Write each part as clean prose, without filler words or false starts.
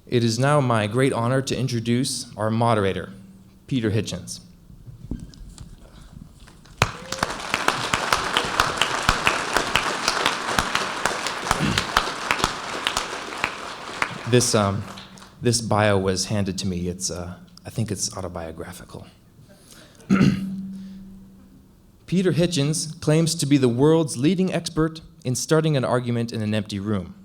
It is now my great honor to introduce our moderator, Peter Hitchens. This bio was handed to me. I think it's autobiographical. Peter Hitchens claims to be the world's leading expert in starting an argument in an empty room.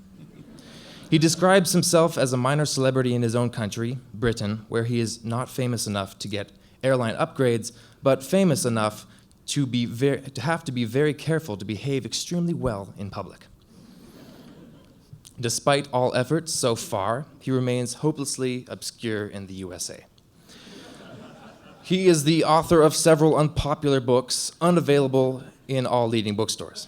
He describes himself as a minor celebrity in his own country, Britain, where he is not famous enough to get airline upgrades, but famous enough to have to be very careful to behave extremely well in public. Despite all efforts so far, he remains hopelessly obscure in the USA. He is the author of several unpopular books, unavailable in all leading bookstores.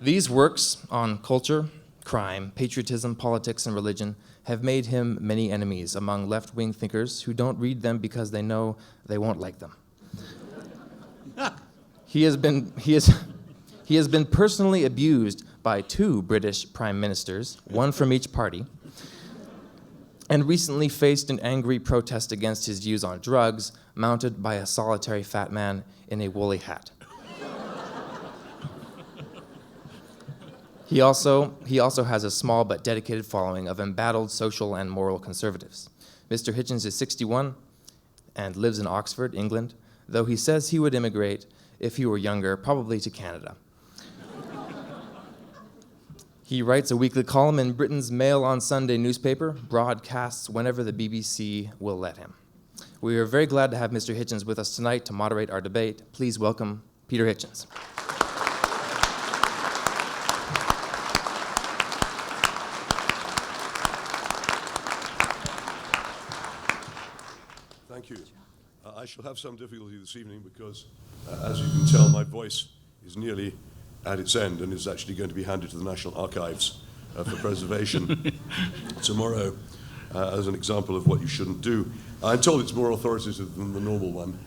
These works on culture, crime, patriotism, politics, and religion have made him many enemies among left-wing thinkers who don't read them because they know they won't like them. He has been personally abused by 2 British prime ministers, one from each party, and recently faced an angry protest against his views on drugs, mounted by a solitary fat man in a woolly hat. He also has a small but dedicated following of embattled social and moral conservatives. Mr. Hitchens is 61 and lives in Oxford, England, though he says he would immigrate if he were younger, probably to Canada. He writes a weekly column in Britain's Mail on Sunday newspaper, broadcasts whenever the BBC will let him. We are very glad to have Mr. Hitchens with us tonight to moderate our debate. Please welcome Peter Hitchens. Thank you. I shall have some difficulty this evening because, as you can tell, my voice is nearly at its end and is actually going to be handed to the National Archives for preservation tomorrow as an example of what you shouldn't do. I'm told it's more authoritative than the normal one.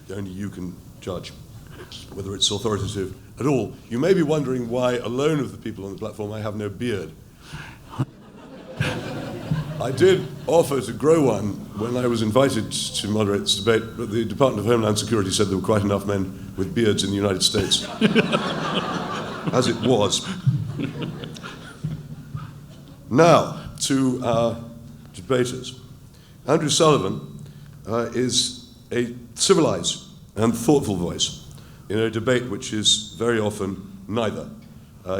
Only you can judge whether it's authoritative at all. You may be wondering why, alone of the people on the platform, I have no beard. I did offer to grow one when I was invited to moderate this debate, but the Department of Homeland Security said there were quite enough men with beards in the United States, as it was. Now, to our debaters. Andrew Sullivan is a civilized and thoughtful voice in a debate which is very often neither.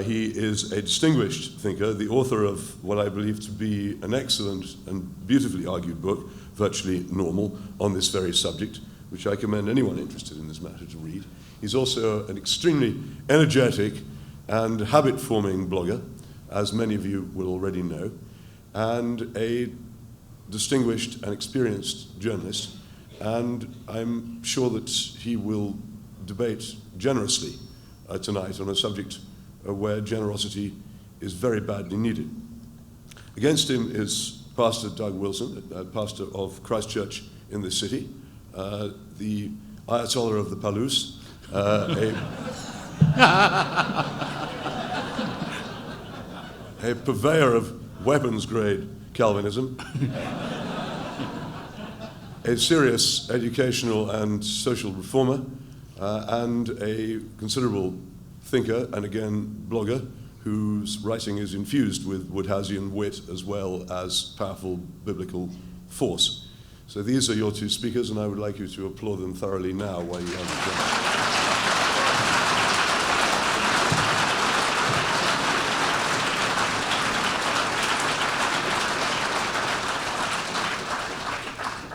He is a distinguished thinker, the author of what I believe to be an excellent and beautifully argued book, Virtually Normal, on this very subject, which I commend anyone interested in this matter to read. He's also an extremely energetic and habit-forming blogger, as many of you will already know, and a distinguished and experienced journalist, and I'm sure that he will debate generously tonight on a subject where generosity is very badly needed. Against him is Pastor Doug Wilson, pastor of Christ Church in the city, the Ayatollah of the Palouse, a purveyor of weapons-grade Calvinism, a serious educational and social reformer, and a considerable thinker, and again, blogger, whose writing is infused with Woodhousian wit as well as powerful biblical force. So these are your 2 speakers, and I would like you to applaud them thoroughly now while you have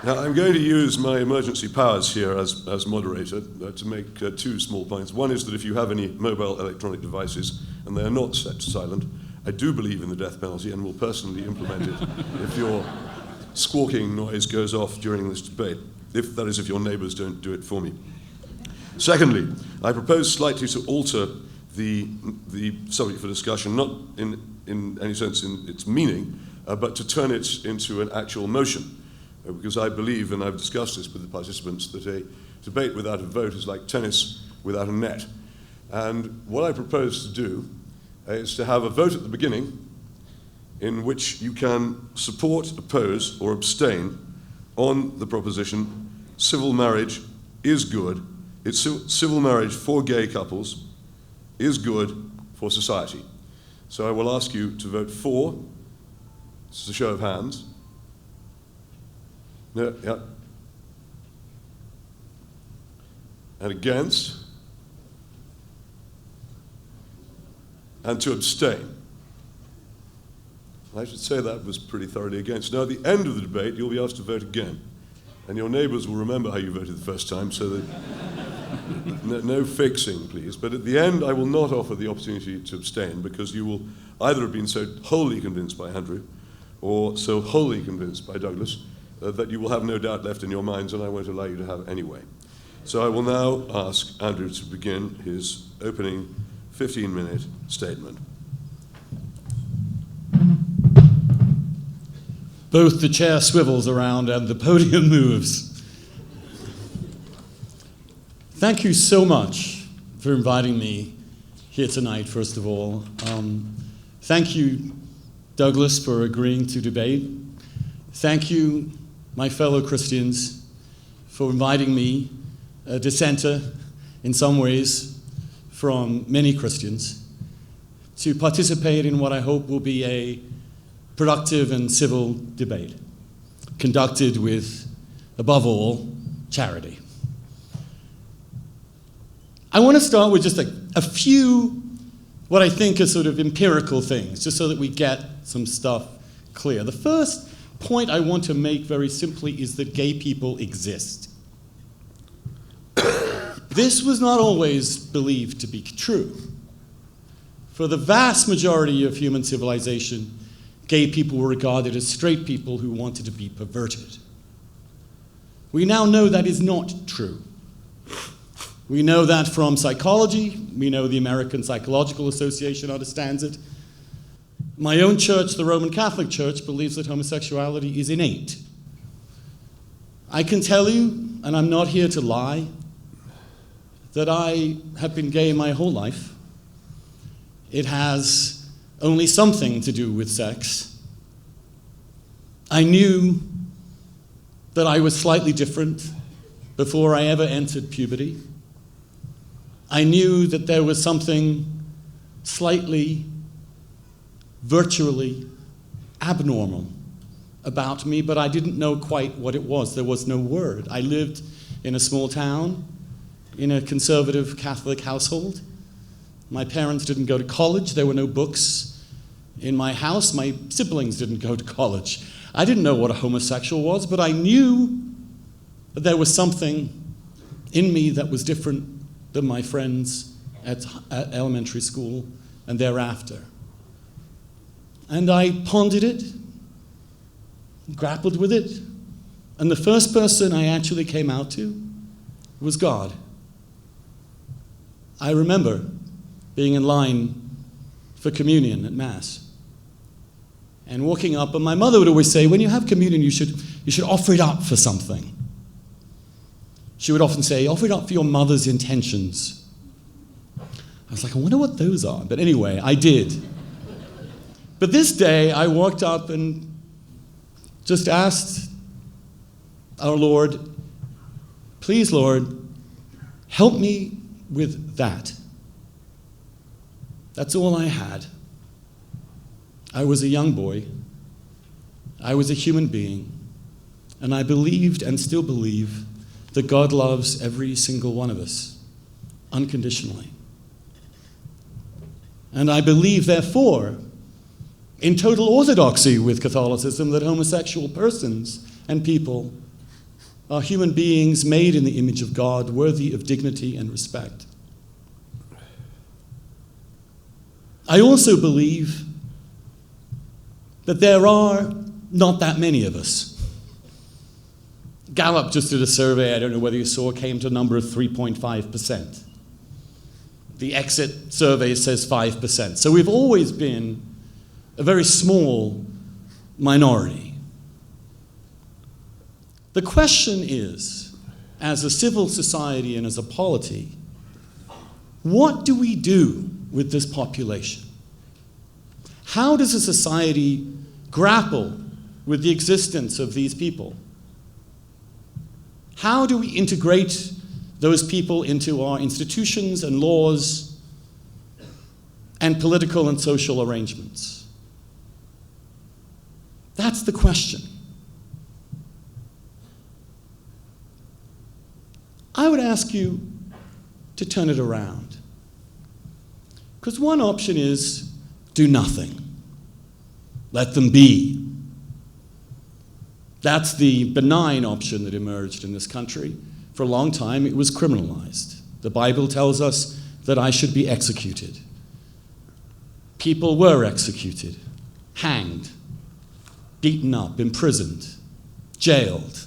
Now, I'm going to use my emergency powers here as moderator to make 2 small points. One is that if you have any mobile electronic devices and they are not set to silent, I do believe in the death penalty and will personally implement it if your squawking noise goes off during this debate, if your neighbors don't do it for me. Secondly, I propose slightly to alter the subject for discussion, not in any sense in its meaning, but to turn it into an actual motion. Because I believe, and I've discussed this with the participants, that a debate without a vote is like tennis without a net. And what I propose to do is to have a vote at the beginning, in which you can support, oppose, or abstain on the proposition civil marriage is good. Civil marriage for gay couples is good for society. So I will ask you to vote for. This is a show of hands. No, yeah. And against. And to abstain. I should say that was pretty thoroughly against. Now, at the end of the debate, you'll be asked to vote again. And your neighbours will remember how you voted the first time, so that no fixing, please. But at the end, I will not offer the opportunity to abstain, because you will either have been so wholly convinced by Andrew or so wholly convinced by Douglas that you will have no doubt left in your minds, and I won't allow you to have anyway. So I will now ask Andrew to begin his opening 15-minute statement. Both the chair swivels around and the podium moves. Thank you so much for inviting me here tonight, first of all. Thank you, Douglas, for agreeing to debate. Thank you, my fellow Christians, for inviting me, a dissenter in some ways from many Christians, to participate in what I hope will be a productive and civil debate, conducted with, above all, charity. I want to start with just a few, what I think are sort of empirical things, just so that we get some stuff clear. The first point I want to make very simply is that gay people exist. This was not always believed to be true. For the vast majority of human civilization, gay people were regarded as straight people who wanted to be perverted. We now know that is not true. We know that from psychology. We know the American Psychological Association understands it. My own church, the Roman Catholic Church, believes that homosexuality is innate. I can tell you, and I'm not here to lie, that I have been gay my whole life. It has only something to do with sex. I knew that I was slightly different before I ever entered puberty. I knew that there was something slightly, virtually abnormal about me, but I didn't know quite what it was. There was no word. I lived in a small town, in a conservative Catholic household. My parents didn't go to college. There were no books in my house. My siblings didn't go to college. I didn't know what a homosexual was, but I knew that there was something in me that was different than my friends at elementary school and thereafter. And I pondered it, grappled with it, and the first person I actually came out to was God. I remember being in line for communion at Mass and walking up, and my mother would always say, when you have communion, you should offer it up for something. She would often say, offer it up for your mother's intentions. I was like, I wonder what those are. But anyway, I did. But this day, I walked up and just asked our Lord, please, Lord, help me with that. That's all I had. I was a young boy. I was a human being. And I believed and still believe that God loves every single one of us, unconditionally. And I believe, therefore, in total orthodoxy with Catholicism, that homosexual persons and people are human beings made in the image of God, worthy of dignity and respect. I also believe that there are not that many of us. Gallup just did a survey, I don't know whether you saw, came to a number of 3.5%. The exit survey says 5%. So we've always been a very small minority. The question is, as a civil society and as a polity, what do we do with this population? How does a society grapple with the existence of these people? How do we integrate those people into our institutions and laws and political and social arrangements? That's the question. I would ask you to turn it around. Because one option is do nothing. Let them be. That's the benign option that emerged in this country. For a long time, it was criminalized. The Bible tells us that I should be executed. People were executed, hanged, beaten up, imprisoned, jailed.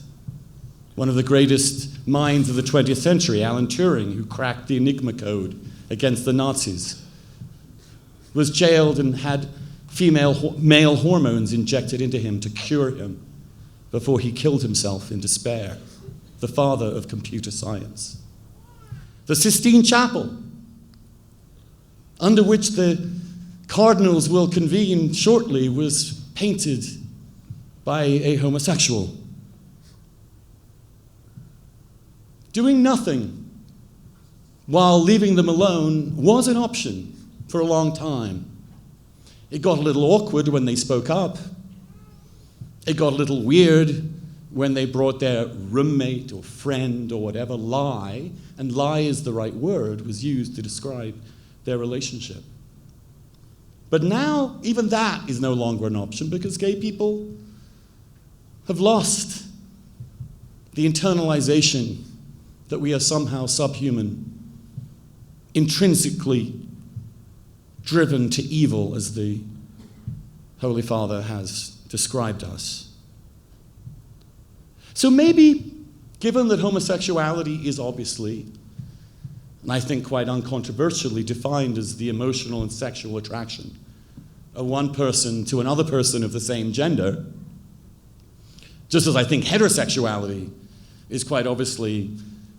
One of the greatest minds of the 20th century, Alan Turing, who cracked the Enigma code against the Nazis, was jailed and had male hormones injected into him to cure him before he killed himself in despair, the father of computer science. The Sistine Chapel, under which the cardinals will convene shortly, was painted by a homosexual. Doing nothing while leaving them alone was an option for a long time. It got a little awkward when they spoke up. It got a little weird when they brought their roommate or friend or whatever lie, and lie is the right word, was used to describe their relationship. But now, even that is no longer an option because gay people have lost the internalization that we are somehow subhuman, intrinsically driven to evil, as the Holy Father has described us. So maybe, given that homosexuality is obviously, and I think quite uncontroversially, defined as the emotional and sexual attraction of one person to another person of the same gender, just as I think heterosexuality is quite obviously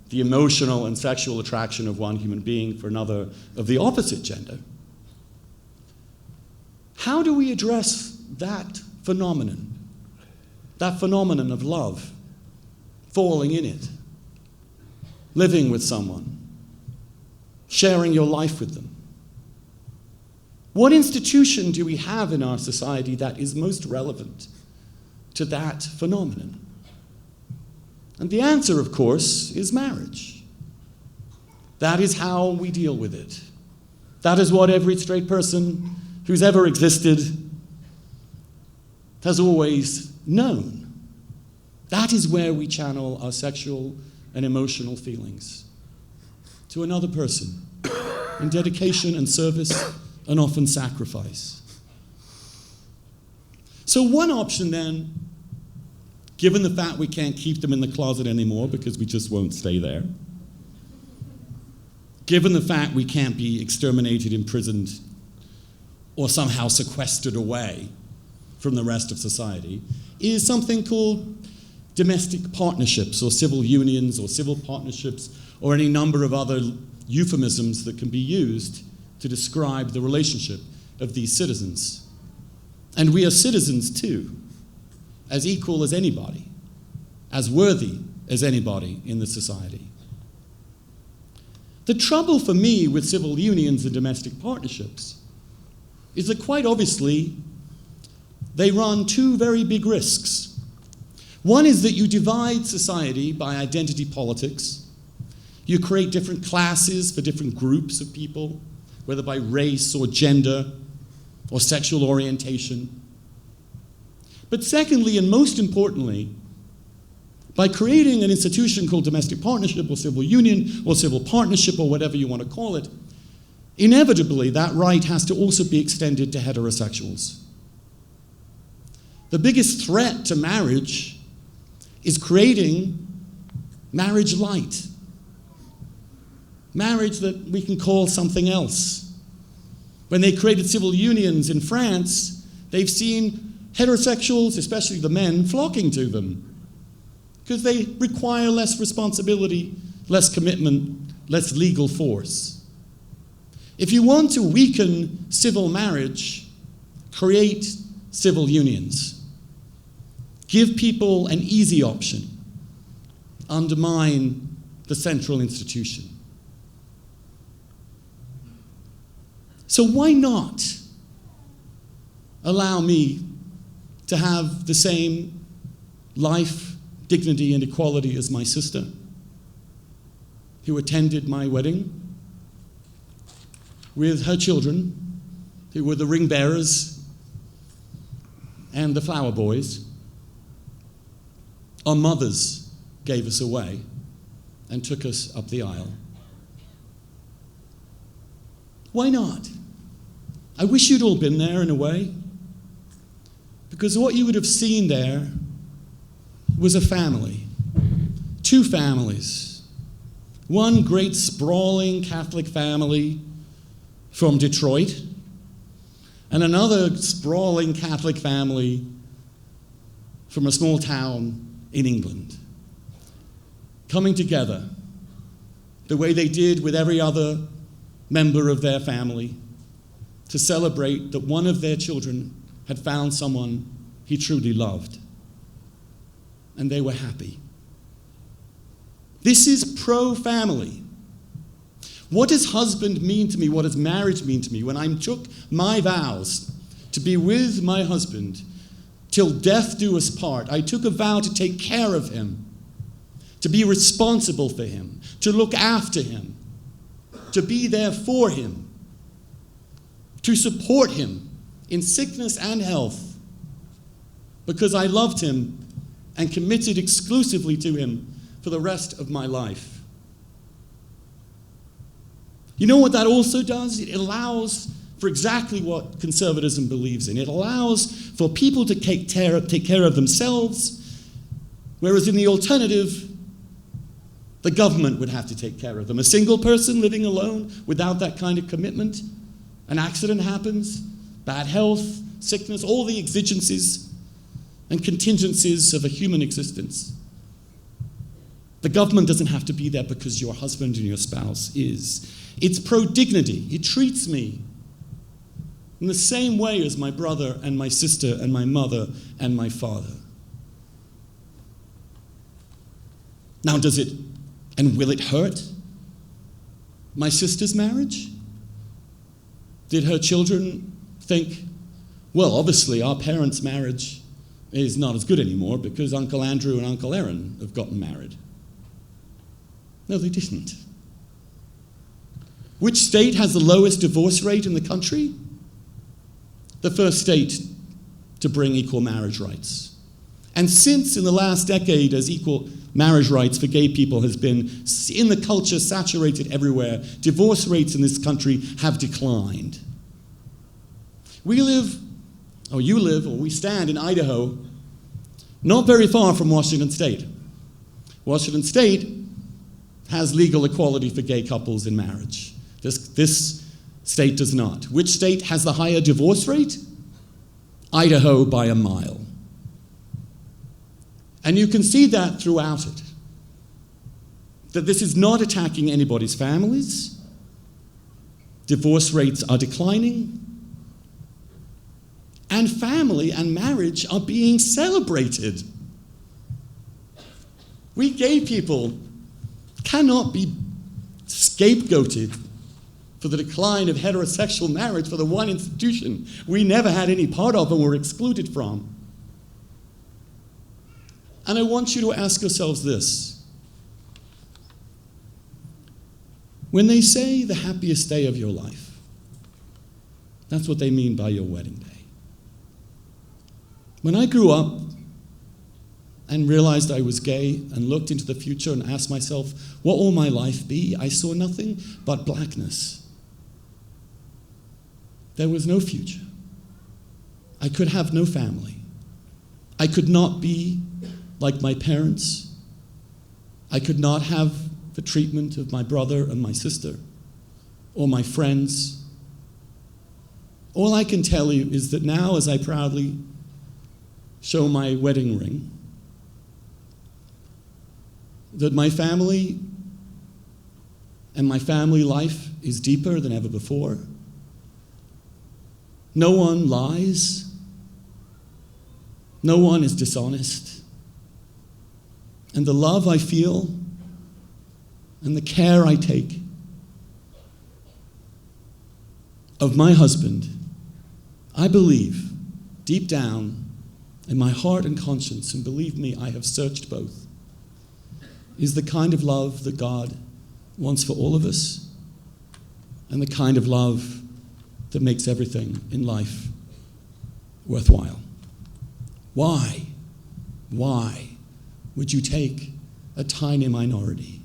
the emotional and sexual attraction of one human being for another of the opposite gender. How do we address that phenomenon of love, falling in it, living with someone, sharing your life with them? What institution do we have in our society that is most relevant to that phenomenon? And the answer, of course, is marriage. That is how we deal with it. That is what every straight person who's ever existed has always known. That is where we channel our sexual and emotional feelings to another person in dedication and service and often sacrifice. So one option then, given the fact we can't keep them in the closet anymore because we just won't stay there, given the fact we can't be exterminated, imprisoned, or somehow sequestered away from the rest of society, is something called domestic partnerships or civil unions or civil partnerships or any number of other euphemisms that can be used to describe the relationship of these citizens. And we are citizens too, as equal as anybody, as worthy as anybody in the society. The trouble for me with civil unions and domestic partnerships is that quite obviously they run two very big risks. One is that you divide society by identity politics. You create different classes for different groups of people, whether by race or gender or sexual orientation. But secondly, and most importantly, by creating an institution called domestic partnership or civil union or civil partnership or whatever you want to call it, inevitably that right has to also be extended to heterosexuals. The biggest threat to marriage is creating marriage light. Marriage that we can call something else. When they created civil unions in France, they've seen heterosexuals, especially the men, flocking to them because they require less responsibility, less commitment, less legal force. If you want to weaken civil marriage, create civil unions, give people an easy option, undermine the central institution. So why not allow me to have the same life, dignity, and equality as my sister, who attended my wedding with her children, who were the ring bearers and the flower boys? Our mothers gave us away and took us up the aisle. Why not? I wish you'd all been there in a way, because what you would have seen there was a family, two families. One great sprawling Catholic family from Detroit, and another sprawling Catholic family from a small town in England, coming together the way they did with every other member of their family to celebrate that one of their children had found someone he truly loved. And they were happy. This is pro-family. What does husband mean to me? What does marriage mean to me? When I took my vows to be with my husband till death do us part, I took a vow to take care of him, to be responsible for him, to look after him, to be there for him, to support him in sickness and health, because I loved him and committed exclusively to him for the rest of my life. You know what that also does? It allows for exactly what conservatism believes in. It allows for people to take care of themselves, whereas in the alternative, the government would have to take care of them. A single person living alone without that kind of commitment, an accident happens, bad health, sickness, all the exigencies and contingencies of a human existence. The government doesn't have to be there because your husband and your spouse is. It's pro-dignity. It treats me in the same way as my brother and my sister and my mother and my father. Now, does it and will it hurt my sister's marriage? Did her children think, well, obviously our parents' marriage is not as good anymore because Uncle Andrew and Uncle Aaron have gotten married? No, they didn't. Which state has the lowest divorce rate in the country? The first state to bring equal marriage rights. And since in the last decade, as equal marriage rights for gay people has been in the culture, saturated everywhere, divorce rates in this country have declined. We stand in Idaho, not very far from Washington State. Washington State has legal equality for gay couples in marriage. This state does not. Which state has the higher divorce rate? Idaho by a mile. And you can see that throughout it. That this is not attacking anybody's families. Divorce rates are declining. And family and marriage are being celebrated. We gay people cannot be scapegoated for the decline of heterosexual marriage for the one institution we never had any part of and were excluded from. And I want you to ask yourselves this. When they say the happiest day of your life, that's what they mean by your wedding day. When I grew up and realized I was gay and looked into the future and asked myself, what will my life be? I saw nothing but blackness. There was no future. I could have no family. I could not be like my parents. I could not have the treatment of my brother and my sister or my friends. All I can tell you is that now, as I proudly show my wedding ring, that my family and my family life is deeper than ever before. No one lies. No one is dishonest. And the love I feel and the care I take of my husband, I believe deep down in my heart and conscience, and believe me, I have searched both, is the kind of love that God wants for all of us, and the kind of love that makes everything in life worthwhile. Why would you take a tiny minority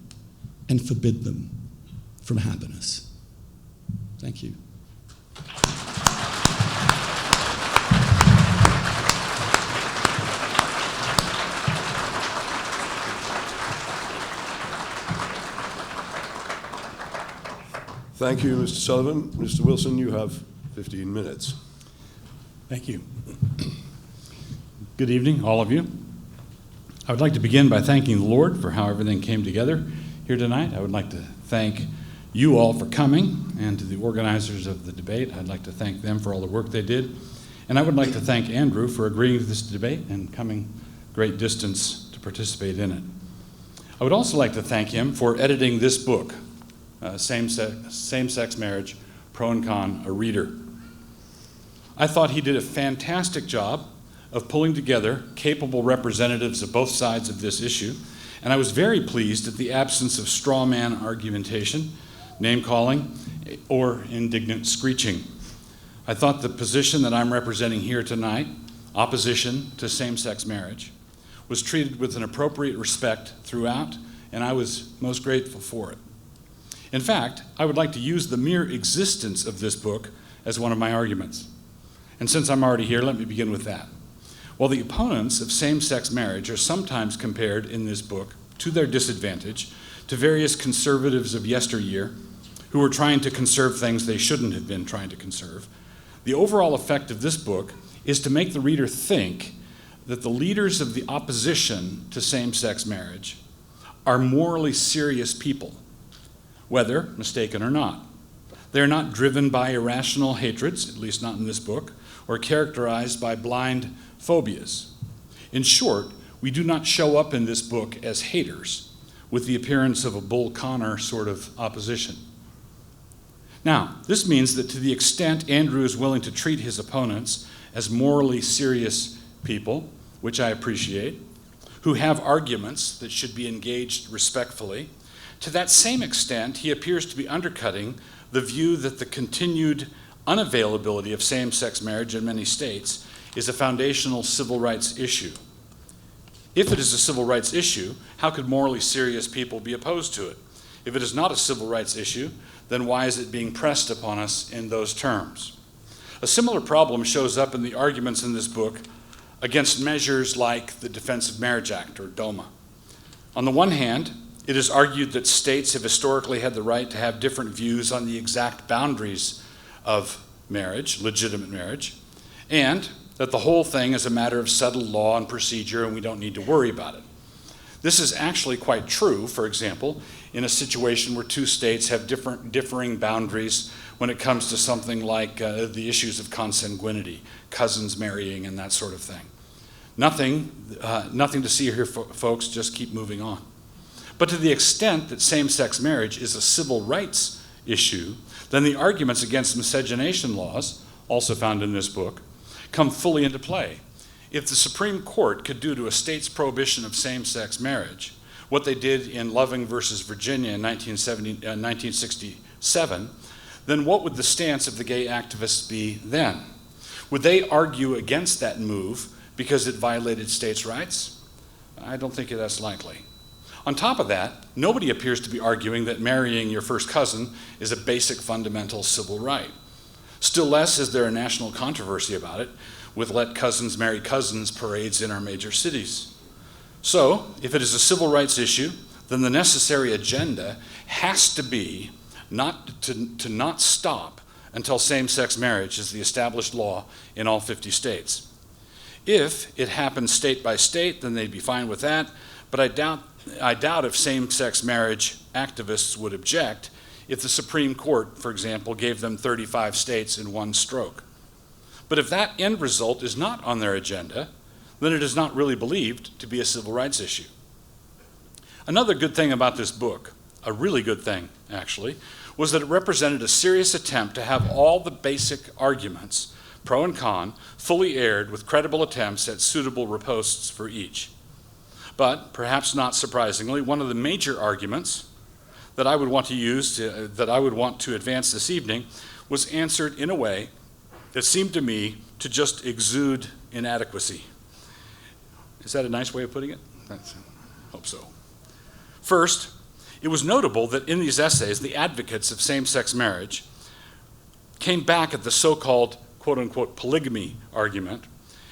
and forbid them from happiness? Thank you. Thank you, Mr. Sullivan. Mr. Wilson, you have 15 minutes. Thank you. Good evening, all of you. I would like to begin by thanking the Lord for how everything came together here tonight. I would like to thank you all for coming, and to the organizers of the debate, I'd like to thank them for all the work they did. And I would like to thank Andrew for agreeing to this debate and coming great distance to participate in it. I would also like to thank him for editing this book, Same-Sex Marriage, Pro and Con, a Reader. I thought he did a fantastic job of pulling together capable representatives of both sides of this issue, and I was very pleased at the absence of straw man argumentation, name-calling, or indignant screeching. I thought the position that I'm representing here tonight, opposition to same-sex marriage, was treated with an appropriate respect throughout, and I was most grateful for it. In fact, I would like to use the mere existence of this book as one of my arguments. And since I'm already here, let me begin with that. While the opponents of same-sex marriage are sometimes compared in this book, to their disadvantage, to various conservatives of yesteryear who were trying to conserve things they shouldn't have been trying to conserve, the overall effect of this book is to make the reader think that the leaders of the opposition to same-sex marriage are morally serious people, whether mistaken or not. They are not driven by irrational hatreds, at least not in this book, or characterized by blind phobias. In short, we do not show up in this book as haters with the appearance of a Bull Connor sort of opposition. Now, this means that to the extent Andrew is willing to treat his opponents as morally serious people, which I appreciate, who have arguments that should be engaged respectfully, to that same extent, he appears to be undercutting the view that the continued unavailability of same-sex marriage in many states is a foundational civil rights issue. If it is a civil rights issue, how could morally serious people be opposed to it? If it is not a civil rights issue, then why is it being pressed upon us in those terms? A similar problem shows up in the arguments in this book against measures like the Defense of Marriage Act, or DOMA. On the one hand, it is argued that states have historically had the right to have different views on the exact boundaries of marriage, legitimate marriage, and that the whole thing is a matter of settled law and procedure and we don't need to worry about it. This is actually quite true, for example, in a situation where two states have differing boundaries when it comes to something like the issues of consanguinity, cousins marrying and that sort of thing. Nothing to see here, folks, just keep moving on. But to the extent that same-sex marriage is a civil rights issue, then the arguments against miscegenation laws, also found in this book, come fully into play. If the Supreme Court could do to a state's prohibition of same-sex marriage what they did in Loving versus Virginia in 1967, then what would the stance of the gay activists be then? Would they argue against that move because it violated states' rights? I don't think that's likely. On top of that, nobody appears to be arguing that marrying your first cousin is a basic fundamental civil right. Still less is there a national controversy about it, with Let Cousins Marry Cousins parades in our major cities. So, if it is a civil rights issue, then the necessary agenda has to be not stop until same-sex marriage is the established law in all 50 states. If it happens state by state, then they'd be fine with that, but I doubt if same-sex marriage activists would object if the Supreme Court, for example, gave them 35 states in one stroke. But if that end result is not on their agenda, then it is not really believed to be a civil rights issue. Another good thing about this book, a really good thing actually, was that it represented a serious attempt to have all the basic arguments, pro and con, fully aired with credible attempts at suitable ripostes for each. But, perhaps not surprisingly, one of the major arguments that I would want to advance this evening was answered in a way that seemed to me to just exude inadequacy. Is that a nice way of putting it? I hope so. First, it was notable that in these essays, the advocates of same-sex marriage came back at the so-called quote-unquote polygamy argument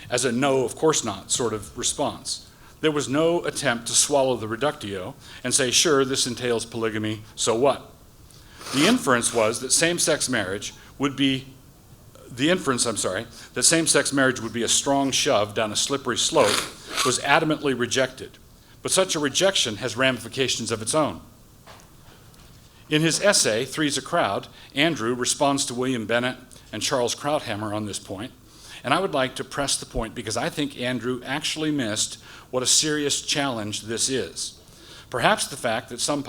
as a no, of course not sort of response. There was no attempt to swallow the reductio and say, sure, this entails polygamy, so what? The inference that same-sex marriage would be a strong shove down a slippery slope was adamantly rejected. But such a rejection has ramifications of its own. In his essay, Three's a Crowd, Andrew responds to William Bennett and Charles Krauthammer on this point, and I would like to press the point because I think Andrew actually missed what a serious challenge this is. Perhaps the fact that some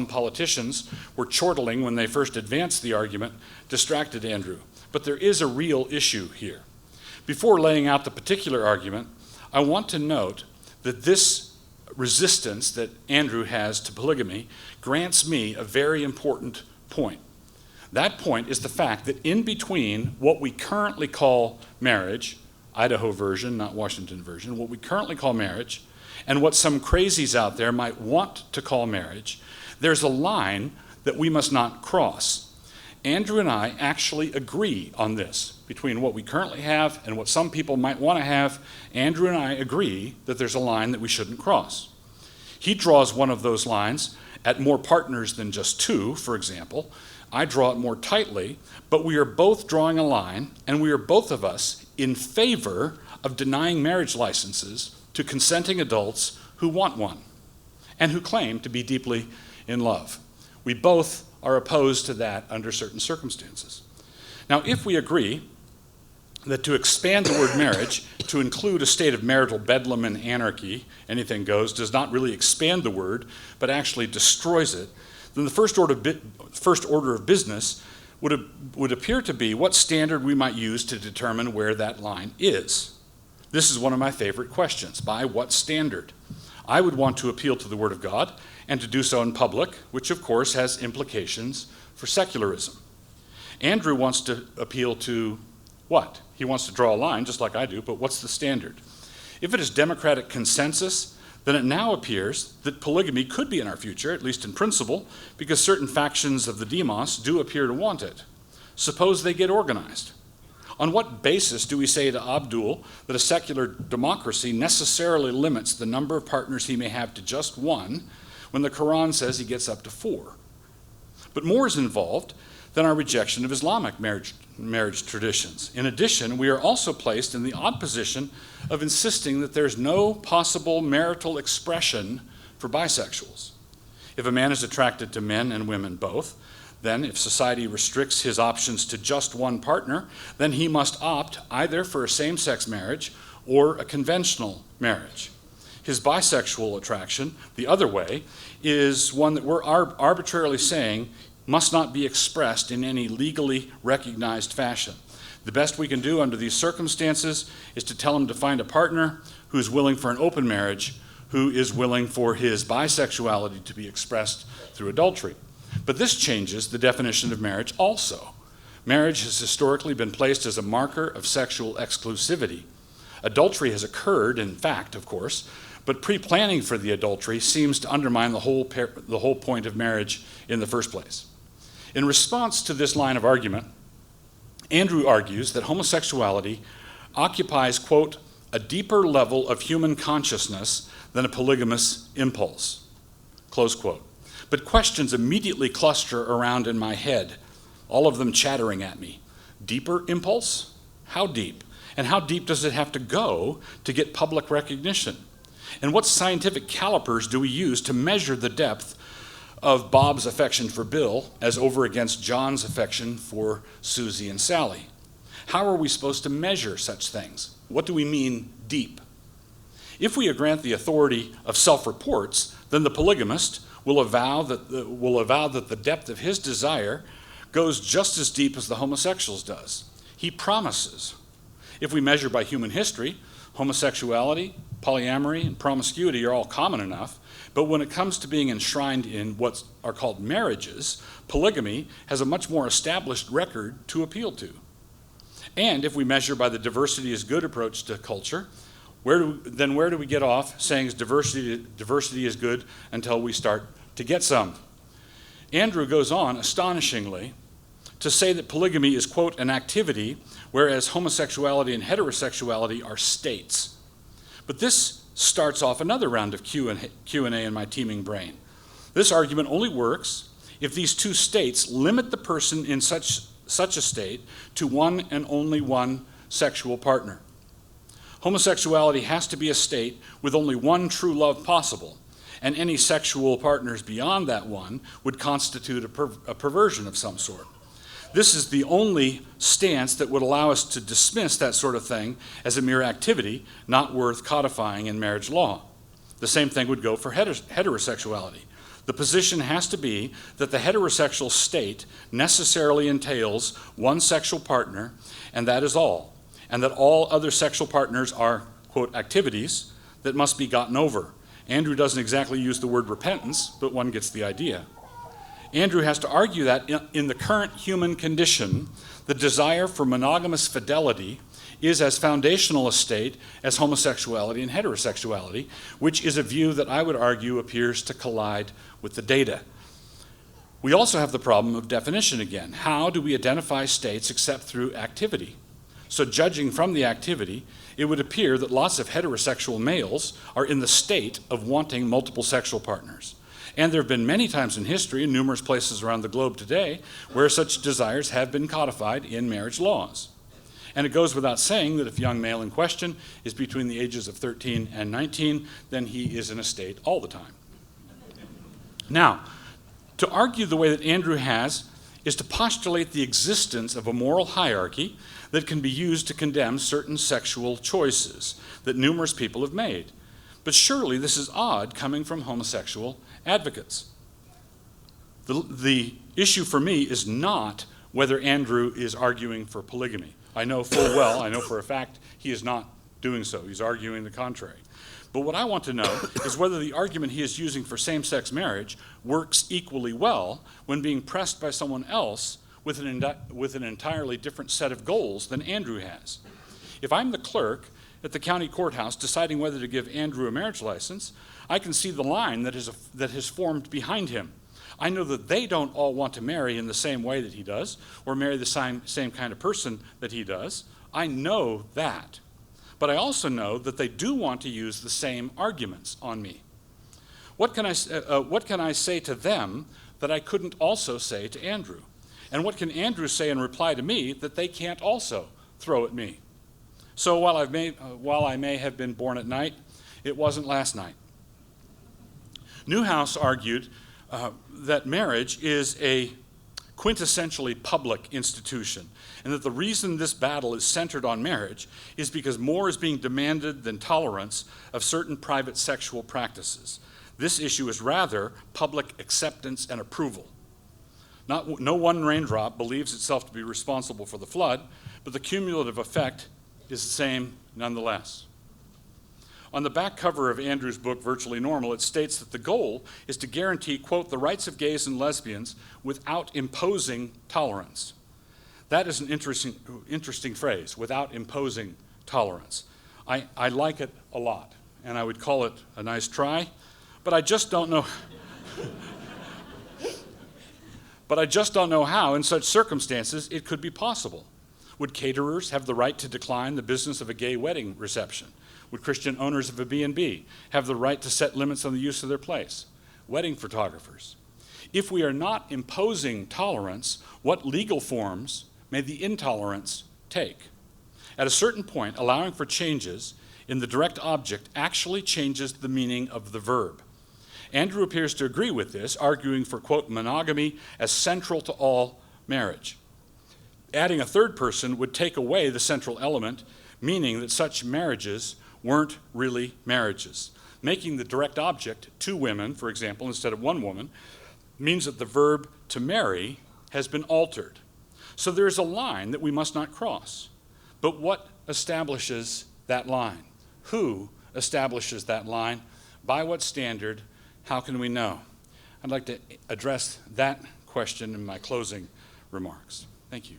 politicians were chortling when they first advanced the argument distracted Andrew, but there is a real issue here. Before laying out the particular argument, I want to note that this resistance that Andrew has to polygamy grants me a very important point. That point is the fact that in between what we currently call marriage, Idaho version, not Washington version, what we currently call marriage, and what some crazies out there might want to call marriage, there's a line that we must not cross. Andrew and I actually agree on this. Between what we currently have and what some people might want to have, Andrew and I agree that there's a line that we shouldn't cross. He draws one of those lines at more partners than just two, for example. I draw it more tightly, but we are both drawing a line, and we are both of us in favor of denying marriage licenses to consenting adults who want one and who claim to be deeply in love. We both are opposed to that under certain circumstances. Now, if we agree that to expand the word marriage to include a state of marital bedlam and anarchy, anything goes, does not really expand the word, but actually destroys it, then the first order of business would appear to be what standard we might use to determine where that line is. This is one of my favorite questions. By what standard? I would want to appeal to the Word of God and to do so in public, which of course has implications for secularism. Andrew wants to appeal to what? He wants to draw a line, just like I do, but what's the standard? If it is democratic consensus, then it now appears that polygamy could be in our future, at least in principle, because certain factions of the demos do appear to want it. Suppose they get organized. On what basis do we say to Abdul that a secular democracy necessarily limits the number of partners he may have to just one, when the Quran says he gets up to 4? But more is involved than our rejection of Islamic marriage traditions. In addition, we are also placed in the odd position of insisting that there's no possible marital expression for bisexuals. If a man is attracted to men and women both, then if society restricts his options to just one partner, then he must opt either for a same-sex marriage or a conventional marriage. His bisexual attraction, the other way, is one that we're arbitrarily saying must not be expressed in any legally recognized fashion. The best we can do under these circumstances is to tell him to find a partner who's willing for an open marriage, who is willing for his bisexuality to be expressed through adultery. But this changes the definition of marriage also. Marriage has historically been placed as a marker of sexual exclusivity. Adultery has occurred, in fact, of course, but pre-planning for the adultery seems to undermine the whole point of marriage in the first place. In response to this line of argument, Andrew argues that homosexuality occupies, quote, a deeper level of human consciousness than a polygamous impulse, close quote. But questions immediately cluster around in my head, all of them chattering at me. Deeper impulse? How deep? And how deep does it have to go to get public recognition? And what scientific calipers do we use to measure the depth of Bob's affection for Bill as over against John's affection for Susie and Sally? How are we supposed to measure such things? What do we mean deep? If we grant the authority of self-reports, then the polygamist will avow that the depth of his desire goes just as deep as the homosexual's does. He promises. If we measure by human history, homosexuality, polyamory, and promiscuity are all common enough, but when it comes to being enshrined in what are called marriages, polygamy has a much more established record to appeal to. And if we measure by the diversity is good approach to culture, where do we get off saying diversity is good until we start to get some? Andrew goes on, astonishingly, to say that polygamy is, quote, an activity, whereas homosexuality and heterosexuality are states. But this starts off another round of Q&A in my teeming brain. This argument only works if these two states limit the person in such a state to one and only one sexual partner. Homosexuality has to be a state with only one true love possible, and any sexual partners beyond that one would constitute a perversion of some sort. This is the only stance that would allow us to dismiss that sort of thing as a mere activity not worth codifying in marriage law. The same thing would go for heterosexuality. The position has to be that the heterosexual state necessarily entails one sexual partner, and that is all, and that all other sexual partners are, quote, activities that must be gotten over. Andrew doesn't exactly use the word repentance, but one gets the idea. Andrew has to argue that in the current human condition, the desire for monogamous fidelity is as foundational a state as homosexuality and heterosexuality, which is a view that I would argue appears to collide with the data. We also have the problem of definition again. How do we identify states except through activity? So judging from the activity, it would appear that lots of heterosexual males are in the state of wanting multiple sexual partners. And there have been many times in history, in numerous places around the globe today, where such desires have been codified in marriage laws. And it goes without saying that if a young male in question is between the ages of 13 and 19, then he is in a state all the time. Now, to argue the way that Andrew has is to postulate the existence of a moral hierarchy that can be used to condemn certain sexual choices that numerous people have made. But surely this is odd coming from homosexual advocates. The issue for me is not whether Andrew is arguing for polygamy. I know full well, I know for a fact he is not doing so. He's arguing the contrary. But what I want to know is whether the argument he is using for same-sex marriage works equally well when being pressed by someone else with an entirely different set of goals than Andrew has. If I'm the clerk at the county courthouse deciding whether to give Andrew a marriage license, I can see the line that has formed behind him. I know that they don't all want to marry in the same way that he does, or marry the same kind of person that he does. I know that. But I also know that they do want to use the same arguments on me. What can I say to them that I couldn't also say to Andrew? And what can Andrew say in reply to me that they can't also throw at me? So while I may have been born at night, it wasn't last night. Newhouse argued that marriage is a quintessentially public institution, and that the reason this battle is centered on marriage is because more is being demanded than tolerance of certain private sexual practices. This issue is rather public acceptance and approval. No one raindrop believes itself to be responsible for the flood, but the cumulative effect is the same nonetheless. On the back cover of Andrew's book, Virtually Normal, it states that the goal is to guarantee, quote, the rights of gays and lesbians without imposing tolerance. That is an interesting phrase, without imposing tolerance. I like it a lot, and I would call it a nice try, but I just don't know. But I just don't know how, in such circumstances, it could be possible. Would caterers have the right to decline the business of a gay wedding reception? Would Christian owners of a B&B have the right to set limits on the use of their place? Wedding photographers. If we are not imposing tolerance, what legal forms may the intolerance take? At a certain point, allowing for changes in the direct object actually changes the meaning of the verb. Andrew appears to agree with this, arguing for, quote, monogamy as central to all marriage. adding a third person would take away the central element, meaning that such marriages weren't really marriages. Making the direct object two women, for example, instead of one woman, means that the verb to marry has been altered. So there is a line that we must not cross. But what establishes that line? Who establishes that line? By what standard? How can we know? I'd like to address that question in my closing remarks. Thank you.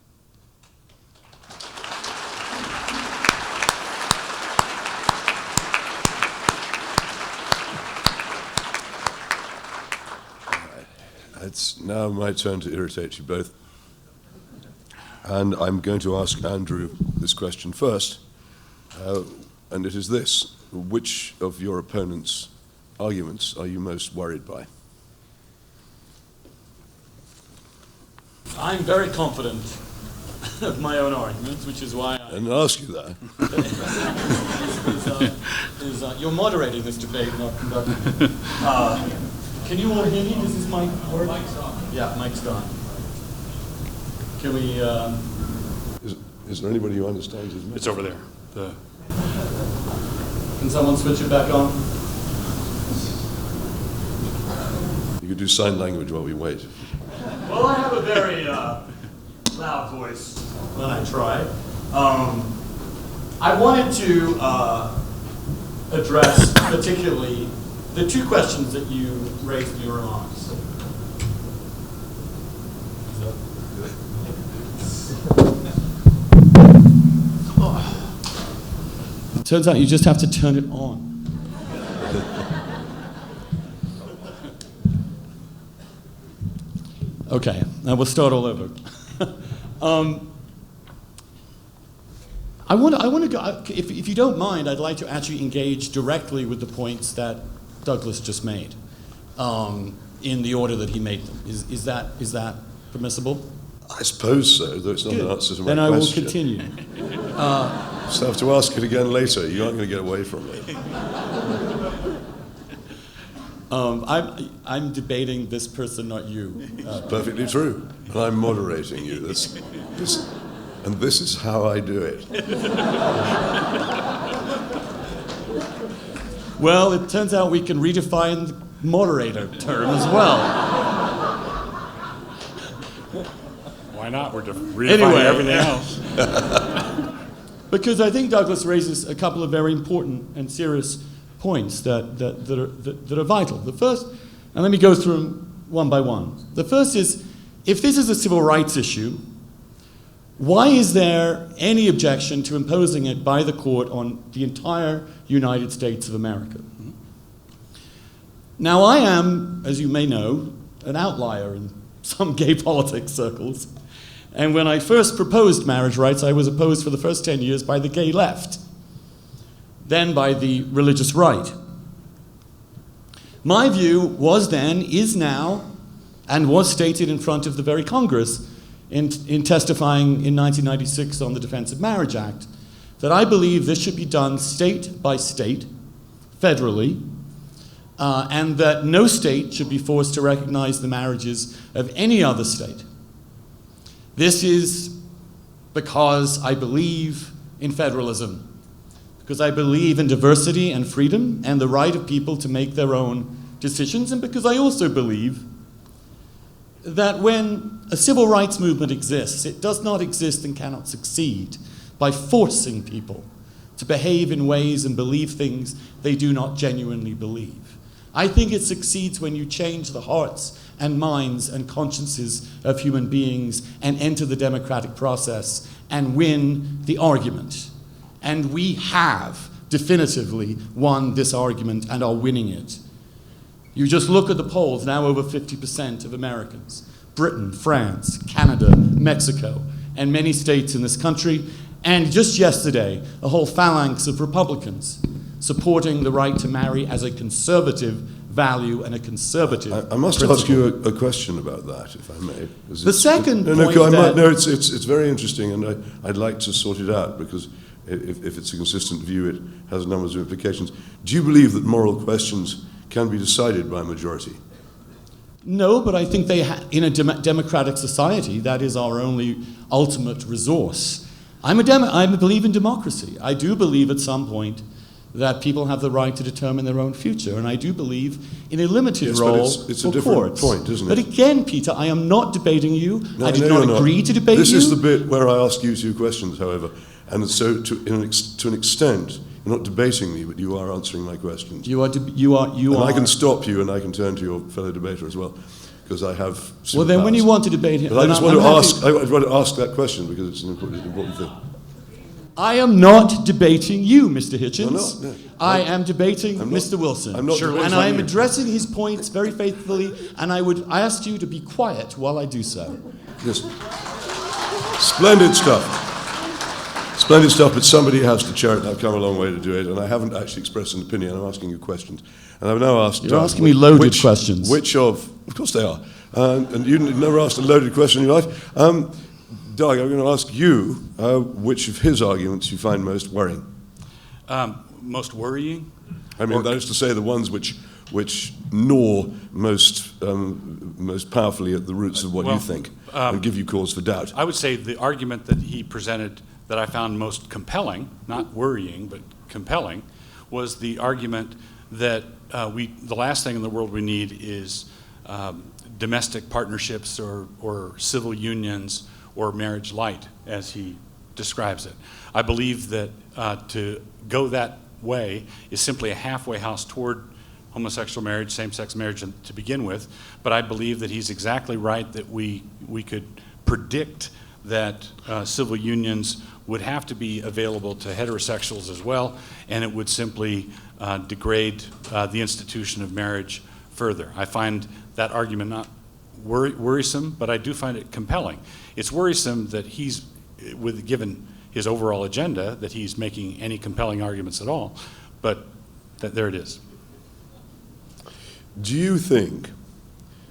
It's now my turn to irritate you both. And I'm going to ask Andrew this question first. And it is this: which of your opponent's arguments are you most worried by? I'm very confident of my own arguments, which is why I And I'll ask you that. you're moderating this debate, not conducting it. Can you all hear me? Does this mic work? Mic's on. Yeah, mic's on. Can we... Is there anybody who understands his It's over there. Can someone switch it back on? You could do sign language while we wait. Well, I have a very loud voice when I try. I wanted to address particularly the two questions that you raised in your remarks. It turns out you just have to turn it on. Okay, now we'll start all over. I want to go, if you don't mind, I'd like to actually engage directly with the points that Douglas just made, in the order that he made them. Is that permissible? I suppose so, though it's not an answer to my question. Then I will continue. So I have to ask it again later. You aren't going to get away from it. I'm debating this person, not you. Perfectly true. And I'm moderating you. And this is how I do it. Well, it turns out we can redefine the moderator term as well. Why not? We're redefining everything else. Because I think Douglas raises a couple of very important and serious points that are vital. The first, and let me go through them one by one. The first is, if this is a civil rights issue, why is there any objection to imposing it by the court on the entire United States of America? Now, I am, as you may know, an outlier in some gay politics circles. And when I first proposed marriage rights, I was opposed for the first 10 years by the gay left, then by the religious right. My view was then, is now, and was stated in front of the very Congress in testifying in 1996 on the Defense of Marriage Act, that I believe this should be done state by state, federally, and that no state should be forced to recognize the marriages of any other state. This is because I believe in federalism, because I believe in diversity and freedom and the right of people to make their own decisions, and because I also believe that when a civil rights movement exists, it does not exist and cannot succeed by forcing people to behave in ways and believe things they do not genuinely believe. I think it succeeds when you change the hearts and minds and consciences of human beings and enter the democratic process and win the argument. And we have definitively won this argument and are winning it. You just look at the polls, now over 50% of Americans, Britain, France, Canada, Mexico, and many states in this country, and just yesterday, a whole phalanx of Republicans supporting the right to marry as a conservative value and a conservative I must principle. ask you a question about that, if I may. The second point it's very interesting, and I'd like to sort it out, because if it's a consistent view, it has numbers of implications. Do you believe that moral questions can be decided by a majority? No, but I think in a democratic society, that is our only ultimate resource. I believe in democracy. I do believe at some point that people have the right to determine their own future, and I do believe in a limited role it's a for different courts. point, isn't it? But again, Peter, I am not debating you. No, I did no, not agree to debate This you. is the bit where I ask you two questions, however, and so to an extent, you're not debating me, but you are answering my questions. You are. I can stop you, and I can turn to your fellow debater as well, because I have. Well, then, when you want to debate him, but I just want to ask that question because it's an important thing. I am not debating you, Mr. Hitchens. No. I am debating Mr. Wilson. I'm not debating and I am you. addressing his points very faithfully, and I ask you to be quiet while I do so. Yes. Splendid stuff. Splendid stuff, but somebody has to chair it, and I've come a long way to do it, and I haven't actually expressed an opinion. I'm asking you questions. And I've now asked... You're asking me loaded questions. Of course they are. And you've never asked a loaded question in your life. Doug, I'm going to ask you which of his arguments you find most worrying. Most worrying? I mean, that is to say, the ones which gnaw most powerfully at the roots of what you think and give you cause for doubt. I would say the argument that he presented that I found most compelling, not worrying, but compelling, was the argument that the last thing in the world we need is domestic partnerships or civil unions or marriage light, as he describes it. I believe that to go that way is simply a halfway house toward homosexual marriage, same-sex marriage to begin with, but I believe that he's exactly right that we could predict that civil unions would have to be available to heterosexuals as well, and it would simply degrade the institution of marriage further. I find that argument not worrisome, but I do find it compelling. It's worrisome that given his overall agenda, that he's making any compelling arguments at all, but there it is. Do you think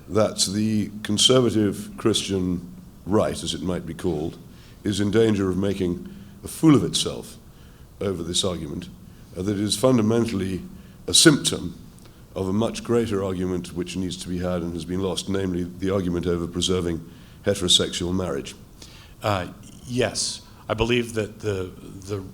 that the conservative Christian right, as it might be called, is in danger of making a fool of itself over this argument, that it is fundamentally a symptom of a much greater argument which needs to be had and has been lost, namely the argument over preserving heterosexual marriage? Yes. I believe that the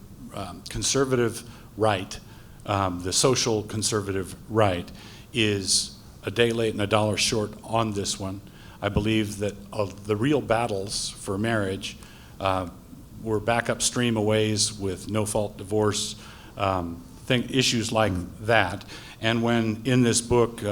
conservative right, the social conservative right, is a day late and a dollar short on this one. I believe that the real battles for marriage were back upstream a ways with no-fault divorce, issues like that. And when in this book,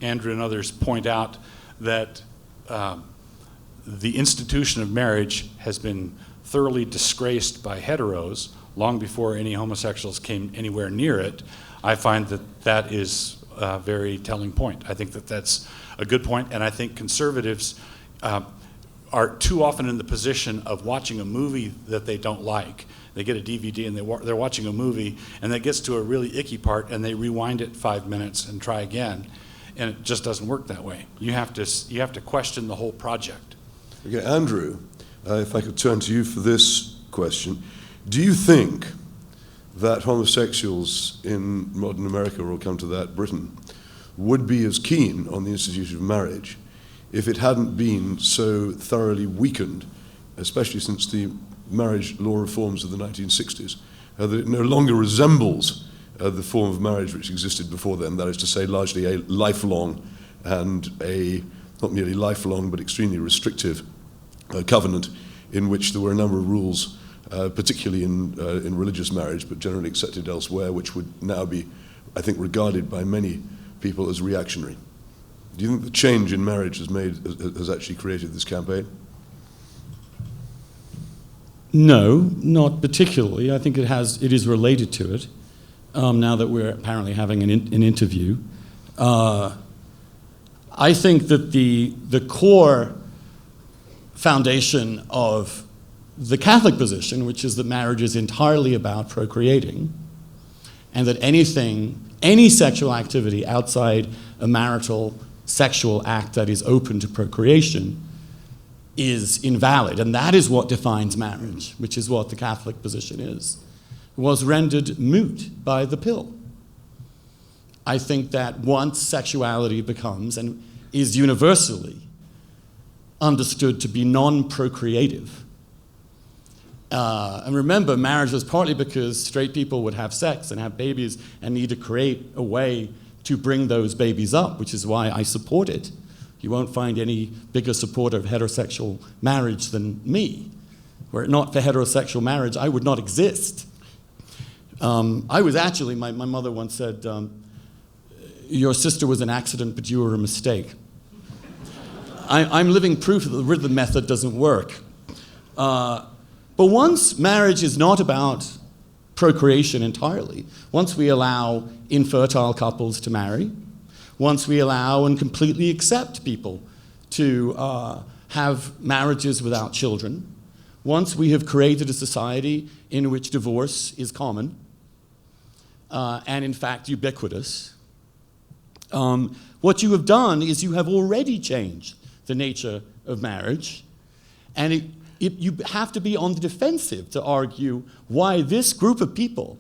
Andrew and others point out that the institution of marriage has been thoroughly disgraced by heteros long before any homosexuals came anywhere near it, I find that is a very telling point. I think that that's a good point, and I think conservatives are too often in the position of watching a movie that they don't like. They get a DVD and they're watching a movie, and that gets to a really icky part, and they rewind it 5 minutes and try again, and it just doesn't work that way. You have to question the whole project. Okay, Andrew, if I could turn to you for this question. Do you think that homosexuals in modern America, or we'll come to that, Britain, would be as keen on the institution of marriage if it hadn't been so thoroughly weakened, especially since the marriage law reforms of the 1960s, that it no longer resembles the form of marriage which existed before then, that is to say, largely a lifelong and not merely lifelong, but extremely restrictive covenant in which there were a number of rules, particularly in religious marriage, but generally accepted elsewhere, which would now be, I think, regarded by many people as reactionary. Do you think the change in marriage has actually created this campaign? No, not particularly. I think it is related to it. Now that we're apparently having an interview, I think that the core foundation of the Catholic position, which is that marriage is entirely about procreating, and that any sexual activity outside a marital sexual act that is open to procreation is invalid, and that is what defines marriage, which is what the Catholic position is, was rendered moot by the pill. I think that once sexuality becomes, and is universally understood to be non-procreative. And remember, marriage was partly because straight people would have sex and have babies and need to create a way to bring those babies up, which is why I support it. You won't find any bigger supporter of heterosexual marriage than me. Were it not for heterosexual marriage, I would not exist. I was actually, my mother once said, your sister was an accident, but you were a mistake. I'm living proof that the rhythm method doesn't work. But once marriage is not about procreation entirely, once we allow infertile couples to marry, once we allow and completely accept people to have marriages without children, once we have created a society in which divorce is common and in fact ubiquitous, what you have done is you have already changed the nature of marriage, and you have to be on the defensive to argue why this group of people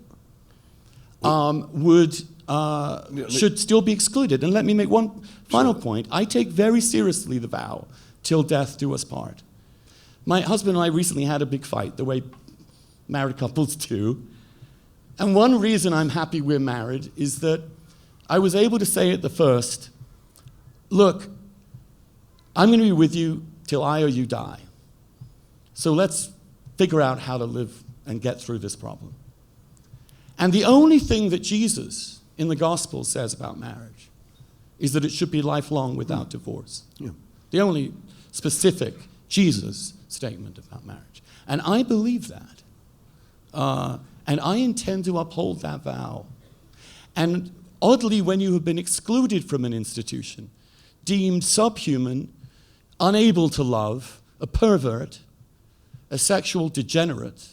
should still be excluded. And let me make one final point. I take very seriously the vow, till death do us part. My husband and I recently had a big fight, the way married couples do. And one reason I'm happy we're married is that I was able to say at the first, look, I'm going to be with you till I or you die. So let's figure out how to live and get through this problem. And the only thing that Jesus in the gospel says about marriage is that it should be lifelong without divorce. Yeah. The only specific Jesus statement about marriage. And I believe that. And I intend to uphold that vow. And oddly, when you have been excluded from an institution, deemed subhuman, unable to love, a pervert, a sexual degenerate,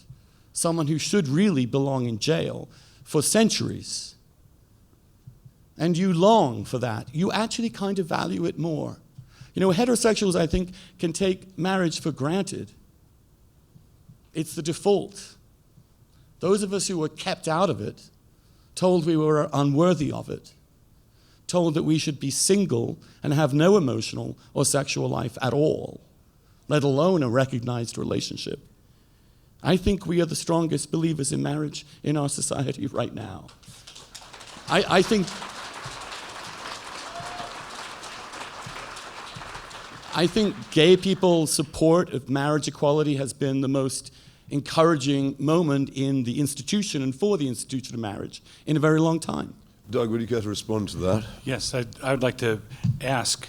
someone who should really belong in jail for centuries, and you long for that, you actually kind of value it more. You know, heterosexuals, I think, can take marriage for granted. It's the default. Those of us who were kept out of it, told we were unworthy of it, told that we should be single and have no emotional or sexual life at all, let alone a recognized relationship. I think we are the strongest believers in marriage in our society right now. I think gay people's support of marriage equality has been the most encouraging moment in the institution and for the institution of marriage in a very long time. Doug, would you care to respond to that? Yes, I would like to ask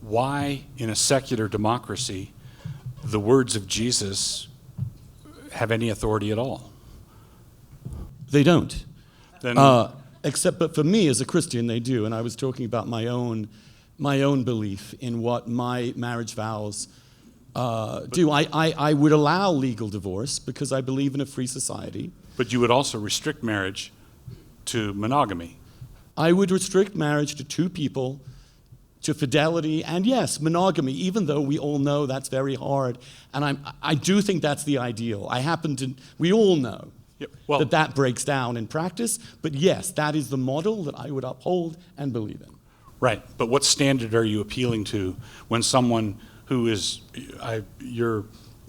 why, in a secular democracy, the words of Jesus have any authority at all? They don't. Then, Except, but for me as a Christian, they do. And I was talking about my own belief in what my marriage vows do. I would allow legal divorce because I believe in a free society. but you would also restrict marriage to monogamy. I would restrict marriage to two people, to fidelity, and yes, monogamy, even though we all know that's very hard. And I do think that's the ideal. We all know that breaks down in practice, but yes, that is the model that I would uphold and believe in. Right, but what standard are you appealing to when someone who is, your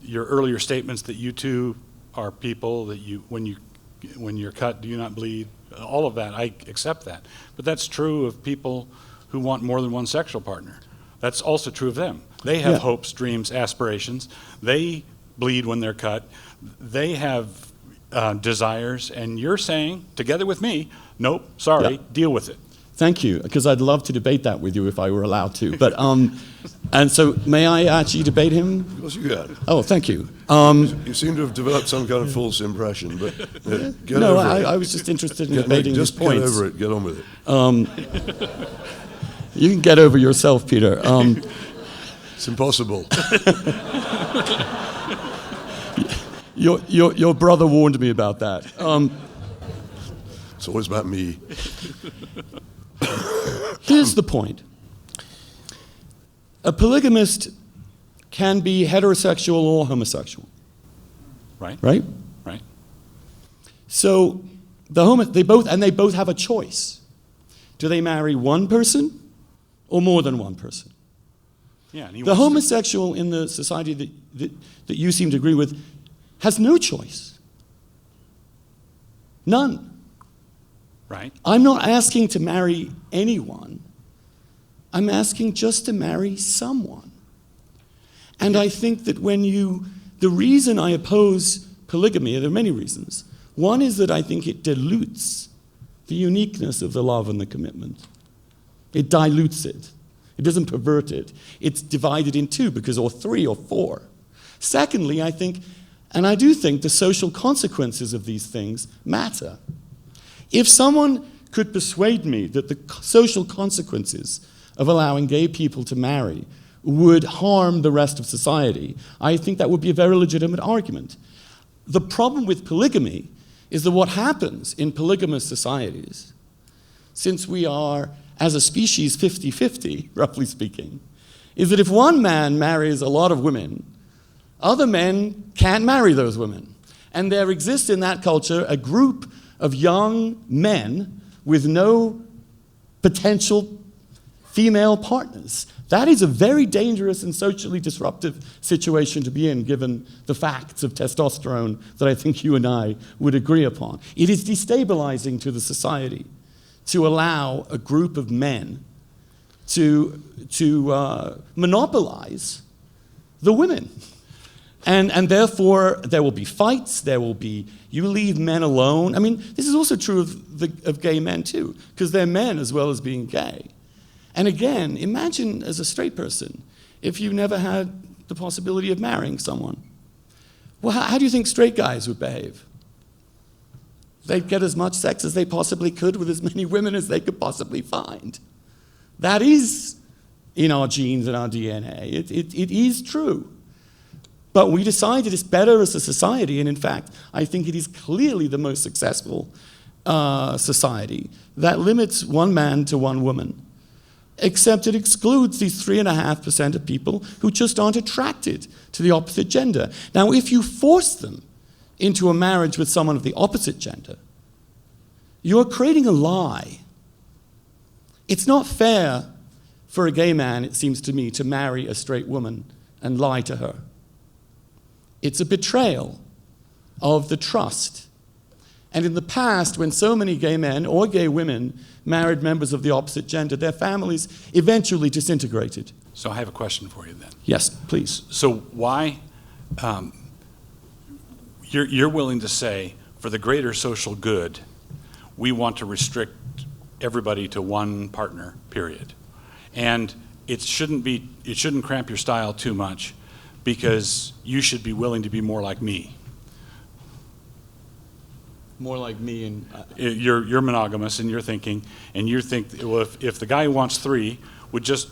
earlier statements that you two are people that when you're cut, do not bleed, all of that, I accept that. But that's true of people who want more than one sexual partner. That's also true of them. They have hopes, dreams, aspirations. They bleed when they're cut. They have desires, and you're saying, together with me, nope, sorry, deal with it. Thank you, because I'd love to debate that with you if I were allowed to. But and so, may I actually debate him? Of course you can. Oh, thank you. You seem to have developed some kind of false impression, but get over it. I was just interested in debating his points. Just get over it. Get on with it. You can get over yourself, Peter. It's impossible. Your brother warned me about that. It's always about me. Here's the point. A polygamist can be heterosexual or homosexual. Right? Right? Right. So they both have a choice. Do they marry one person or more than one person? Yeah, and he The wants to- homosexual in the society that you seem to agree with has no choice. None. Right. I'm not asking to marry anyone. I'm asking just to marry someone. And I think that the reason I oppose polygamy, there are many reasons. One is that I think it dilutes the uniqueness of the love and the commitment. It dilutes it. It doesn't pervert it. It's divided in two or three or four. Secondly, I do think the social consequences of these things matter. If someone could persuade me that the social consequences of allowing gay people to marry would harm the rest of society, I think that would be a very legitimate argument. The problem with polygamy is that what happens in polygamous societies, since we are, as a species, 50-50, roughly speaking, is that if one man marries a lot of women, other men can't marry those women. And there exists in that culture a group of young men with no potential female partners. That is a very dangerous and socially disruptive situation to be in, given the facts of testosterone that I think you and I would agree upon. It is destabilizing to the society to allow a group of men to monopolize the women. And therefore, there will be fights, you leave men alone. I mean, this is also true of gay men too, because they're men as well as being gay. And again, imagine as a straight person, if you never had the possibility of marrying someone. Well, how do you think straight guys would behave? They'd get as much sex as they possibly could with as many women as they could possibly find. That is in our genes and our DNA. It is true. But we decided it's better as a society, and in fact, I think it is clearly the most successful society that limits one man to one woman, except it excludes these 3.5% of people who just aren't attracted to the opposite gender. Now, if you force them into a marriage with someone of the opposite gender, you're creating a lie. It's not fair for a gay man, it seems to me, to marry a straight woman and lie to her. It's a betrayal of the trust. And in the past, when so many gay men or gay women married members of the opposite gender, their families eventually disintegrated. So I have a question for you then. Yes, please. So why, you're willing to say, for the greater social good, we want to restrict everybody to one partner, period. And it shouldn't cramp your style too much, because you should be willing to be more like me. More like me and... You're monogamous in your thinking, and you think, well, if the guy who wants 3 would just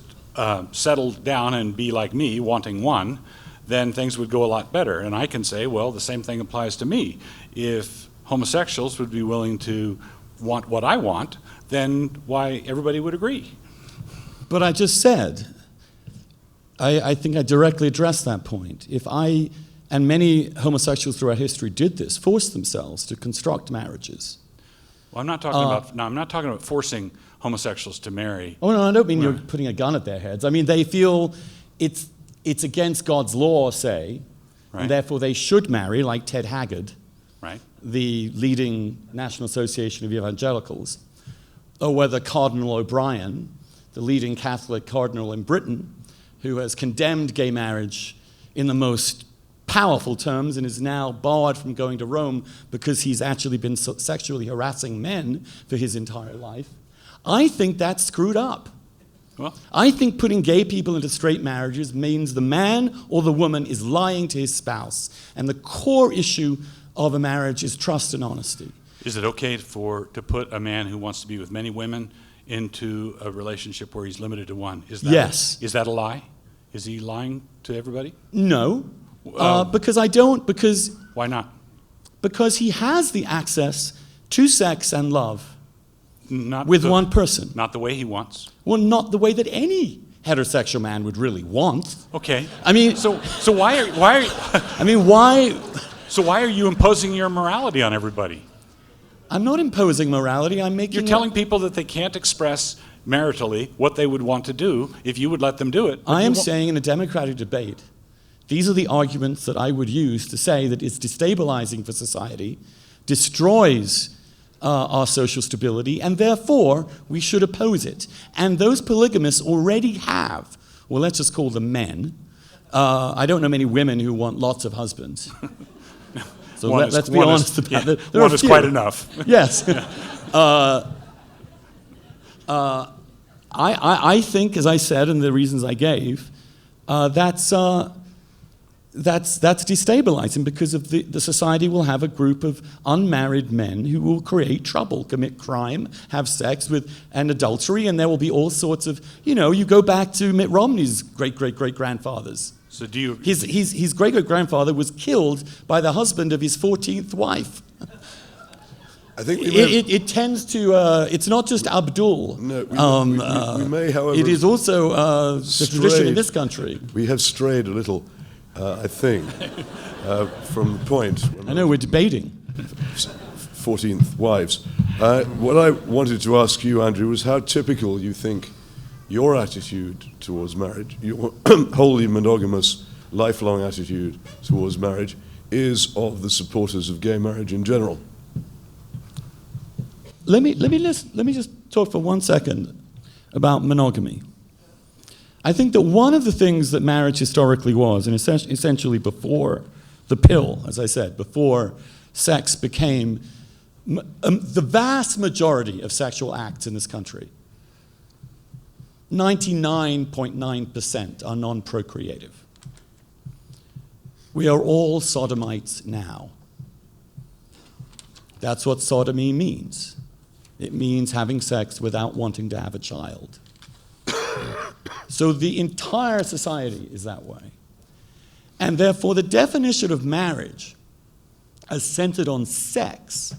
settle down and be like me, wanting 1, then things would go a lot better. And I can say, well, the same thing applies to me. If homosexuals would be willing to want what I want, then why everybody would agree. But I just said, I think I directly addressed that point. If I, and many homosexuals throughout history did this, forced themselves to construct marriages. Well, I'm not talking about forcing homosexuals to marry. Oh, no, I don't mean you're putting a gun at their heads. I mean, they feel it's against God's law, say, right. And therefore they should marry, like Ted Haggard, right. the leading National Association of Evangelicals, or whether Cardinal O'Brien, the leading Catholic cardinal in Britain, who has condemned gay marriage in the most powerful terms and is now barred from going to Rome because he's actually been sexually harassing men for his entire life. I think that's screwed up. Well, I think putting gay people into straight marriages means the man or the woman is lying to his spouse. And the core issue of a marriage is trust and honesty. is it okay to put a man who wants to be with many women into a relationship where he's limited to one? Yes. Is that a lie? Is he lying to everybody? No, because why not? Because he has the access to sex and love with one person. Not the way he wants. Well, not the way that any heterosexual man would really want. Okay. I mean, so why are I mean, why? So why are you imposing your morality on everybody? I'm not imposing morality. I'm making. You're telling people that they can't express maritally what they would want to do if you would let them do it. I am saying in a democratic debate, these are the arguments that I would use to say that it's destabilizing for society, destroys our social stability, and therefore we should oppose it. And those polygamists already have, well, let's just call them men. I don't know many women who want lots of husbands. So let's be honest about it. One is quite enough. Yes. I think, as I said, and the reasons I gave, that's destabilizing because of the society will have a group of unmarried men who will create trouble, commit crime, have sex with and adultery, and there will be all sorts of, you go back to Mitt Romney's great-great-great-grandfathers. So do you... His great-great-grandfather was killed by the husband of his 14th wife. I think it tends to, it's not just Abdul. No, we may, however... It is also the tradition in this country. We have strayed a little, I think, from the point. I know, we're debating. 14th wives. What I wanted to ask you, Andrew, was how typical you think your attitude towards marriage, your wholly monogamous, lifelong attitude towards marriage, is of the supporters of gay marriage in general. Let me just talk for 1 second about monogamy. I think that one of the things that marriage historically was, and essentially before the pill, as I said, before sex became the vast majority of sexual acts in this country, 99.9% are non-procreative. We are all sodomites now. That's what sodomy means. It means having sex without wanting to have a child. So the entire society is that way. And therefore, the definition of marriage as centered on sex,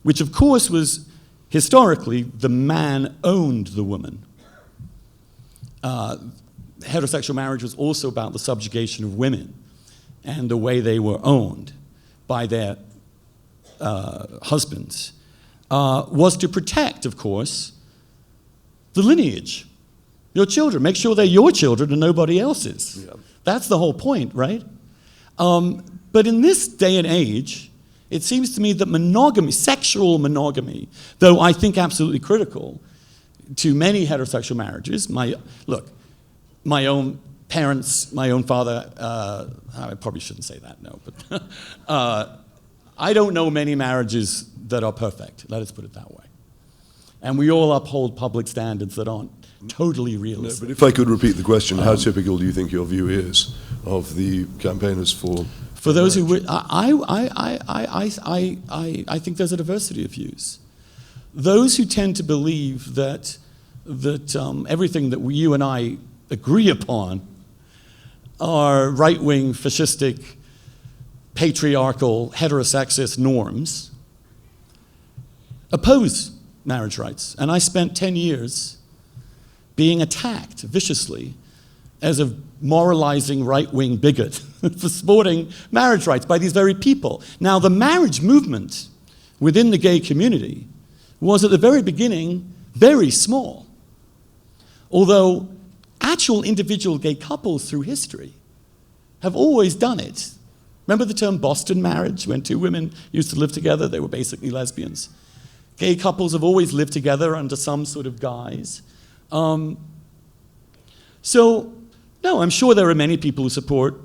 which of course was historically the man owned the woman. Heterosexual marriage was also about the subjugation of women and the way they were owned by their husbands. Was to protect, of course, the lineage, your children. Make sure they're your children and nobody else's. Yeah. That's the whole point, right? But in this day and age, it seems to me that monogamy, sexual monogamy, though I think absolutely critical to many heterosexual marriages, my own parents, my own father, I probably shouldn't say that, no, but I don't know many marriages that are perfect, let us put it that way. And we all uphold public standards that aren't totally realistic. No, but if I could repeat the question, how typical do you think your view is of the campaigners for those who would, I think there's a diversity of views. Those who tend to believe that everything that you and I agree upon are right-wing, fascistic, patriarchal, heterosexist norms, oppose marriage rights. And I spent 10 years being attacked viciously as a moralizing right-wing bigot for supporting marriage rights by these very people. Now, the marriage movement within the gay community was at the very beginning very small. Although actual individual gay couples through history have always done it. Remember the term Boston marriage, when two women used to live together? They were basically lesbians. Gay couples have always lived together under some sort of guise. So, no, I'm sure there are many people who support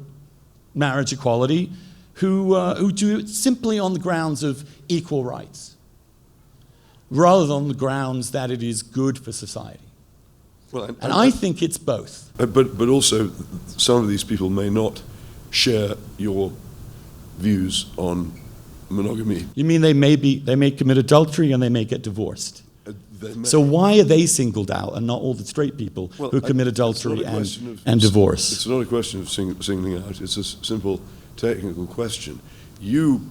marriage equality who do it simply on the grounds of equal rights, rather than on the grounds that it is good for society. Well, and I think it's both. But also, some of these people may not share your views on monogamy. You mean they may commit adultery and they may get divorced? So why are they singled out and not all the straight people who commit adultery and divorce? It's not a question of singling out. It's a simple technical question. You,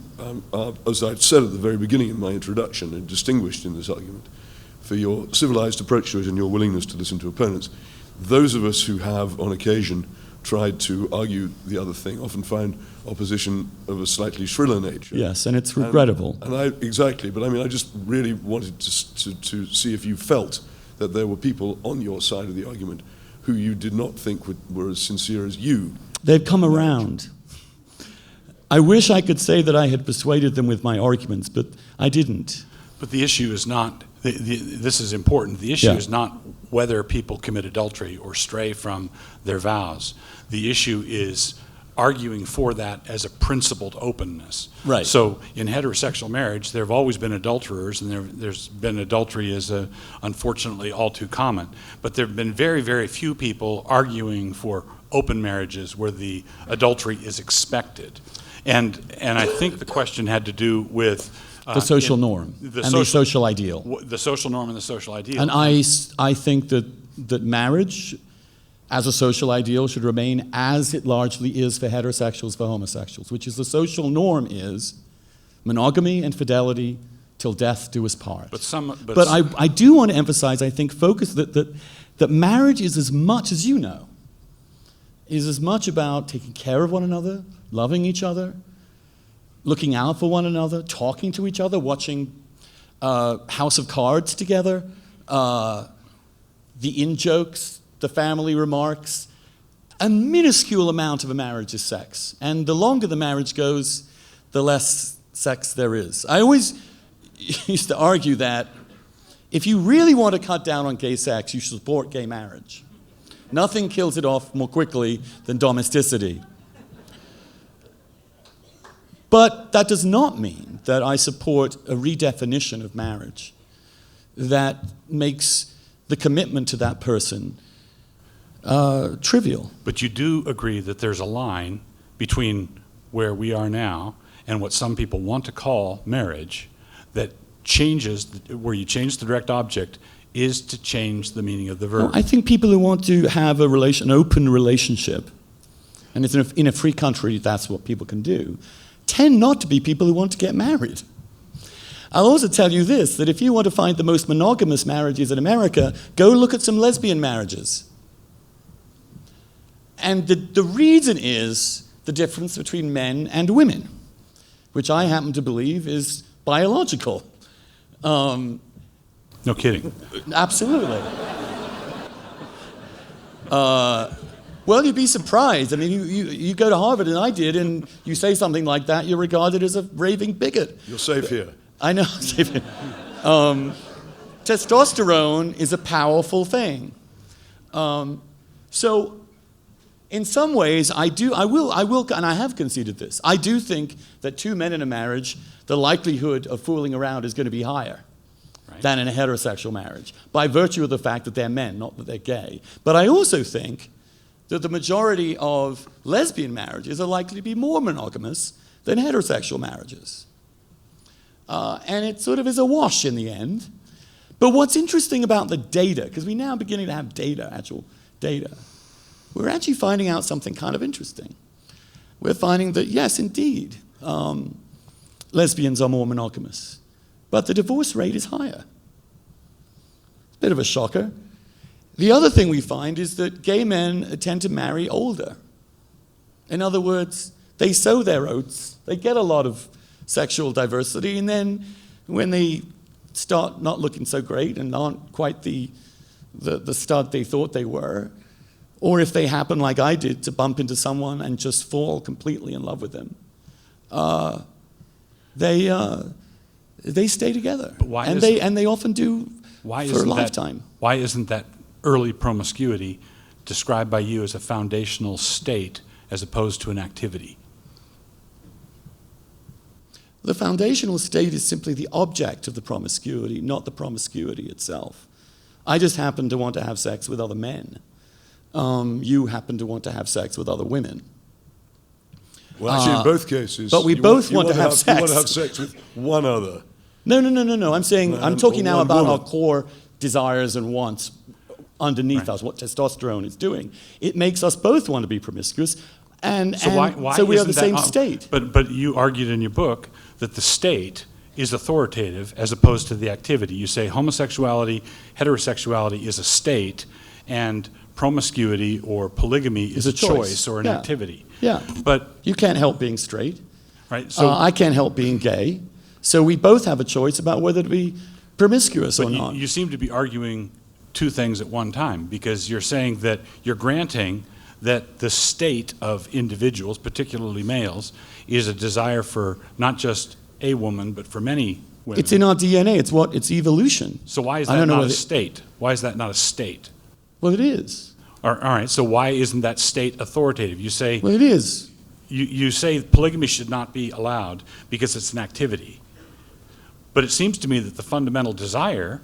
as I said at the very beginning of my introduction, are distinguished in this argument for your civilized approach to it and your willingness to listen to opponents. Those of us who have, on occasion, tried to argue the other thing often find opposition of a slightly shriller nature. Yes, and it's regrettable. Exactly, but I mean, I just really wanted to see if you felt that there were people on your side of the argument who you did not think were as sincere as you. They've come around. I wish I could say that I had persuaded them with my arguments, but I didn't. But the issue is not, this is important, the issue is not whether people commit adultery or stray from their vows. The issue is arguing for that as a principled openness. Right. So in heterosexual marriage, there have always been adulterers, and there's been adultery as unfortunately all too common. But there have been very, very few people arguing for open marriages where the adultery is expected. And I think the question had to do with The social norm and the social ideal. The social norm and the social ideal. And I think that marriage as a social ideal should remain as it largely is for heterosexuals, for homosexuals, which is the social norm is monogamy and fidelity till death do us part. But I do want to emphasize, I think, focus that marriage is as much, as you know, is as much about taking care of one another, loving each other, looking out for one another, talking to each other, watching House of Cards together, the in-jokes, the family remarks. A minuscule amount of a marriage is sex. And the longer the marriage goes, the less sex there is. I always used to argue that if you really want to cut down on gay sex, you should support gay marriage. Nothing kills it off more quickly than domesticity. But that does not mean that I support a redefinition of marriage that makes the commitment to that person trivial. But you do agree that there's a line between where we are now and what some people want to call marriage that changes, where you change the direct object, is to change the meaning of the verb. Well, I think people who want to have an open relationship, and it's in a free country, that's what people can do, tend not to be people who want to get married. I'll also tell you this, that if you want to find the most monogamous marriages in America, go look at some lesbian marriages. And the reason is the difference between men and women, which I happen to believe is biological. No kidding. Absolutely. Well, you'd be surprised. I mean, you go to Harvard, and I did, and you say something like that, you're regarded as a raving bigot. You're safe here. I know, safe here. Testosterone is a powerful thing. So, in some ways, I will, and I have conceded this. I do think that two men in a marriage, the likelihood of fooling around is going to be higher than in a heterosexual marriage, by virtue of the fact that they're men, not that they're gay. But I also think that the majority of lesbian marriages are likely to be more monogamous than heterosexual marriages. And it sort of is a wash in the end. But what's interesting about the data, because we're now beginning to have data, actual data, we're actually finding out something kind of interesting. We're finding that, yes, indeed, lesbians are more monogamous, but the divorce rate is higher. It's a bit of a shocker. The other thing we find is that gay men tend to marry older. In other words, they sow their oats, they get a lot of sexual diversity, and then when they start not looking so great and aren't quite the stud they thought they were, or if they happen, like I did, to bump into someone and just fall completely in love with them, they stay together. But why and they often do for a lifetime. Why isn't that early promiscuity described by you as a foundational state as opposed to an activity? The foundational state is simply the object of the promiscuity, not the promiscuity itself. I just happen to want to have sex with other men. You happen to want to have sex with other women. Well, actually, in both cases, but we both want to have sex. You want to have sex with one other. No. I'm talking now about woman. our core desires and wants underneath us, what testosterone is doing. It makes us both want to be promiscuous, so we are the same state. But you argued in your book that the state is authoritative as opposed to the activity. You say homosexuality, heterosexuality is a state, and promiscuity or polygamy is a choice or an activity. Yeah, but you can't help being straight. Right. So I can't help being gay. So we both have a choice about whether to be promiscuous or not. You seem to be arguing two things at one time, because you're saying that you're granting that the state of individuals, particularly males, is a desire for not just a woman, but for many women. It's in our DNA. It's evolution. So why is I that don't know not a whether- state? Why is that not a state? Well, it is. All right, so why isn't that state authoritative? You say Well, it is. you say polygamy should not be allowed because it's an activity. But it seems to me that the fundamental desire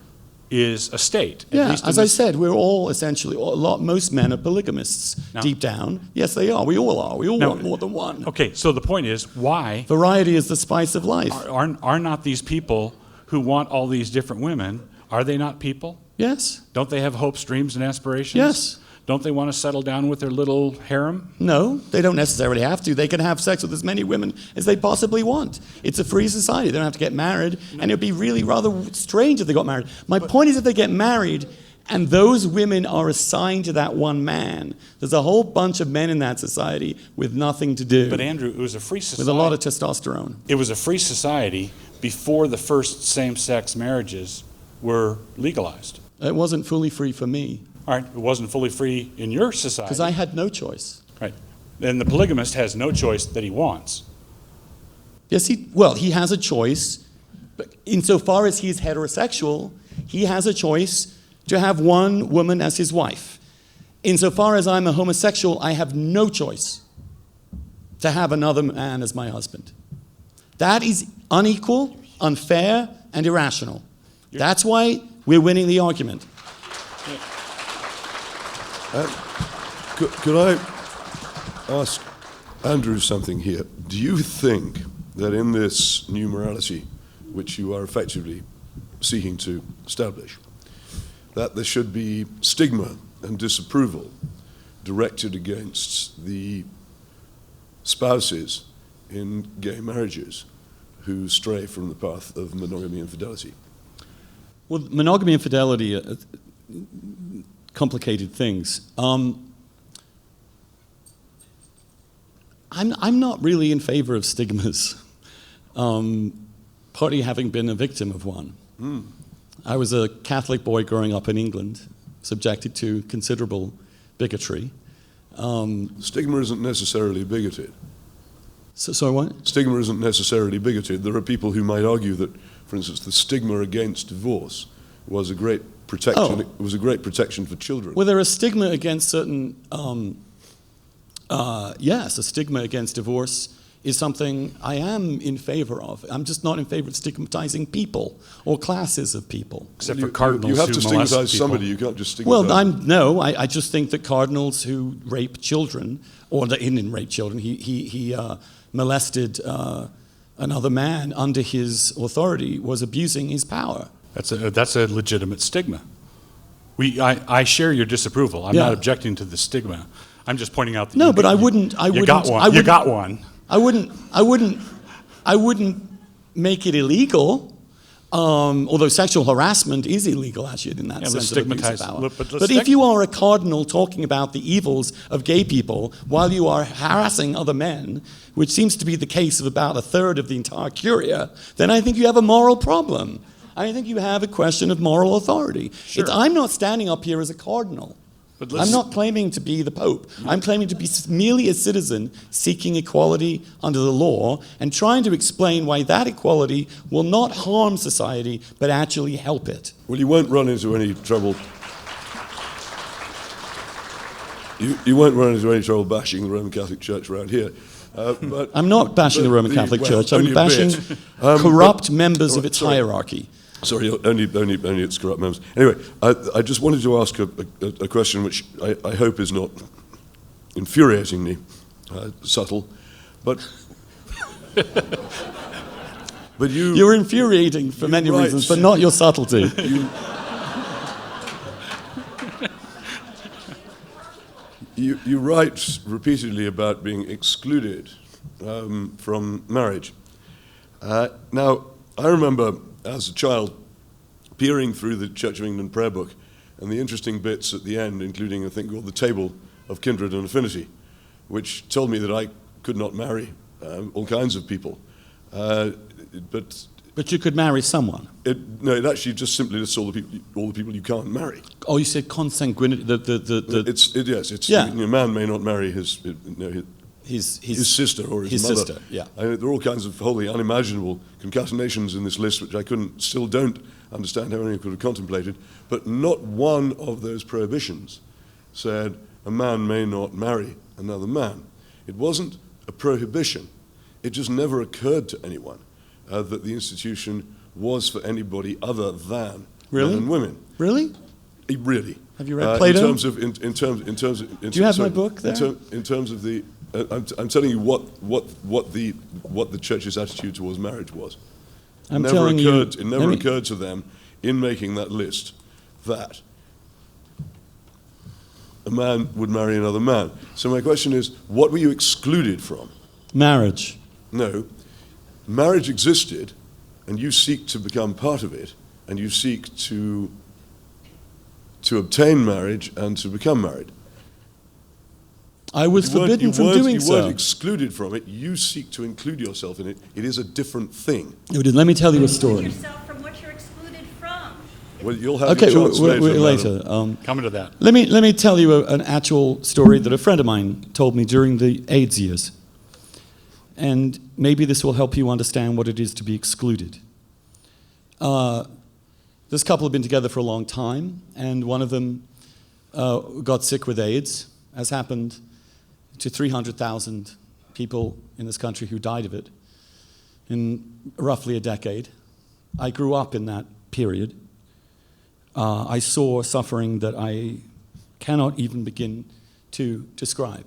is a state. at Yeah, least in as I this- said, we're all essentially, most men are polygamists No. deep down. Yes, they are. We all are. We all No. want more than one. Okay, so the point is, why Variety is the spice of life. are not these people who want all these different women, are they not people? Yes. Don't they have hopes, dreams, and aspirations? Yes. Don't they want to settle down with their little harem? No, they don't necessarily have to. They can have sex with as many women as they possibly want. It's a free society. They don't have to get married, and it would be really rather strange if they got married. My point is, if they get married and those women are assigned to that one man, there's a whole bunch of men in that society with nothing to do, But Andrew, it was a free society. with a lot of testosterone. It was a free society before the first same-sex marriages were legalized. It wasn't fully free for me, All right, it wasn't fully free in your society. because I had no choice. Right. And the polygamist has no choice that he wants. Yes, he has a choice, but insofar as he is heterosexual, he has a choice to have one woman as his wife. Insofar as I'm a homosexual, I have no choice to have another man as my husband. That is unequal, unfair, and irrational. That's why we're winning the argument. Could I ask Andrew something here? Do you think that in this new morality, which you are effectively seeking to establish, that there should be stigma and disapproval directed against the spouses in gay marriages who stray from the path of monogamy and fidelity? Well, monogamy and fidelity are complicated things. I'm not really in favor of stigmas, partly having been a victim of one. I was a Catholic boy growing up in England, subjected to considerable bigotry. Stigma isn't necessarily bigoted. So what? Stigma isn't necessarily bigoted. There are people who might argue that, for instance, the stigma against divorce was a great protection. Oh. It was a great protection for children. Well, there are stigma against certain. Yes, a stigma against divorce is something I am in favor of. I'm just not in favor of stigmatizing people or classes of people. Except You- for cardinals you have who to molest stigmatize people. somebody. You can't just stigmatize. Well, I just think that cardinals who rape children, or he didn't rape children, he molested another man under his authority, was abusing his power. That's a legitimate stigma. I share your disapproval. I'm Yeah. not objecting to the stigma. I'm just pointing out that No, you, but I you- wouldn't. you got one. You got one. I wouldn't make it illegal. Although sexual harassment is illegal, actually, in that Yeah, let's sense of abuse of stigmatize- power. look, but let's But if you are a cardinal talking about the evils of gay people while you are harassing other men, which seems to be the case of about a third of the entire curia, then I think you have a moral problem. I think you have a question of moral authority. Sure. I'm not standing up here as a cardinal. But let's- I'm not claiming to be the Pope. I'm claiming to be merely a citizen seeking equality under the law and trying to explain why that equality will not harm society but actually help it. Well, you won't run into any trouble. You won't run into any trouble bashing the Roman Catholic Church around here. But I'm not bashing the Roman Catholic Church. I'm only a bashing bit. corrupt But- members of oh, its sorry. hierarchy. Sorry, only its corrupt members. Anyway, I just wanted to ask a question which I hope is not infuriatingly subtle, but but You're infuriating for many right. reasons, but not your subtlety. You write repeatedly about being excluded from marriage. Now, I remember as a child peering through the Church of England prayer book and the interesting bits at the end, including a thing called the Table of Kindred and Affinity, which told me that I could not marry all kinds of people. But But you could marry someone. No, it actually just simply lists all the people you can't marry. Oh, you said consanguinity. Yes, it's Yeah. a man may not marry his sister or his mother. sister. Yeah. There are all kinds of wholly unimaginable concatenations in this list, which I still don't understand how anyone could have contemplated. But not one of those prohibitions said a man may not marry another man. It wasn't a prohibition. It just never occurred to anyone that the institution was for anybody other than Really? men and women. Really? Really. Have you read Plato? In terms of. Do you have my book there? In terms of the, I'm telling you what the church's attitude towards marriage was. I'm telling you. It never occurred to them in making that list that a man would marry another man. So my question is, what were you excluded from? Marriage. No. Marriage existed, and you seek to become part of it, and you seek to obtain marriage and to become married. I was forbidden from doing so. You weren't excluded from it. You seek to include yourself in it. It is a different thing. Let me tell you a story. Yourself from what you're excluded from. Well, you'll have Okay, your chance later. Coming to that. Let me tell you an actual story that a friend of mine told me during the AIDS years. And maybe this will help you understand what it is to be excluded. This couple had been together for a long time, and one of them got sick with AIDS, as happened to 300,000 people in this country who died of it in roughly a decade. I grew up in that period. I saw suffering that I cannot even begin to describe.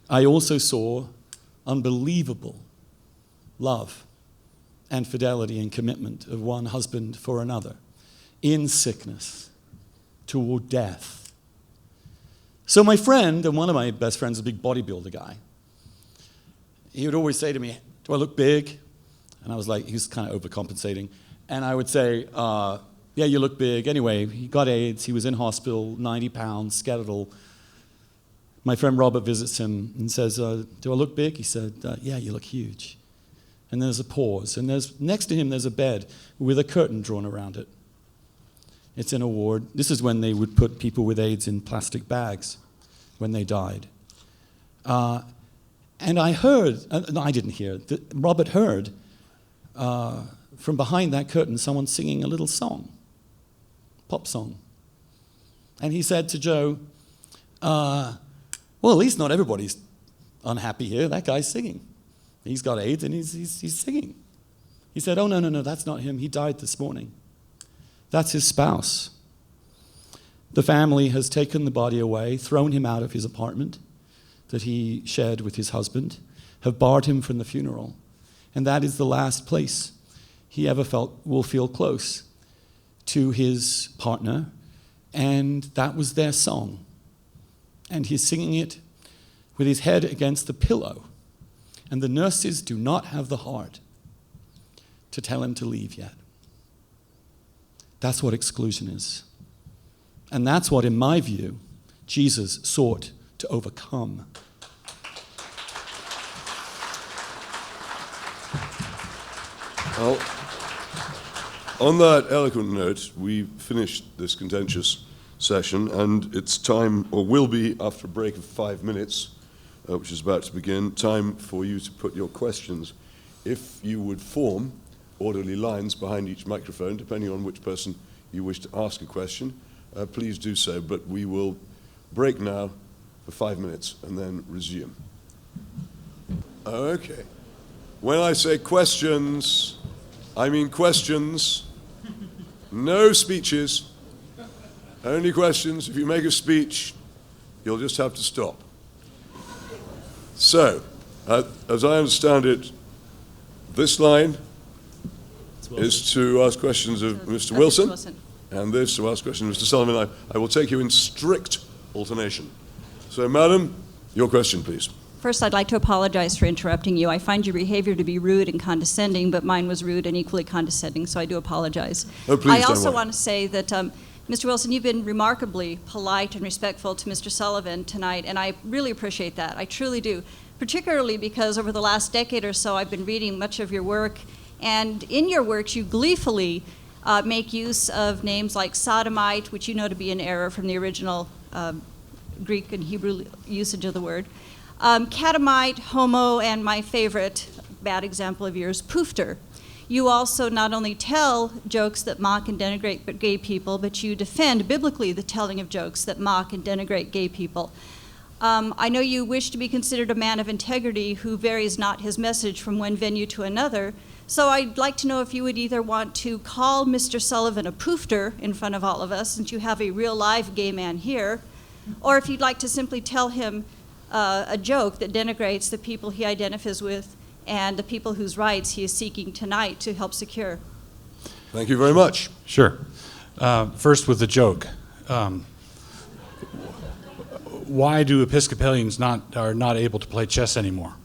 I also saw unbelievable love and fidelity and commitment of one husband for another in sickness toward death. So my friend, and one of my best friends, a big bodybuilder guy, he would always say to me, "Do I look big?" And I was like, he was kind of overcompensating. And I would say, "Yeah, you look big." Anyway, he got AIDS. He was in hospital, 90 pounds, skeletal. My friend Robert visits him and says, "Do I look big?" He said, "Yeah, you look huge." And there's a pause. And next to him, there's a bed with a curtain drawn around it. It's in a ward. This is when they would put people with AIDS in plastic bags when they died. And I heard, no, I didn't hear, Robert heard from behind that curtain someone singing a little song, pop song. And he said to Joe, "Well, at least not everybody's unhappy here. That guy's singing. He's got AIDS and he's singing." He said, "Oh, no, that's not him. He died this morning. That's his spouse. The family has taken the body away, thrown him out of his apartment that he shared with his husband, have barred him from the funeral. And that is the last place he ever will feel close to his partner. And that was their song. And he's singing it with his head against the pillow. And the nurses do not have the heart to tell him to leave yet." That's what exclusion is. And that's what, in my view, Jesus sought to overcome. Well, on that eloquent note, we finished this contentious session, and it's time, or will be after a break of 5 minutes, which is about to begin, time for you to put your questions. If you would form orderly lines behind each microphone, depending on which person you wish to ask a question, please do so. But we will break now for 5 minutes and then resume. Okay. When I say questions, I mean questions. No speeches. Only questions. If you make a speech, you'll just have to stop. So, as I understand it, this line is to ask questions of Mr. Wilson, and this to ask questions of Mr. Sullivan. I will take you in strict alternation. So, madam, your question, please. First, I'd like to apologize for interrupting you. I find your behavior to be rude and condescending, but mine was rude and equally condescending, so I do apologize. Oh, please, I don't also worry. want to say that, Mr. Wilson, you've been remarkably polite and respectful to Mr. Sullivan tonight, and I really appreciate that. I truly do. particularly because over the last decade or so I've been reading much of your work, and in your works you gleefully make use of names like sodomite, which you know to be an error from the original Greek and Hebrew usage of the word, catamite, homo, and my favorite bad example of yours, poofter. You also not only tell jokes that mock and denigrate gay people, but you defend biblically the telling of jokes that mock and denigrate gay people. I know you wish to be considered a man of integrity who varies not his message from one venue to another, so I'd like to know if you would either want to call Mr. Sullivan a poofter in front of all of us, since you have a real live gay man here, or if you'd like to simply tell him a joke that denigrates the people he identifies with and the people whose rights he is seeking tonight to help secure. Thank you very much. Sure. First with the joke. Why do Episcopalians are not able to play chess anymore?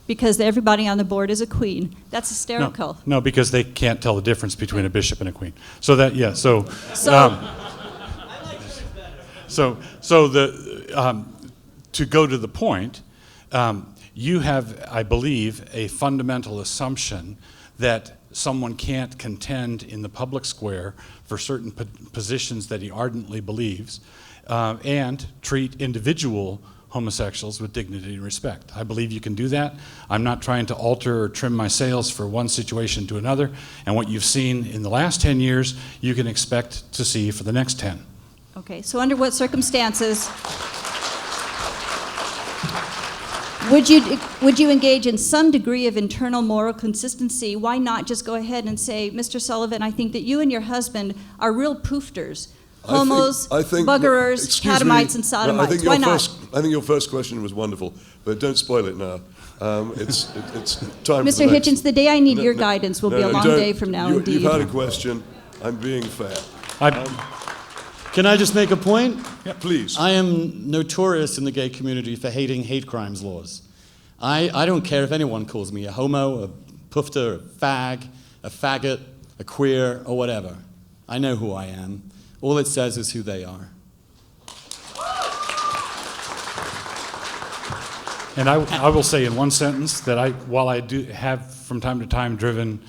Because everybody on the board is a queen. That's hysterical. No, because they can't tell the difference between a bishop and a queen. So that, yeah, so to go to the point, you have, I believe, a fundamental assumption that someone can't contend in the public square for certain positions that he ardently believes, and treat individual homosexuals with dignity and respect. I believe you can do that. I'm not trying to alter or trim my sails for one situation to another, and what you've seen in the last 10 years, you can expect to see for the next 10. Okay, so under what circumstances would you engage in some degree of internal moral consistency? Why not just go ahead and say, Mr. Sullivan, I think that you and your husband are real poofters, homos, buggerers, catamites, and sodomites. Why not? I think your first question was wonderful, but don't spoil it now. It's time. Mr. Hitchens, the day I need your guidance will be a long day from now, indeed. You've had a question. I'm being fair. Can I just make a point? Yeah, please. I am notorious in the gay community for hating hate crimes laws. I don't care if anyone calls me a homo, a poofter, a fag, a faggot, a queer, or whatever. I know who I am. All it says is who they are. And I will say in one sentence that while I do have from time to time driven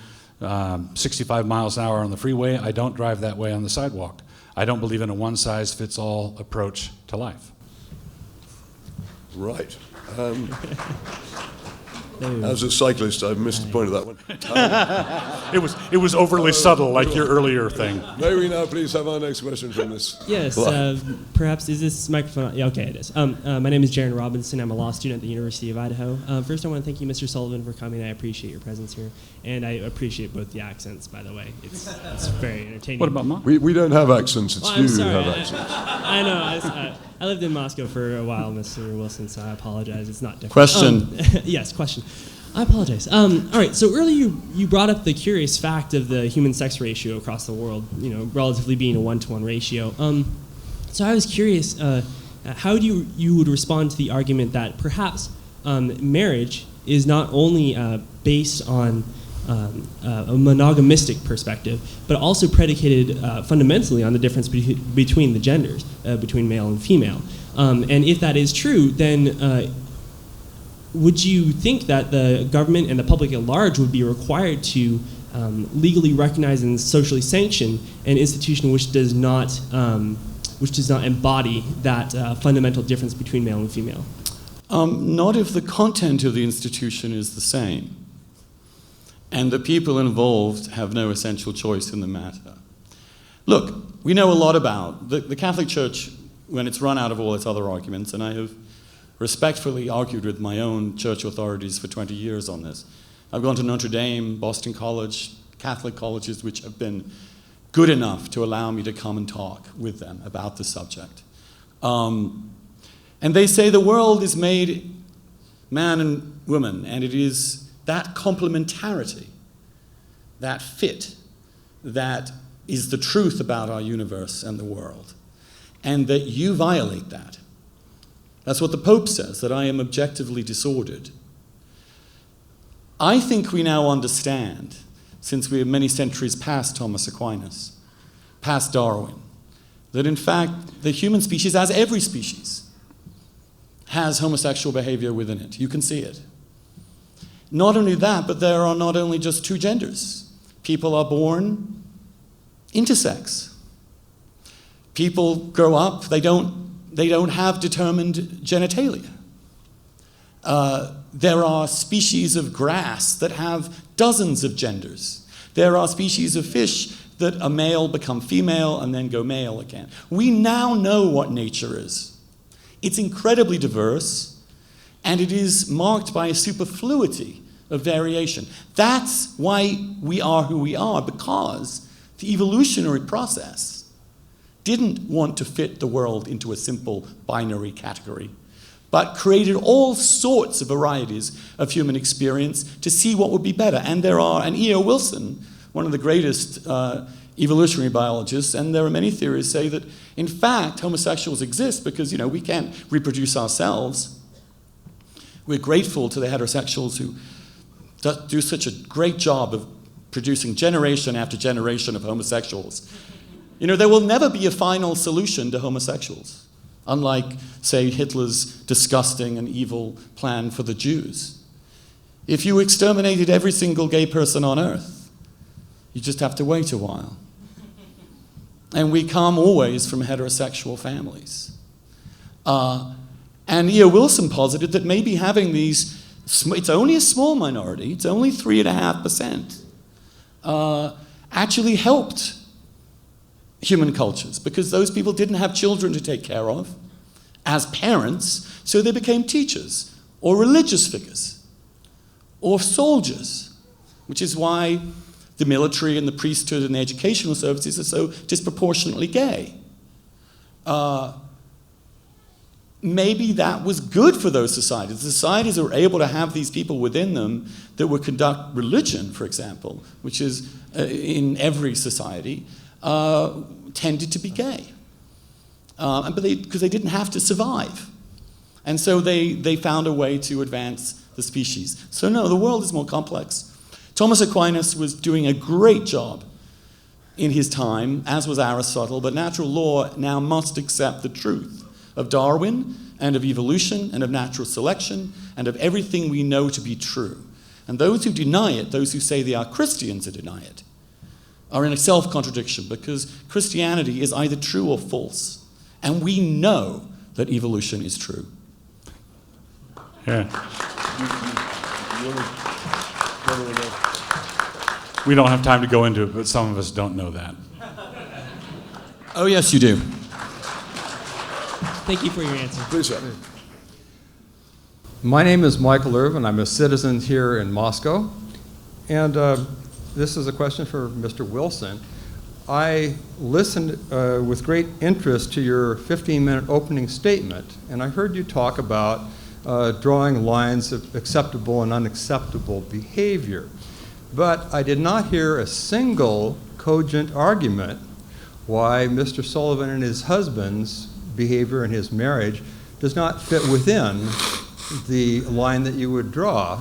65 miles an hour on the freeway, I don't drive that way on the sidewalk. I don't believe in a one-size-fits-all approach to life. Right. As a cyclist, I've missed the point of that one. It was overly subtle, like your earlier thing. May we now please have our next question from this? Yes, perhaps, is this microphone? Yeah, okay, it is. My name is Jaron Robinson. I'm a law student at the University of Idaho. First, I want to thank you, Mr. Sullivan, for coming. I appreciate your presence here. And I appreciate both the accents, by the way. It's very entertaining. What about mine? We don't have accents, it's you who have accents. I know. I lived in Moscow for a while, Mr. Wilson, so I apologize. It's not different. Question. Yes, question. I apologize. All right, so earlier you brought up the curious fact of the human sex ratio across the world, relatively being a 1-to-1 ratio. So I was curious how you would respond to the argument that perhaps marriage is not only based on a monogamistic perspective, but also predicated fundamentally on the difference between the genders, between male and female. And if that is true, then would you think that the government and the public at large would be required to legally recognize and socially sanction an institution which does not embody that fundamental difference between male and female? Not if the content of the institution is the same, and the people involved have no essential choice in the matter. Look, we know a lot about the Catholic Church when it's run out of all its other arguments, and I have respectfully argued with my own church authorities for 20 years on this. I've gone to Notre Dame, Boston College, Catholic colleges which have been good enough to allow me to come and talk with them about the subject. And they say the world is made man and woman, and it is that complementarity, that fit, that is the truth about our universe and the world, and that you violate that. That's what the Pope says, that I am objectively disordered. I think we now understand, since we are many centuries past Thomas Aquinas, past Darwin, that in fact the human species, as every species, has homosexual behavior within it. You can see it. Not only that, but there are not only just two genders. People are born intersex. People grow up, they don't have determined genitalia. There are species of grass that have dozens of genders. There are species of fish that a male become female and then go male again. We now know what nature is. It's incredibly diverse, and it is marked by a superfluity of variation. That's why we are who we are, because the evolutionary process didn't want to fit the world into a simple binary category, but created all sorts of varieties of human experience to see what would be better. And E.O. Wilson, one of the greatest evolutionary biologists, and there are many theories say that, in fact, homosexuals exist because, we can't reproduce ourselves. We're grateful to the heterosexuals who do such a great job of producing generation after generation of homosexuals. There will never be a final solution to homosexuals, unlike, say, Hitler's disgusting and evil plan for the Jews. If you exterminated every single gay person on earth, you just have to wait a while. And we come always from heterosexual families. And E.O. Wilson posited that maybe having these, it's only a small minority, it's only 3.5%, actually helped human cultures, because those people didn't have children to take care of as parents, so they became teachers or religious figures or soldiers, which is why the military and the priesthood and the educational services are so disproportionately gay. Maybe that was good for those societies. The societies that were able to have these people within them that would conduct religion, for example, which is in every society, tended to be gay. Because they didn't have to survive. And so they found a way to advance the species. So no, the world is more complex. Thomas Aquinas was doing a great job in his time, as was Aristotle, but natural law now must accept the truth of Darwin and of evolution and of natural selection and of everything we know to be true. And those who deny it, those who say they are Christians who deny it, are in a self-contradiction, because Christianity is either true or false. And we know that evolution is true. Yeah. We don't have time to go into it, but some of us don't know that. Oh, yes, you do. Thank you for your answer. Please, sir. My name is Michael Irvin. I'm a citizen here in Moscow. And this is a question for Mr. Wilson. I listened with great interest to your 15-minute opening statement, and I heard you talk about drawing lines of acceptable and unacceptable behavior. But I did not hear a single cogent argument why Mr. Sullivan and his husband's behavior in his marriage does not fit within the line that you would draw.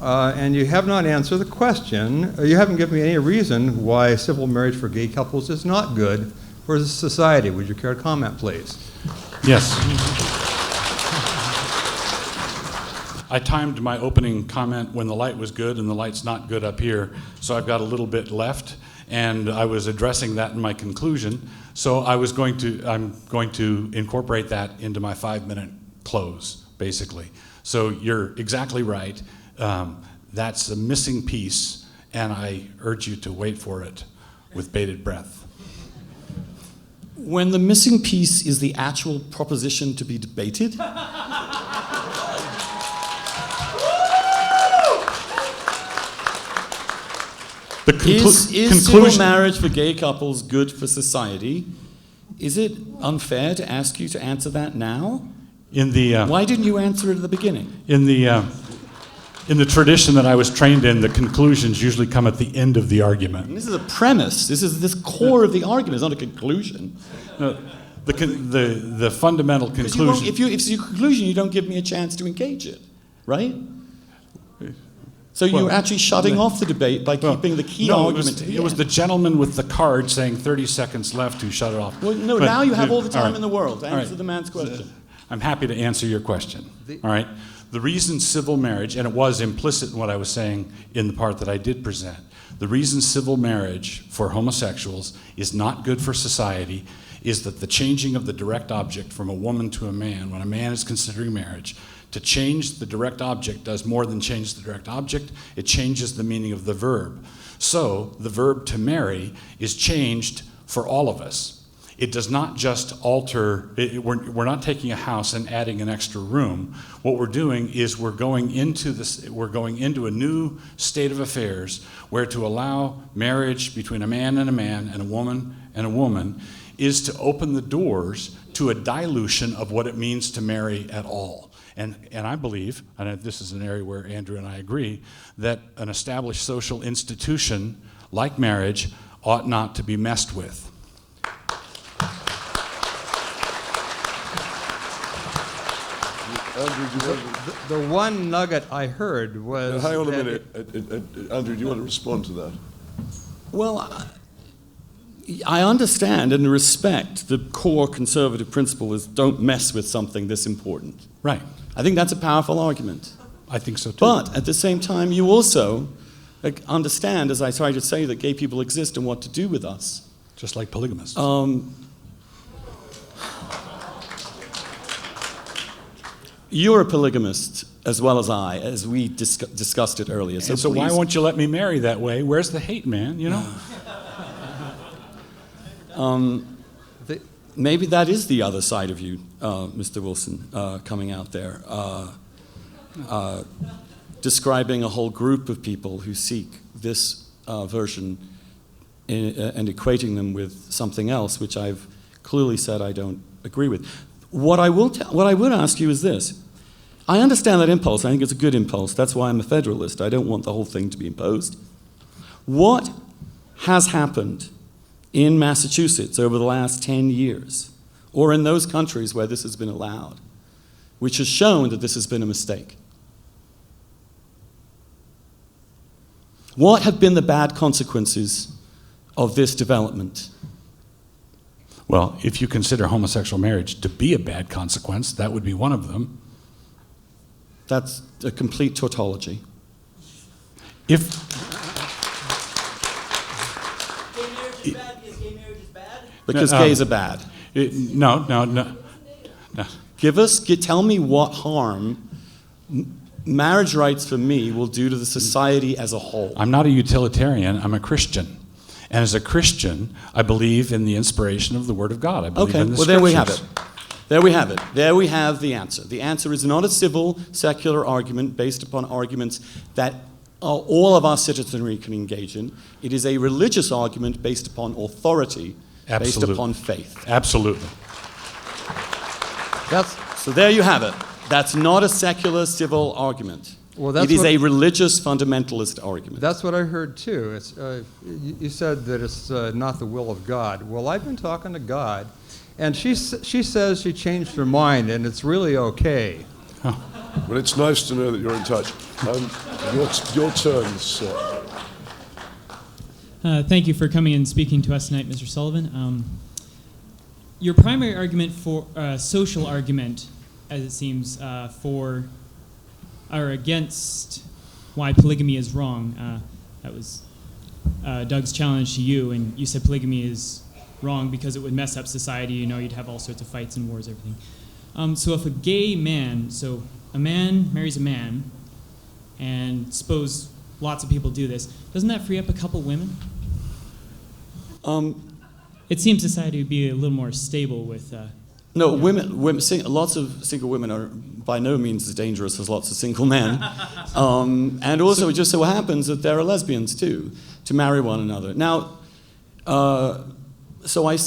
And you have not answered the question. You haven't given me any reason why civil marriage for gay couples is not good for the society. Would you care to comment, please? Yes. I timed my opening comment when the light was good, and the light's not good up here, so I've got a little bit left, and I was addressing that in my conclusion. So I'm going to incorporate that into my 5-minute close, basically. So you're exactly right. That's a missing piece, and I urge you to wait for it with bated breath. When the missing piece is the actual proposition to be debated, is civil marriage for gay couples good for society? Is it unfair to ask you to answer that now? Why didn't you answer it at the beginning? In the tradition that I was trained in, the conclusions usually come at the end of the argument. And this is a premise. This core of the argument. It's not a conclusion. No, the fundamental conclusion. If it's your conclusion, you don't give me a chance to engage it, right? So you're actually shutting off the debate by keeping the key argument to the end. It was the gentleman with the card saying 30 seconds left who shut it off. Well, no, now you have all the time in the world to answer the man's question. I'm happy to answer your question. All right? The reason civil marriage, and it was implicit in what I was saying in the part that I did present, the reason civil marriage for homosexuals is not good for society is that the changing of the direct object from a woman to a man, when a man is considering marriage, to change the direct object does more than change the direct object, it changes the meaning of the verb. So the verb to marry is changed for all of us. It does not just alter, we're not taking a house and adding an extra room. What we're doing is we're going into a new state of affairs where to allow marriage between a man and a woman is to open the doors to a dilution of what it means to marry at all. And I believe, and this is an area where Andrew and I agree, that an established social institution like marriage ought not to be messed with. Andrew, The one nugget I heard was... hang on a that minute. Andrew, do you want to respond to that? Well, I understand and respect the core conservative principle is don't mess with something this important. Right. I think that's a powerful argument. I think so too. But at the same time, you also understand, as I tried to say, that gay people exist and what to do with us. Just like polygamists. You're a polygamist as well as I, as we discussed it earlier. So why won't you let me marry that way? Where's the hate, man? You know? Maybe that is the other side of you, Mr. Wilson, coming out there, describing a whole group of people who seek this version and equating them with something else, which I've clearly said I don't agree with. What I would ask you is this. I understand that impulse. I think it's a good impulse. That's why I'm a federalist. I don't want the whole thing to be imposed. What has happened in Massachusetts over the last 10 years, or in those countries where this has been allowed, which has shown that this has been a mistake? What have been the bad consequences of this development? Well, if you consider homosexual marriage to be a bad consequence, that would be one of them. That's a complete tautology. If Gay marriage is bad because gay marriage is bad? Because gays are bad. No. Tell me what harm marriage rights for me will do to the society as a whole. I'm not a utilitarian, I'm a Christian. And as a Christian, I believe in the inspiration of the Word of God. I believe in the there we have Scriptures. it. There we have it. There we have the answer. The answer is not a civil, secular argument based upon arguments that all of our citizenry can engage in. It is a religious argument based upon authority, based upon faith. Absolutely. So there you have it. That's not a secular, civil argument. Well, that's it is what- a religious fundamentalist argument. That's what I heard too. It's, you said that it's not the will of God. Well, I've been talking to God, and she says she changed her mind, and it's really okay. Well, it's nice to know that you're in touch. Your turn, sir. Thank you for coming and speaking to us tonight, Mr. Sullivan. Your primary argument for social argument, as it seems, for or against why polygamy is wrong. That was Doug's challenge to you, and you said polygamy is wrong because it would mess up society. You know, you'd have all sorts of fights and wars, everything. So if a gay man, so a man marries a man, and suppose lots of people do this, doesn't that free up a couple women? It seems society would be a little more stable with... No, lots of single women are by no means as dangerous as lots of single men. And also, it just so happens that there are lesbians, too, to marry one another. Now, so I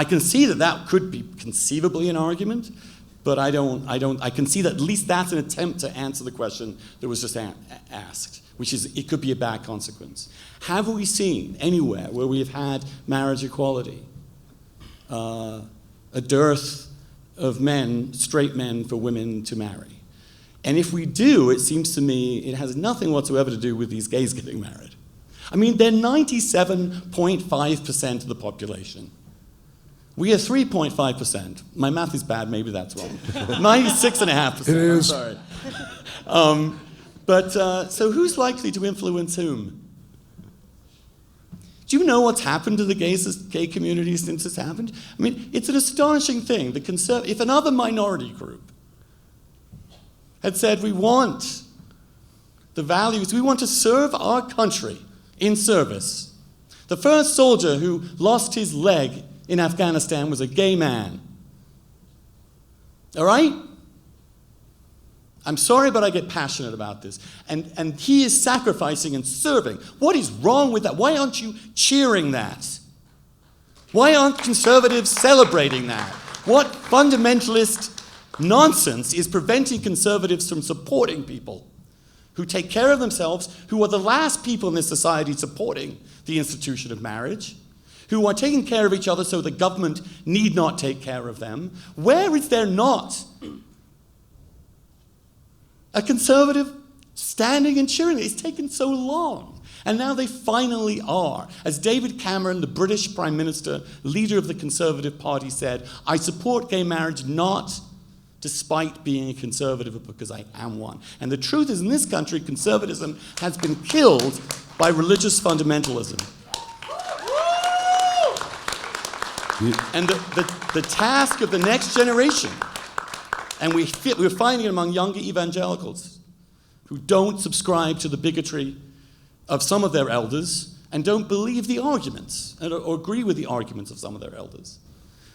can see that could be conceivably an argument, but I can see that at least that's an attempt to answer the question that was just asked, which is it could be a bad consequence. Have we seen anywhere where we have had marriage equality? A dearth of men, straight men, for women to marry. And if we do, it seems to me it has nothing whatsoever to do with these gays getting married. I mean, they're 97.5% of the population. We are 3.5%. My math is bad, maybe that's wrong. 96.5%. It is. I'm sorry. So who's likely to influence whom? Do you know what's happened to the gay community since it's happened? I mean, it's an astonishing thing. If another minority group had said, we want the values, we want to serve our country in service. The first soldier who lost his leg in Afghanistan was a gay man. All right? I'm sorry, but I get passionate about this. And he is sacrificing and serving. What is wrong with that? Why aren't you cheering that? Why aren't conservatives celebrating that? What fundamentalist nonsense is preventing conservatives from supporting people who take care of themselves, who are the last people in this society supporting the institution of marriage, who are taking care of each other so the government need not take care of them? Where is there not a conservative standing and cheering? It's taken so long. And now they finally are. As David Cameron, the British Prime Minister, leader of the Conservative Party, said, I support gay marriage not despite being a conservative, but because I am one. And the truth is, in this country, conservatism has been killed by religious fundamentalism. And the task of the next generation, and we're finding it among younger evangelicals who don't subscribe to the bigotry of some of their elders and don't believe the arguments or agree with the arguments of some of their elders.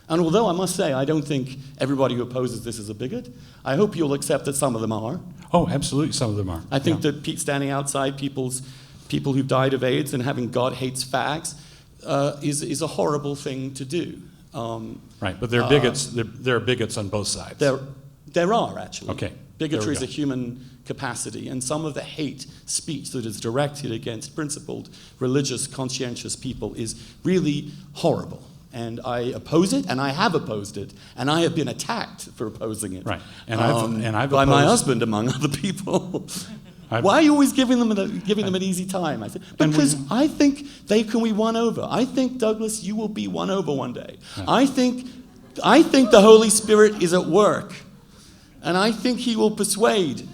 And although I must say I don't think everybody who opposes this is a bigot, I hope you'll accept that some of them are. Oh, absolutely, some of them are. I think that standing outside people who've died of AIDS and having God hates fags is a horrible thing to do. Right, but there are bigots. There are bigots on both sides. There are, actually. Okay. Bigotry is a human capacity, and some of the hate speech that is directed against principled, religious, conscientious people is really horrible. And I oppose it, and I have opposed it, and I have been attacked for opposing it. Right, and I've by my opposed- husband, among other people. Why are you always giving them an easy time? I said, because I think they can be won over. I think, Douglas, you will be won over one day. Yeah. I think the Holy Spirit is at work, and I think he will persuade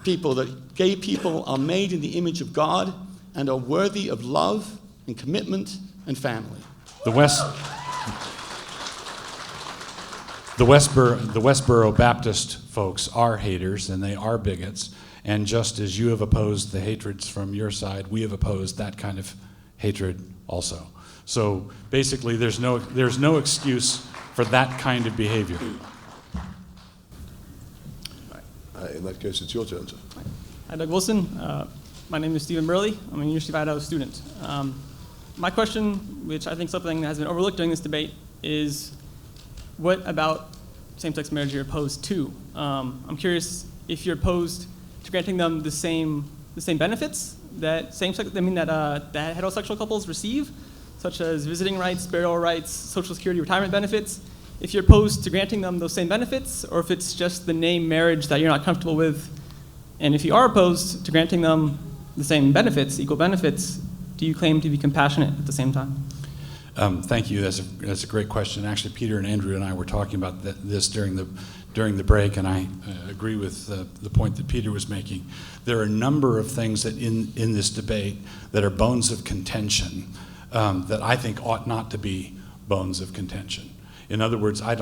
people that gay people are made in the image of God and are worthy of love and commitment and family. The Westboro Baptist folks are haters, and they are bigots. And just as you have opposed the hatreds from your side, we have opposed that kind of hatred also. So basically, there's no excuse for that kind of behavior. In that case, it's your turn, sir. Hi, Doug Wilson. My name is Stephen Burley. I'm a University of Idaho student. My question, which I think is something that has been overlooked during this debate, is what about same-sex marriage you're opposed to? I'm curious if you're opposed to granting them the same benefits that that heterosexual couples receive, such as visiting rights, burial rights, Social Security retirement benefits. If you're opposed to granting them those same benefits, or if it's just the name marriage that you're not comfortable with, and if you are opposed to granting them the same benefits, equal benefits, do you claim to be compassionate at the same time? Thank you. That's a great question. Actually, Peter and Andrew and I were talking about this during the break, and I agree with the point that Peter was making. There are a number of things that in this debate that are bones of contention that I think ought not to be bones of contention. In other words, I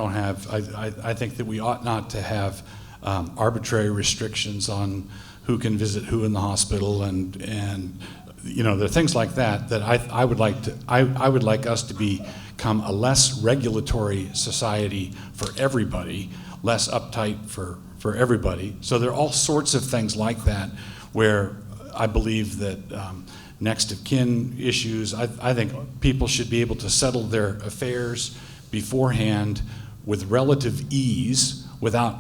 think that we ought not to have arbitrary restrictions on who can visit who in the hospital, and there are things like that I would like us to become a less regulatory society for everybody, less uptight for everybody. So there are all sorts of things like that where I believe that next of kin issues, I think people should be able to settle their affairs beforehand with relative ease without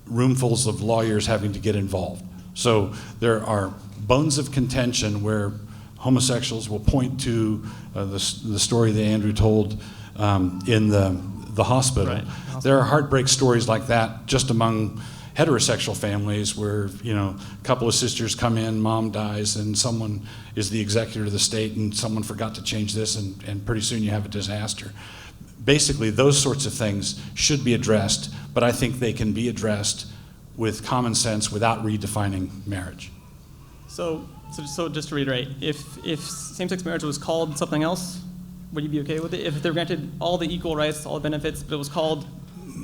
roomfuls of lawyers having to get involved. So there are bones of contention where homosexuals will point to the story that Andrew told in the hospital. Right. There are heartbreak stories like that just among heterosexual families where, a couple of sisters come in, mom dies, and someone is the executor of the state, and someone forgot to change this, and pretty soon you have a disaster. basically those sorts of things should be addressed, but I think they can be addressed with common sense without redefining marriage. So just to reiterate, if same-sex marriage was called something else, would you be okay with it? If they were granted all the equal rights, all the benefits, but it was called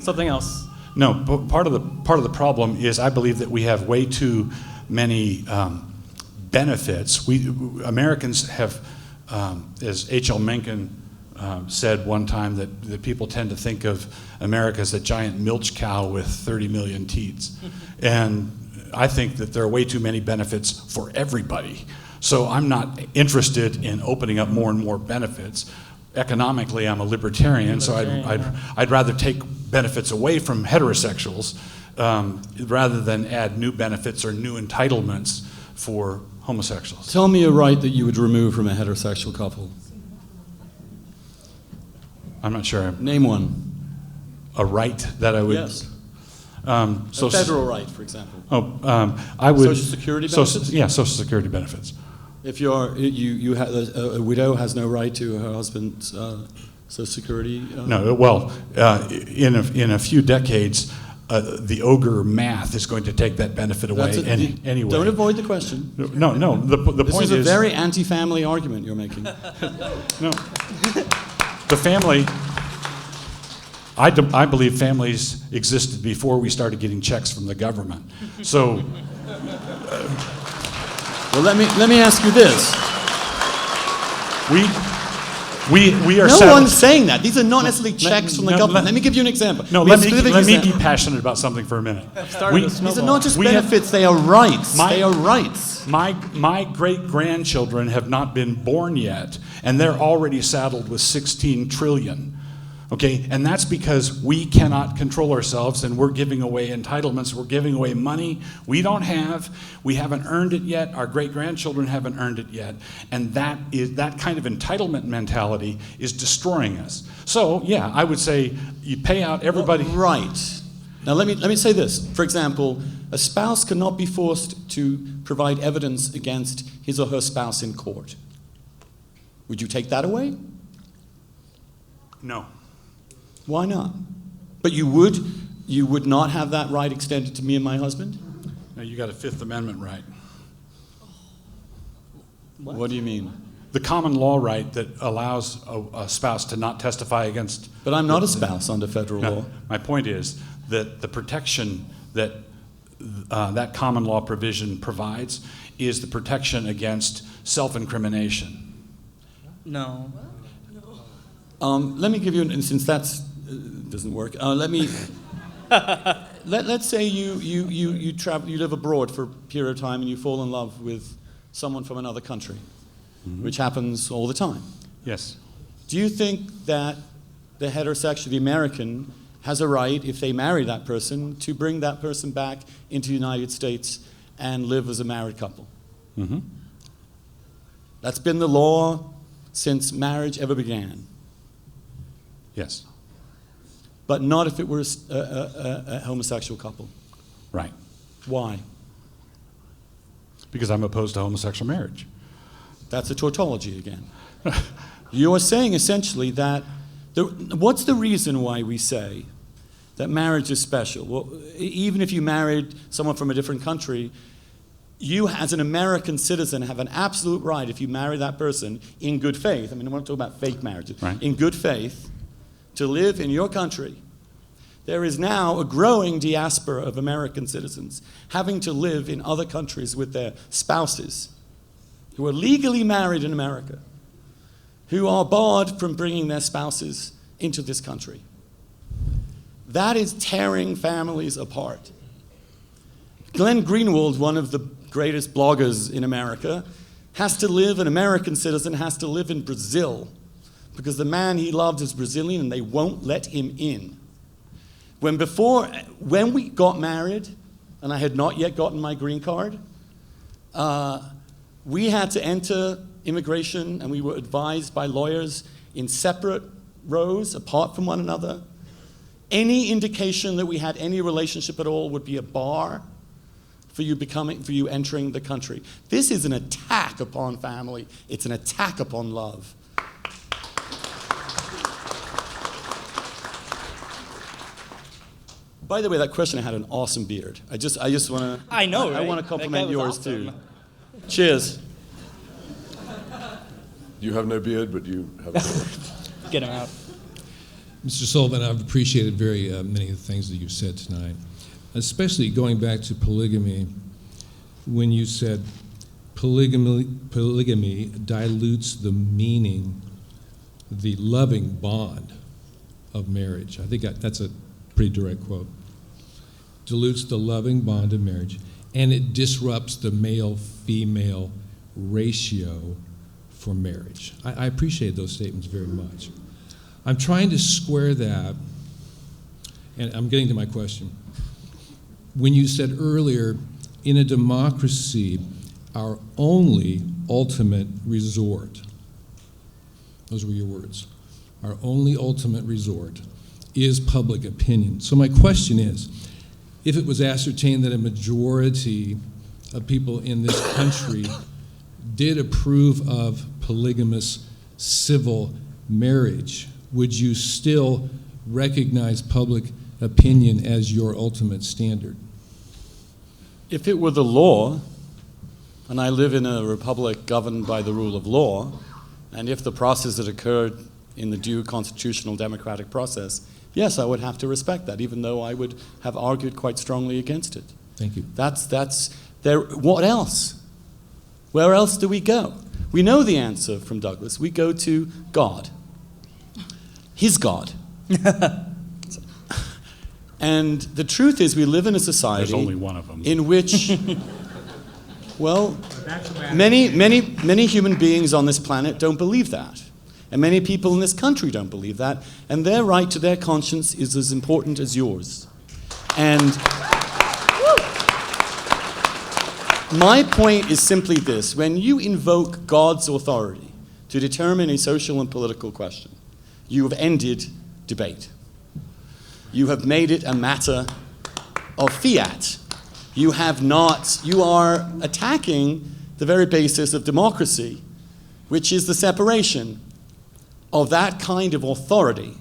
something else? No, but part of the problem is I believe that we have way too many benefits. Americans have, as H.L. Mencken said one time, that people tend to think of America as a giant milch cow with 30 million teats. And I think that there are way too many benefits for everybody. So I'm not interested in opening up more and more benefits. Economically, I'm a libertarian, so I'd rather take benefits away from heterosexuals rather than add new benefits or new entitlements for homosexuals. Tell me a right that you would remove from a heterosexual couple. I'm not sure. Name one. A right that I would... Yes. A federal right, for example. I would... Social Security benefits? Yeah, Social Security benefits. If you have a widow has no right to her husband's Social Security? No, well, in a few decades, the ogre math is going to take that benefit away anyway. Don't avoid the question. No. The this point is a very anti-family argument you're making. No. The family. I believe families existed before we started getting checks from the government. So. Well, let me ask you this. We are. No one's saying that. These are not necessarily checks from the government. Let me give you an example. No, let me be passionate about something for a minute. These are not just benefits; they are rights. They are rights. My great-grandchildren have not been born yet, and they're already saddled with 16 trillion. Okay, and that's because we cannot control ourselves, and we're giving away entitlements. We're giving away money we don't have. We haven't earned it yet. Our great-grandchildren haven't earned it yet, and that kind of entitlement mentality is destroying us. So, yeah, I would say you pay out everybody. Well, right. Now, let me say this. For example, a spouse cannot be forced to provide evidence against his or her spouse in court. Would you take that away? No. Why not? But you would not have that right extended to me and my husband? No, you got a Fifth Amendment right. What do you mean? The common law right that allows a spouse to not testify against... But I'm not a spouse under federal law. My point is that the protection that that common law provision provides is the protection against self-incrimination. No. Let me give you, and since that's doesn't work. Let's say you travel, you live abroad for a period of time, and you fall in love with someone from another country, which happens all the time. Yes. Do you think that the heterosexual, the American, has a right, if they marry that person, to bring that person back into the United States and live as a married couple? Mm-hmm. That's been the law since marriage ever began. Yes. But not if it were a homosexual couple. Right. Why? Because I'm opposed to homosexual marriage. That's a tautology again. You're saying essentially that, what's the reason why we say that marriage is special? Well, even if you married someone from a different country, you as an American citizen have an absolute right, if you marry that person in good faith, I mean, I'm not talking about fake marriages, right. In good faith, to live in your country. There is now a growing diaspora of American citizens having to live in other countries with their spouses who are legally married in America, who are barred from bringing their spouses into this country. That is tearing families apart. Glenn Greenwald, one of the greatest bloggers in America, an American citizen has to live in Brazil because the man he loved is Brazilian and they won't let him in. When we got married, and I had not yet gotten my green card, we had to enter immigration and we were advised by lawyers in separate rows, apart from one another. Any indication that we had any relationship at all would be a bar for you entering the country. This is an attack upon family. It's an attack upon love. By the way, that questioner had an awesome beard. I just want to. I know, right? I want to compliment That guy was yours awesome. too. Cheers. You have no beard, but you have a beard. Get him out. Mr. Sullivan, I've appreciated very many of the things that you've said tonight, especially going back to polygamy, when you said polygamy dilutes the meaning, the loving bond of marriage. I think that's a pretty direct quote. Dilutes the loving bond of marriage, and it disrupts the male-female ratio for marriage. I appreciate those statements very much. I'm trying to square that, and I'm getting to my question. When you said earlier, in a democracy, our only ultimate resort, those were your words, our only ultimate resort is public opinion. So my question is, if it was ascertained that a majority of people in this country did approve of polygamous civil marriage, would you still recognize public opinion as your ultimate standard? If it were the law, and I live in a republic governed by the rule of law, and if the process had occurred in the due constitutional democratic process, yes, I would have to respect that, even though I would have argued quite strongly against it. Thank you. That's there. What else? Where else do we go? We know the answer from Douglas. We go to God. His God. And the truth is, we live in a society There's only one of them. in which, well, many human beings on this planet don't believe that. And many people in this country don't believe that. And their right to their conscience is as important as yours. And my point is simply this. When you invoke God's authority to determine a social and political question, you have ended debate. You have made it a matter of fiat. You are attacking the very basis of democracy, which is the separation of that kind of authority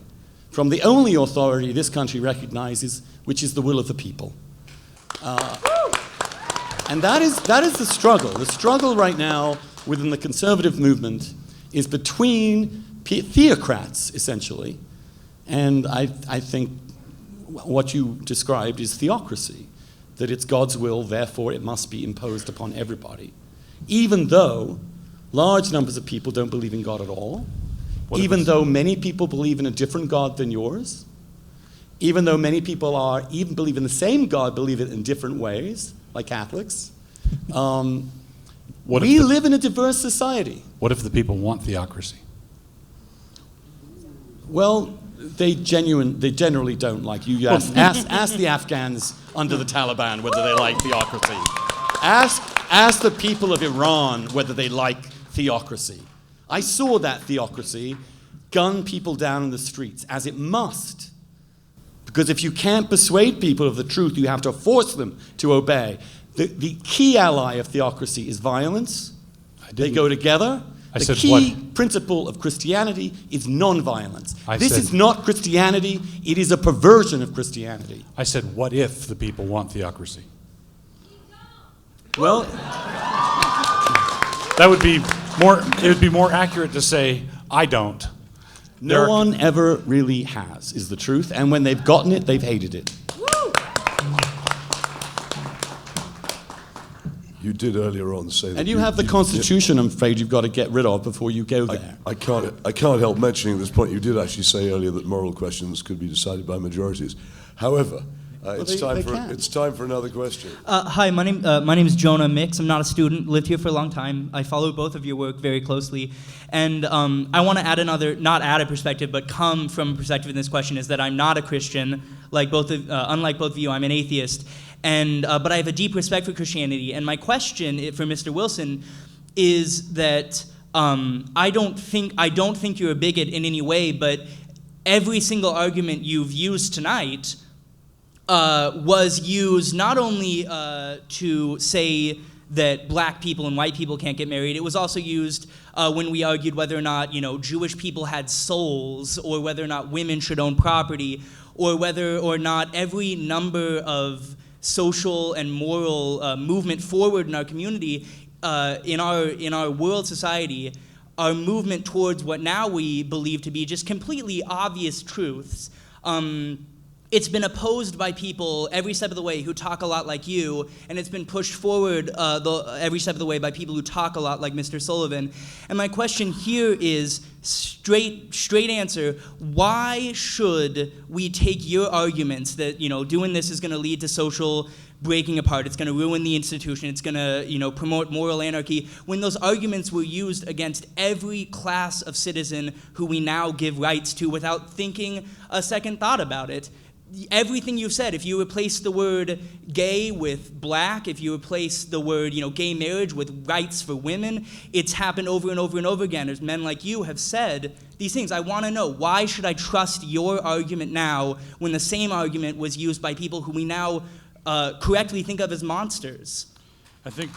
from the only authority this country recognizes, which is the will of the people. And that is the struggle. The struggle right now within the conservative movement is between theocrats, essentially, and I think what you described is theocracy, that it's God's will, therefore it must be imposed upon everybody, even though large numbers of people don't believe in God at all, even though many people believe in a different God than yours, even though many people even believe in the same God, believe it in different ways, like Catholics. We live in a diverse society. What if the people want theocracy? Well, they generally don't like you. Ask the Afghans under the Taliban whether they like theocracy. Ask the people of Iran whether they like theocracy. I saw that theocracy gun people down in the streets, as it must. Because if you can't persuade people of the truth, you have to force them to obey. The key ally of theocracy is violence. They go together. The key principle of Christianity is nonviolence. This is not Christianity. It is a perversion of Christianity. I said, what if the people want theocracy? Well, that would be more. It would be more accurate to say, I don't. No one ever really has, is the truth. And when they've gotten it, they've hated it. You did earlier on say that. And you have the Constitution, I'm afraid, you've got to get rid of before you go there. I can't help mentioning at this point, you did actually say earlier that moral questions could be decided by majorities. However, it's time for another question. Hi, my name is Jonah Mix. I'm not a student, lived here for a long time. I follow both of your work very closely. And I want to add not add a perspective, but come from a perspective in this question, is that I'm not a Christian. Unlike both of you, I'm an atheist. But I have a deep respect for Christianity. And my question for Mr. Wilson is that I don't think you're a bigot in any way, but every single argument you've used tonight was used not only to say that black people and white people can't get married. It was also used when we argued whether or not, Jewish people had souls, or whether or not women should own property, or whether or not every number of social and moral movement forward in our community, in our world society, our movement towards what now we believe to be just completely obvious truths. It's been opposed by people every step of the way who talk a lot like you, and it's been pushed forward every step of the way by people who talk a lot like Mr. Sullivan. And my question here is, straight answer, why should we take your arguments that, doing this is going to lead to social breaking apart, it's going to ruin the institution, it's going to, promote moral anarchy, when those arguments were used against every class of citizen who we now give rights to without thinking a second thought about it? Everything you've said, if you replace the word gay with black, if you replace the word, gay marriage with rights for women, it's happened over and over and over again as men like you have said these things. I want to know, why should I trust your argument now when the same argument was used by people who we now correctly think of as monsters? I think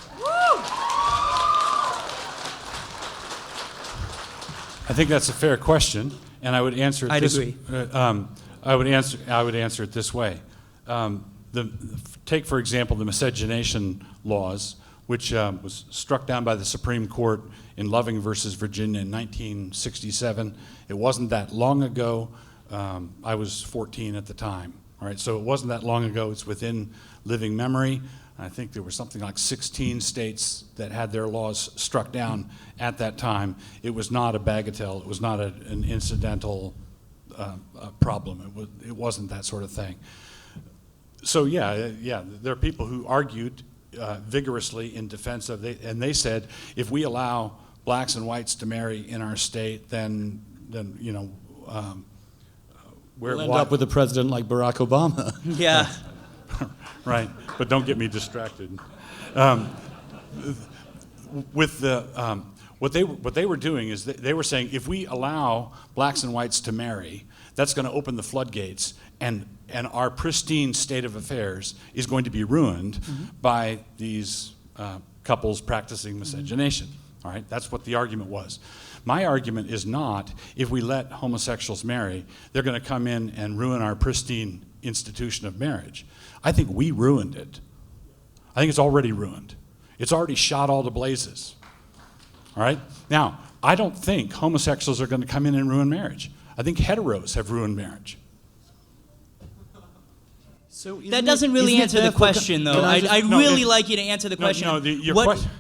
that's a fair question, and I would answer it I'd agree. I would answer it this way. Take, for example, the miscegenation laws, which was struck down by the Supreme Court in Loving versus Virginia in 1967. It wasn't that long ago. I was 14 at the time. All right, so it wasn't that long ago. It's within living memory. I think there were something like 16 states that had their laws struck down at that time. It was not a bagatelle. It was not an incidental problem. It wasn't that sort of thing. So yeah, there are people who argued vigorously in defense of it, and they said, if we allow blacks and whites to marry in our state, then we'll end up with a president like Barack Obama. Yeah. Right, but don't get me distracted. What they were doing is they were saying, if we allow blacks and whites to marry, that's going to open the floodgates, and our pristine state of affairs is going to be ruined by these couples practicing miscegenation. All right, that's what the argument was. My argument is not, if we let homosexuals marry, they're going to come in and ruin our pristine institution of marriage. I think we ruined it. I think it's already ruined. It's already shot all to blazes. All right? Now, I don't think homosexuals are going to come in and ruin marriage. I think heteros have ruined marriage. So that doesn't really answer the question, though. I'd really like you to answer the question.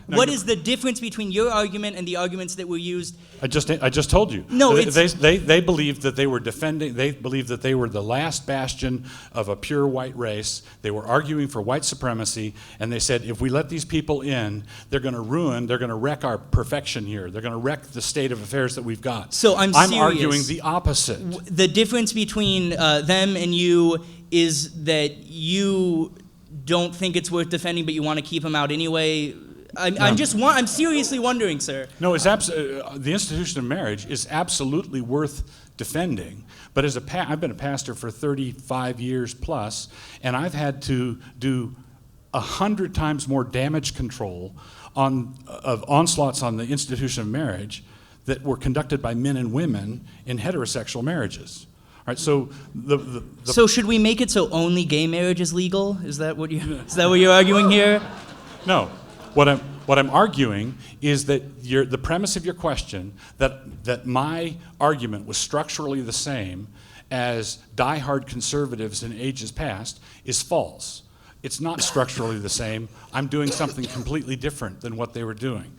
What is the difference between your argument and the arguments that were used? I just told you. No, they believed that they were defending. They believed that they were the last bastion of a pure white race. They were arguing for white supremacy, and they said, if we let these people in, they're going to wreck our perfection here. They're going to wreck the state of affairs that we've got. So I'm serious. arguing the opposite. The difference between them and you is that you don't think it's worth defending, but you want to keep them out anyway. I'm seriously wondering, sir. No, the institution of marriage is absolutely worth defending. But I've been a pastor for 35 years plus, and I've had to do 100 times more damage control of onslaughts on the institution of marriage that were conducted by men and women in heterosexual marriages. All right, so so should we make it so only gay marriage is legal? Is that what you're arguing here? No. What I'm arguing is that the premise of your question, that my argument was structurally the same as diehard conservatives in ages past, is false. It's not structurally the same. I'm doing something completely different than what they were doing.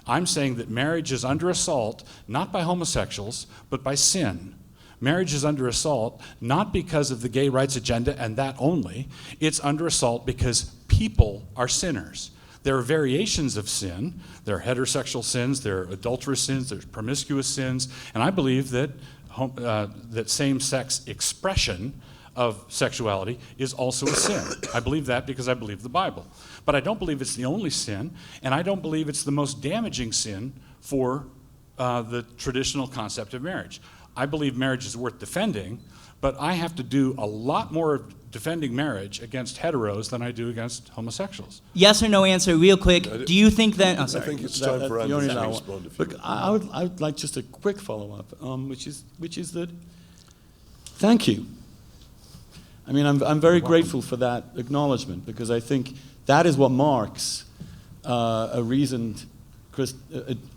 I'm saying that marriage is under assault, not by homosexuals, but by sin. Marriage is under assault not because of the gay rights agenda and that only. It's under assault because people are sinners. There are variations of sin. There are heterosexual sins, there are adulterous sins, there's promiscuous sins, and I believe that same-sex expression of sexuality is also a sin. I believe that because I believe the Bible. But I don't believe it's the only sin, and I don't believe it's the most damaging sin for the traditional concept of marriage. I believe marriage is worth defending, but I have to do a lot more of defending marriage against heteros than I do against homosexuals. Yes or no answer, real quick. Do you think that? Oh, I sorry. think it's time for Andrew to respond. If you Look, would. I would like just a quick follow-up, which is that, thank you. I mean, I'm very grateful for that acknowledgement, because I think that is what marks a reasoned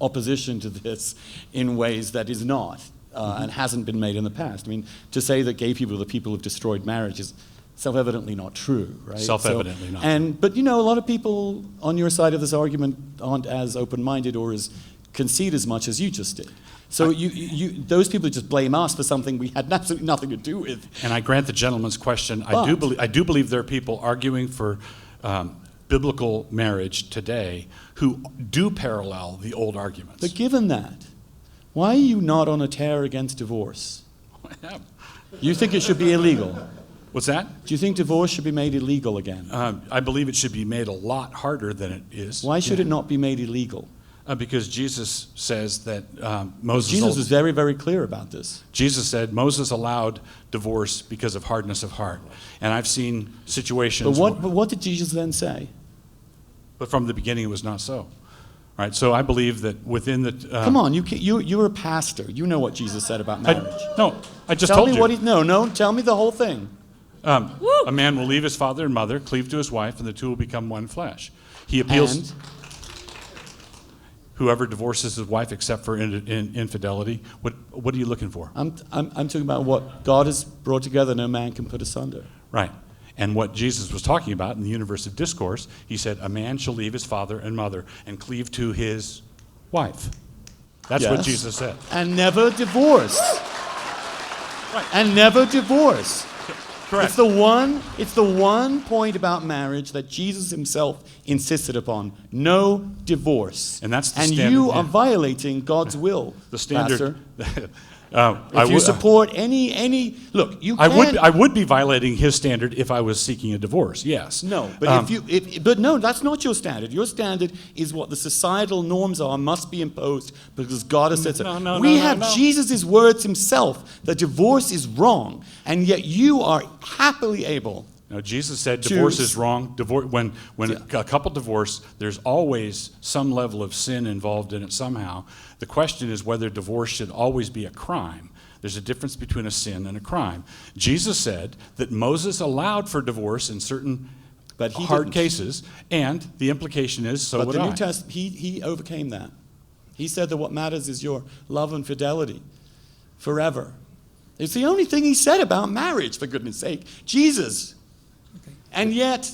opposition to this in ways that is not and hasn't been made in the past. I mean, to say that gay people are the people who've destroyed marriage is self-evidently not true, right? Self-evidently not. But a lot of people on your side of this argument aren't as open-minded or as concede as much as you just did. So those people just blame us for something we had absolutely nothing to do with. And I grant the gentleman's question. I do believe there are people arguing for biblical marriage today who do parallel the old arguments. But given that, why are you not on a tear against divorce? I am. You think it should be illegal? What's that? Do you think divorce should be made illegal again? I believe it should be made a lot harder than it is. Why should it not be made illegal? Because Jesus says that Moses... Jesus was very, very clear about this. Jesus said Moses allowed divorce because of hardness of heart. And I've seen situations... But what did Jesus then say? But from the beginning it was not so. Right, so I believe that within the... Come on, you're a pastor. You know what Jesus said about marriage. I just tell told me you. What tell me the whole thing. A man will leave his father and mother, cleave to his wife, and the two will become one flesh. He appeals... And? Whoever divorces his wife except for infidelity, what are you looking for? I'm talking about what God has brought together, no man can put asunder. Right. And what Jesus was talking about in the universe of discourse, he said, a man shall leave his father and mother and cleave to his wife. That's what Jesus said. And never divorce. Right. And never divorce. Correct. It's the one point about marriage that Jesus himself insisted upon. No divorce. And that's the and standard. You are violating God's will. The standard. If you support any look, you can't. I would be violating his standard if I was seeking a divorce. Yes. No, but but no, that's not your standard. Your standard is what the societal norms are must be imposed because God has said so. We have Jesus' words himself that divorce is wrong, and yet you are happily able. No, Jesus said divorce is wrong. When a couple divorce, there's always some level of sin involved in it somehow. The question is whether divorce should always be a crime. There's a difference between a sin and a crime. Jesus said that Moses allowed for divorce in certain hard cases, and the implication is so would I. But the New Testament, he overcame that. He said that what matters is your love and fidelity forever. It's the only thing he said about marriage, for goodness sake. Jesus. And yet,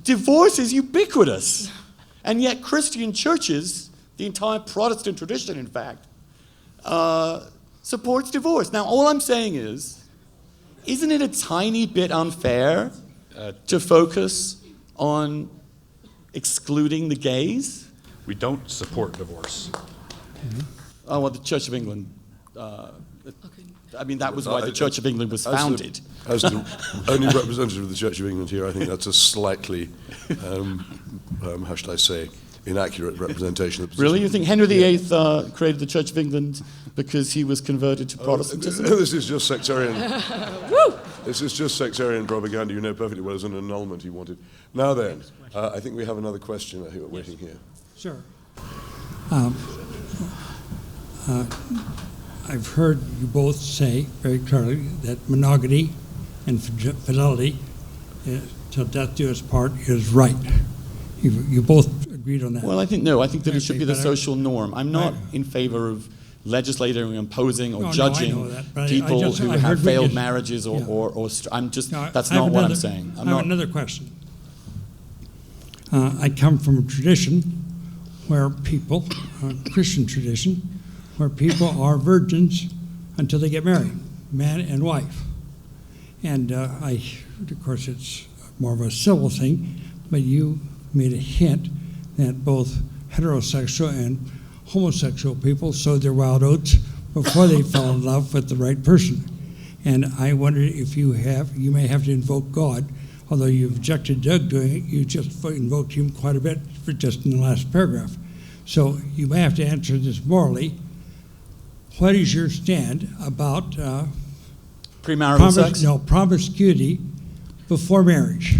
divorce is ubiquitous. And yet Christian churches, the entire Protestant tradition, in fact, supports divorce. Now, all I'm saying is, isn't it a tiny bit unfair to focus on excluding the gays? We don't support divorce. Oh, well, the Church of England... I mean, that was why the Church of England was founded. As the only representative of the Church of England here, I think that's a slightly, how should I say, inaccurate representation of the position. Really? You think Henry VIII created the Church of England because he was converted to Protestantism? This is just sectarian. This is just sectarian propaganda. You know perfectly well as an annulment he wanted. Now then, I think we have another question waiting here. Sure. I've heard you both say very clearly that monogamy and fidelity till death do us part is right. You both agreed on that. Well, I think that it should be the social norm. I'm not in favor of legislating, imposing, or judging people who have failed marriages or I'm just, that's not what I'm saying. I have another question. I come from a tradition where people, Christian tradition, where people are virgins until they get married, man and wife. And of course, it's more of a civil thing, but you made a hint that both heterosexual and homosexual people sowed their wild oats before they fell in love with the right person. And I wondered if you may have to invoke God, although you objected to Doug doing it, you just invoked him quite a bit for just in the last paragraph. So you may have to answer this morally. what is your stand about Premarital sex? No, promiscuity before marriage?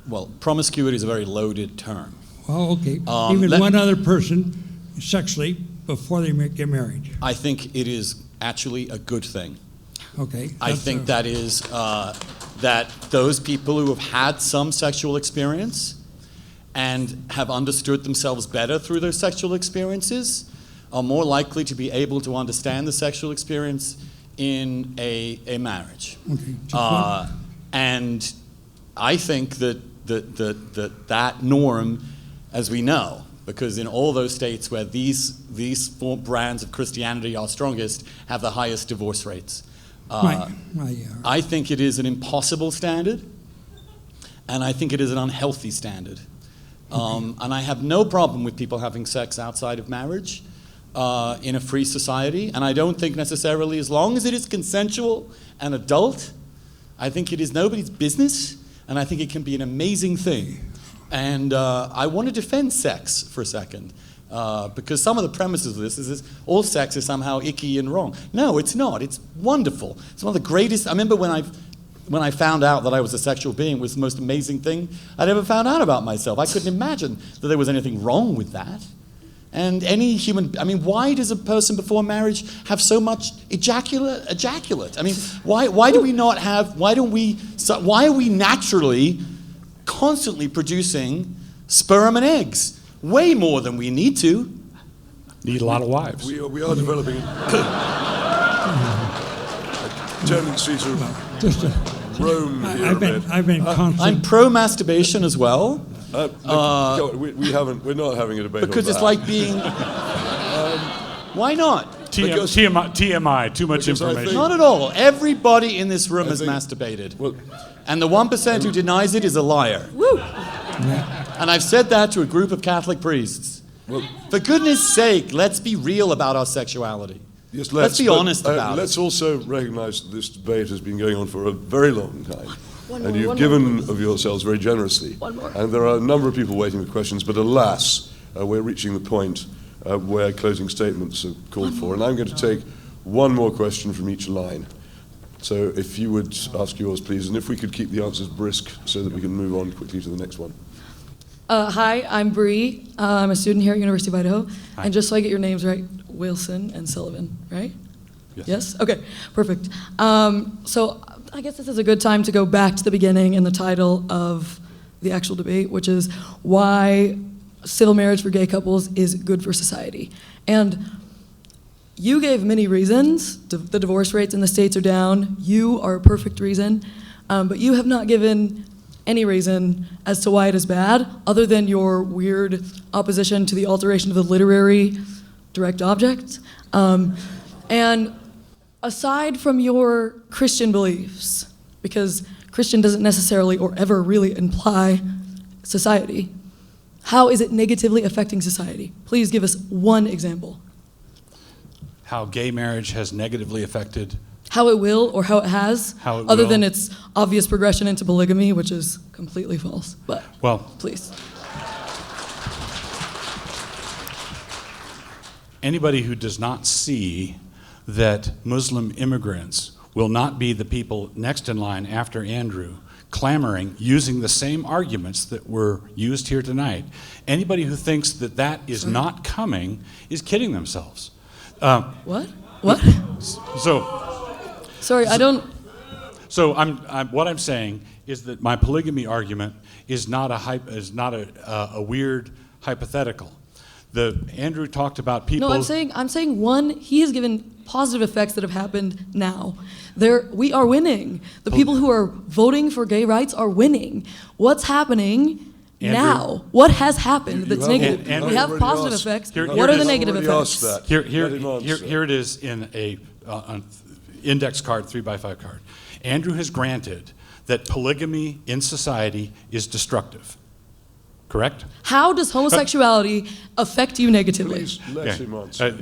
Well, promiscuity is a very loaded term. Well, okay. Even one other person sexually before they get married. I think it is actually a good thing. Okay. I think that is that those people who have had some sexual experience and have understood themselves better through those sexual experiences are more likely to be able to understand the sexual experience in a marriage. Okay. And I think that norm, as we know, because in all those states where these four brands of Christianity are strongest, have the highest divorce rates. I think it is an impossible standard, and I think it is an unhealthy standard. And I have no problem with people having sex outside of marriage in a free society, and I don't think necessarily, as long as it is consensual and adult, I think it is nobody's business, and I think it can be an amazing thing. And I want to defend sex for a second, because some of the premises of this is all sex is somehow icky and wrong. No, it's not. It's wonderful. It's one of the greatest. I remember when I found out that I was a sexual being, it was the most amazing thing I'd ever found out about myself. I couldn't imagine that there was anything wrong with that. And any human, I mean, why does a person before marriage have so much ejaculate? I mean, why do we not have, why are we naturally constantly producing sperm and eggs? Way more than we need to. Need a lot of wives. We are developing a tendency to roam here a bit. I've been constantly. I'm pro-masturbation as well. We're not having a debate because on it's that. like being. Why not? TMI, too much information. Not at all. Everybody in this room has masturbated. Well, and the 1% who denies it is a liar. Woo! And I've said that to a group of Catholic priests. Well, for goodness sake, let's be real about our sexuality. Yes, let's be honest about it. Let's also recognize that this debate has been going on for a very long time. And you've given of yourselves very generously. And there are a number of people waiting for questions, but alas, we're reaching the point where closing statements are called for. And I'm going to take one more question from each line. So if you would ask yours, please, and if we could keep the answers brisk so that we can move on quickly to the next one. Hi, I'm Bree. I'm a student here at University of Idaho. Hi. And just so I get your names right, Wilson and Sullivan, right? Yes? Okay, perfect. So I guess this is a good time to go back to the beginning and the title of the actual debate, which is why civil marriage for gay couples is good for society. And you gave many reasons. The divorce rates in the states are down. You are a perfect reason. But you have not given any reason as to why it is bad, other than your weird opposition to the alteration of the literary direct object. And aside from your Christian beliefs, because Christian doesn't necessarily or ever really imply society, how is it negatively affecting society? Please give us one example. How gay marriage has negatively affected. How it will or how it has, other will. than its obvious progression into polygamy, which is completely false. But please. Anybody who does not see that Muslim immigrants will not be the people next in line after Andrew, clamoring, using the same arguments that were used here tonight, anybody who thinks that that is not coming is kidding themselves. What? Sorry, I don't. So what I'm saying is that my polygamy argument is not a weird hypothetical. Andrew talked about people. No, I'm saying one. He has given positive effects that have happened now. We are winning. The people who are voting for gay rights are winning. What's happening now? What has happened that's negative? We have positive effects. What are the negative effects? Here it is in an index card, 3x5 card. Andrew has granted that polygamy in society is destructive. Correct? How does homosexuality affect you negatively? Please let him answer.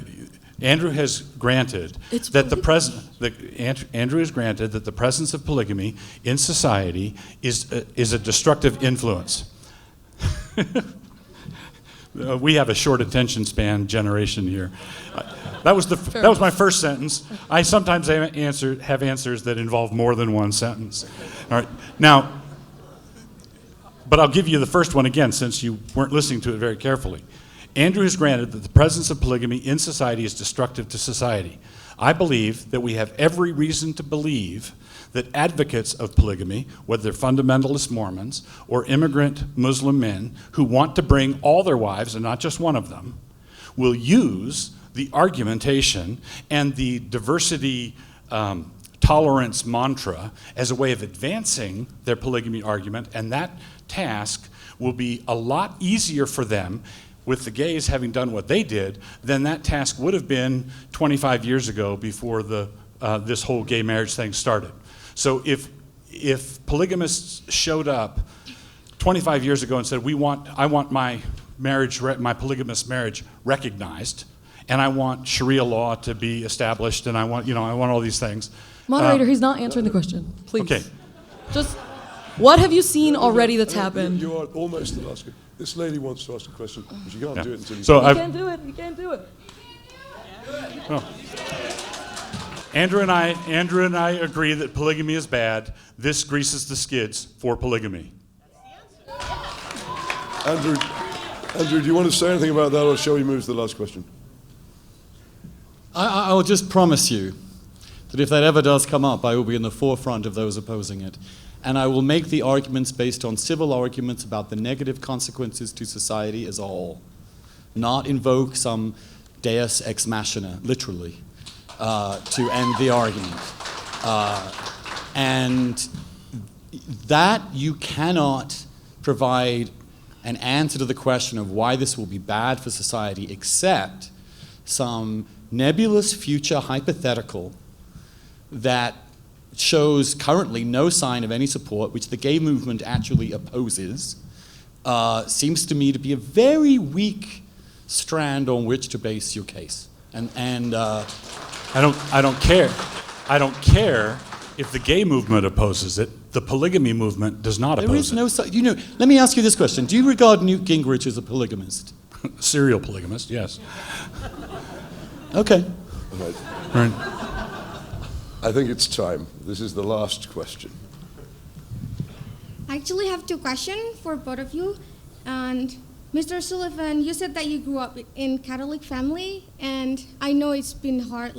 Andrew has granted that the presence of polygamy in society is a destructive influence. we have a short attention span generation here. That was my first sentence. I sometimes have answers that involve more than one sentence. All right, now, but I'll give you the first one again since you weren't listening to it very carefully. Andrew has granted that the presence of polygamy in society is destructive to society. I believe that we have every reason to believe that advocates of polygamy, whether they're fundamentalist Mormons or immigrant Muslim men who want to bring all their wives and not just one of them, will use the argumentation and the diversity tolerance mantra as a way of advancing their polygamy argument, and that task will be a lot easier for them with the gays having done what they did than that task would have been 25 years ago before this whole gay marriage thing started. So if polygamists showed up 25 years ago and said, I want my marriage, my polygamous marriage recognized, and I want Sharia law to be established, and I want all these things. Moderator, he's not answering the question. Please. Okay. Just, what have you seen already that's happened? You are almost the last. This lady wants to ask a question, but you can't do it until you. So you can't do it. You can't do it. Oh. Andrew and I agree that polygamy is bad. This greases the skids for polygamy. Andrew, do you want to say anything about that, or shall we move to the last question? I will just promise you that if that ever does come up, I will be in the forefront of those opposing it. And I will make the arguments based on civil arguments about the negative consequences to society as a whole, not invoke some deus ex machina, literally, to end the argument. And that you cannot provide an answer to the question of why this will be bad for society except some nebulous future hypothetical that shows currently no sign of any support, which the gay movement actually opposes, seems to me to be a very weak strand on which to base your case. And I don't care. I don't care if the gay movement opposes it. The polygamy movement does not oppose it. Let me ask you this question. Do you regard Newt Gingrich as a polygamist? Serial polygamist, yes. Okay. All right. I think it's time. This is the last question. I actually have two questions for both of you. And Mr. Sullivan, you said that you grew up in Catholic family, and I know it's been hard,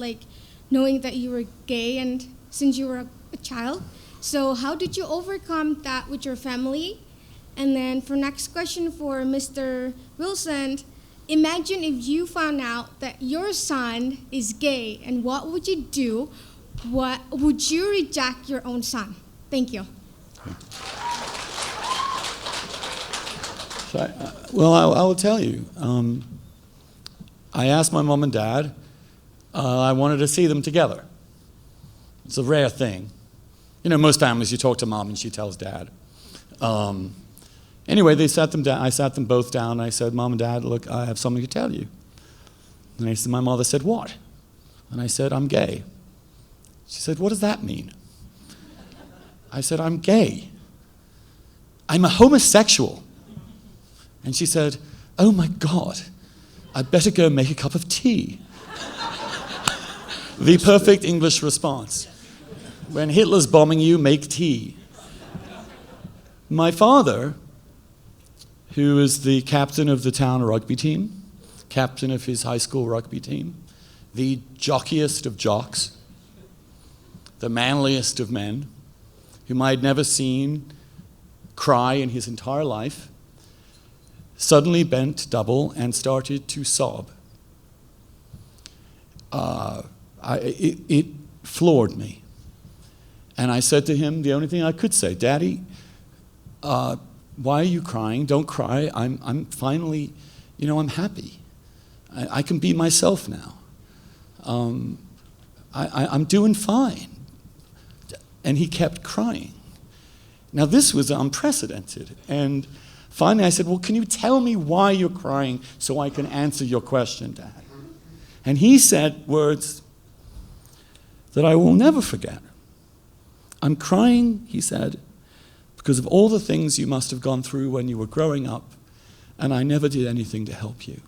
knowing that you were gay and since you were a child. So how did you overcome that with your family? And then for next question for Mr. Wilson, imagine if you found out that your son is gay, and what would you do? What would you reject your own son? Thank you. Well, I will tell you. I asked my mom and dad. I wanted to see them together. It's a rare thing. Most families you talk to mom and she tells dad. Anyway, they sat them down. I sat them both down. And I said, Mom and Dad, look, I have something to tell you. And my mother said, what? And I said, I'm gay. She said, what does that mean? I said, I'm gay. I'm a homosexual. And she said, oh my God, I'd better go make a cup of tea. The perfect English response. When Hitler's bombing you, make tea. My father, who is the captain of the town rugby team, captain of his high school rugby team, the jockiest of jocks, the manliest of men, whom I had never seen cry in his entire life, suddenly bent double and started to sob. It floored me. And I said to him the only thing I could say, Daddy, why are you crying? Don't cry. I'm finally, I'm happy. I can be myself now. I'm doing fine. And he kept crying. Now this was unprecedented. And finally I said, well, can you tell me why you're crying so I can answer your question, Dad? And he said words that I will never forget. I'm crying, he said, because of all the things you must have gone through when you were growing up and I never did anything to help you.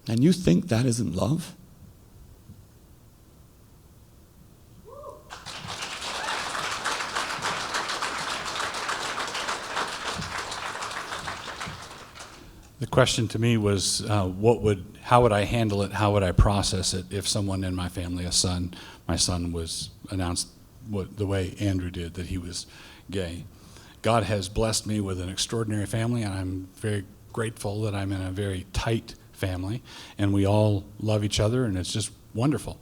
And you think that isn't love? The question to me was, how would I handle it? How would I process it if someone in my family, my son was announced the way Andrew did, that he was gay? God has blessed me with an extraordinary family, and I'm very grateful that I'm in a very tight family, and we all love each other, and it's just wonderful.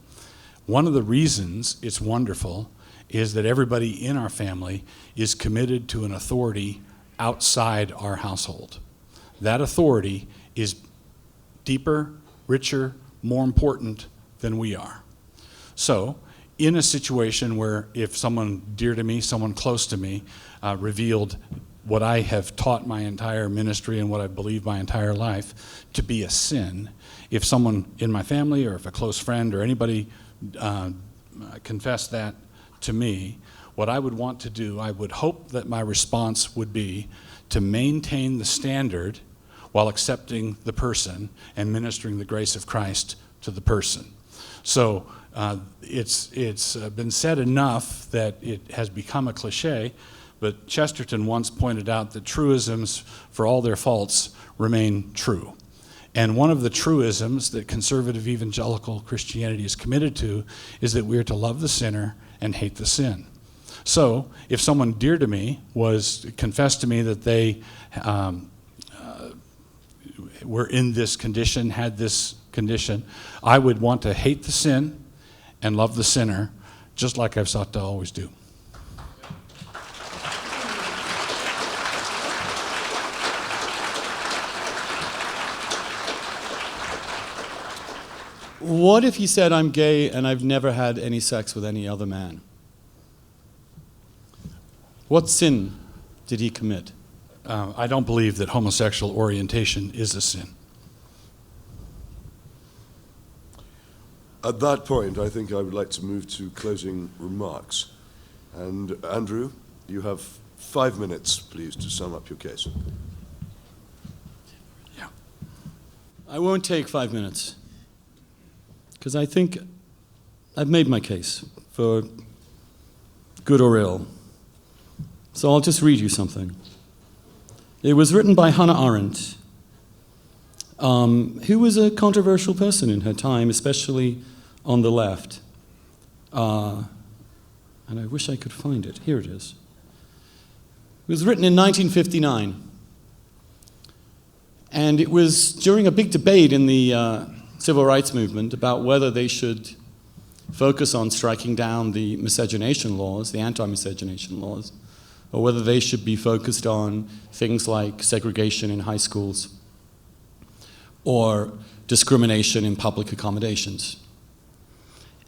One of the reasons it's wonderful is that everybody in our family is committed to an authority outside our household. That authority is deeper, richer, more important than we are. So, in a situation where if someone dear to me, someone close to me, revealed what I have taught my entire ministry and what I believe my entire life to be a sin, if someone in my family or if a close friend or anybody confessed that to me, what I would want to do, I would hope that my response would be to maintain the standard while accepting the person and ministering the grace of Christ to the person. So it's been said enough that it has become a cliche, but Chesterton once pointed out that truisms, for all their faults, remain true. And one of the truisms that conservative evangelical Christianity is committed to is that we are to love the sinner and hate the sin. So if someone dear to me confessed to me that they were in this condition, had this condition, I would want to hate the sin and love the sinner, just like I've sought to always do. What if he said, I'm gay and I've never had any sex with any other man? What sin did he commit? I don't believe that homosexual orientation is a sin. At that point, I think I would like to move to closing remarks. And Andrew, you have 5 minutes, please, to sum up your case. Yeah. I won't take 5 minutes, because I think I've made my case for good or ill. So I'll just read you something. It was written by Hannah Arendt, who was a controversial person in her time, especially on the left. And I wish I could find it. Here it is. It was written in 1959. And it was during a big debate in the civil rights movement about whether they should focus on striking down the miscegenation laws, the anti-miscegenation laws, or whether they should be focused on things like segregation in high schools or discrimination in public accommodations.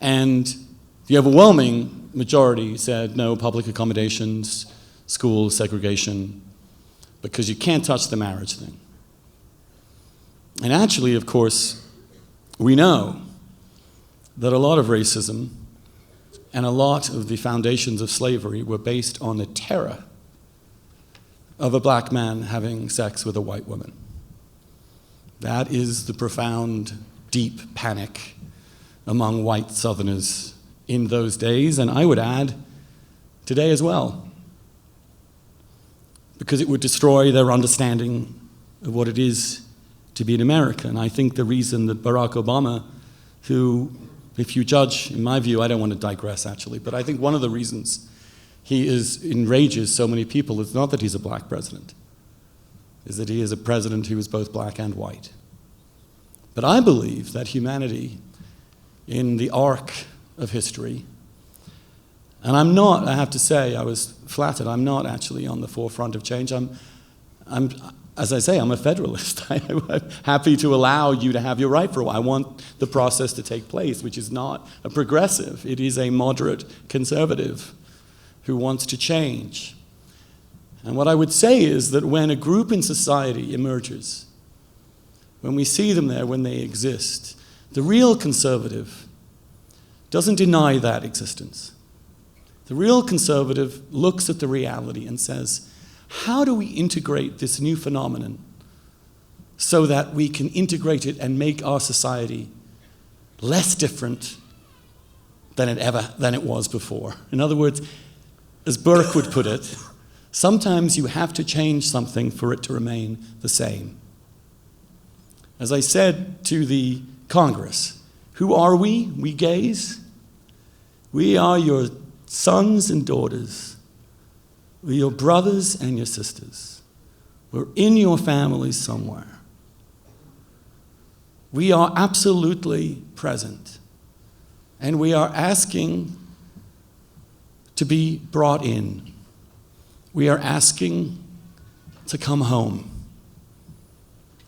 And the overwhelming majority said no, public accommodations, school segregation, because you can't touch the marriage thing. And actually, of course, we know that a lot of racism and a lot of the foundations of slavery were based on the terror of a black man having sex with a white woman. That is the profound, deep panic among white Southerners in those days, and I would add, today as well, because it would destroy their understanding of what it is to be an American. I think the reason that Barack Obama, who, if you judge, in my view, I don't want to digress actually, but I think one of the reasons he enrages so many people is not that he's a black president, is that he is a president who is both black and white. But I believe that humanity, in the arc of history, and I'm not, I have to say, I was flattered, I'm not actually on the forefront of change. As I say, I'm a federalist. I'm happy to allow you to have your right for a while. I want the process to take place, which is not a progressive. It is a moderate conservative who wants to change. And what I would say is that when a group in society emerges, when we see them there, when they exist, the real conservative doesn't deny that existence. The real conservative looks at the reality and says, How do we integrate this new phenomenon so that we can integrate it and make our society less different than it was before? In other words, as Burke would put it, sometimes you have to change something for it to remain the same. As I said to the Congress, who are we gays? We are your sons and daughters. We're your brothers and your sisters. We're in your families somewhere. We are absolutely present. And we are asking to be brought in. We are asking to come home.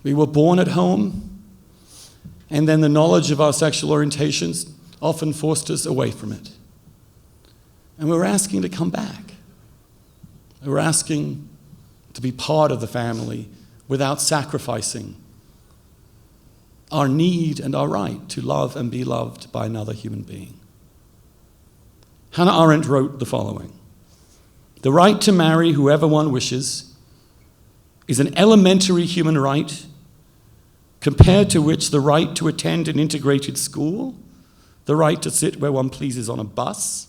We were born at home, and then the knowledge of our sexual orientations often forced us away from it. And we're asking to come back. We're asking to be part of the family without sacrificing our need and our right to love and be loved by another human being. Hannah Arendt wrote the following: "The right to marry whoever one wishes is an elementary human right compared to which the right to attend an integrated school, the right to sit where one pleases on a bus,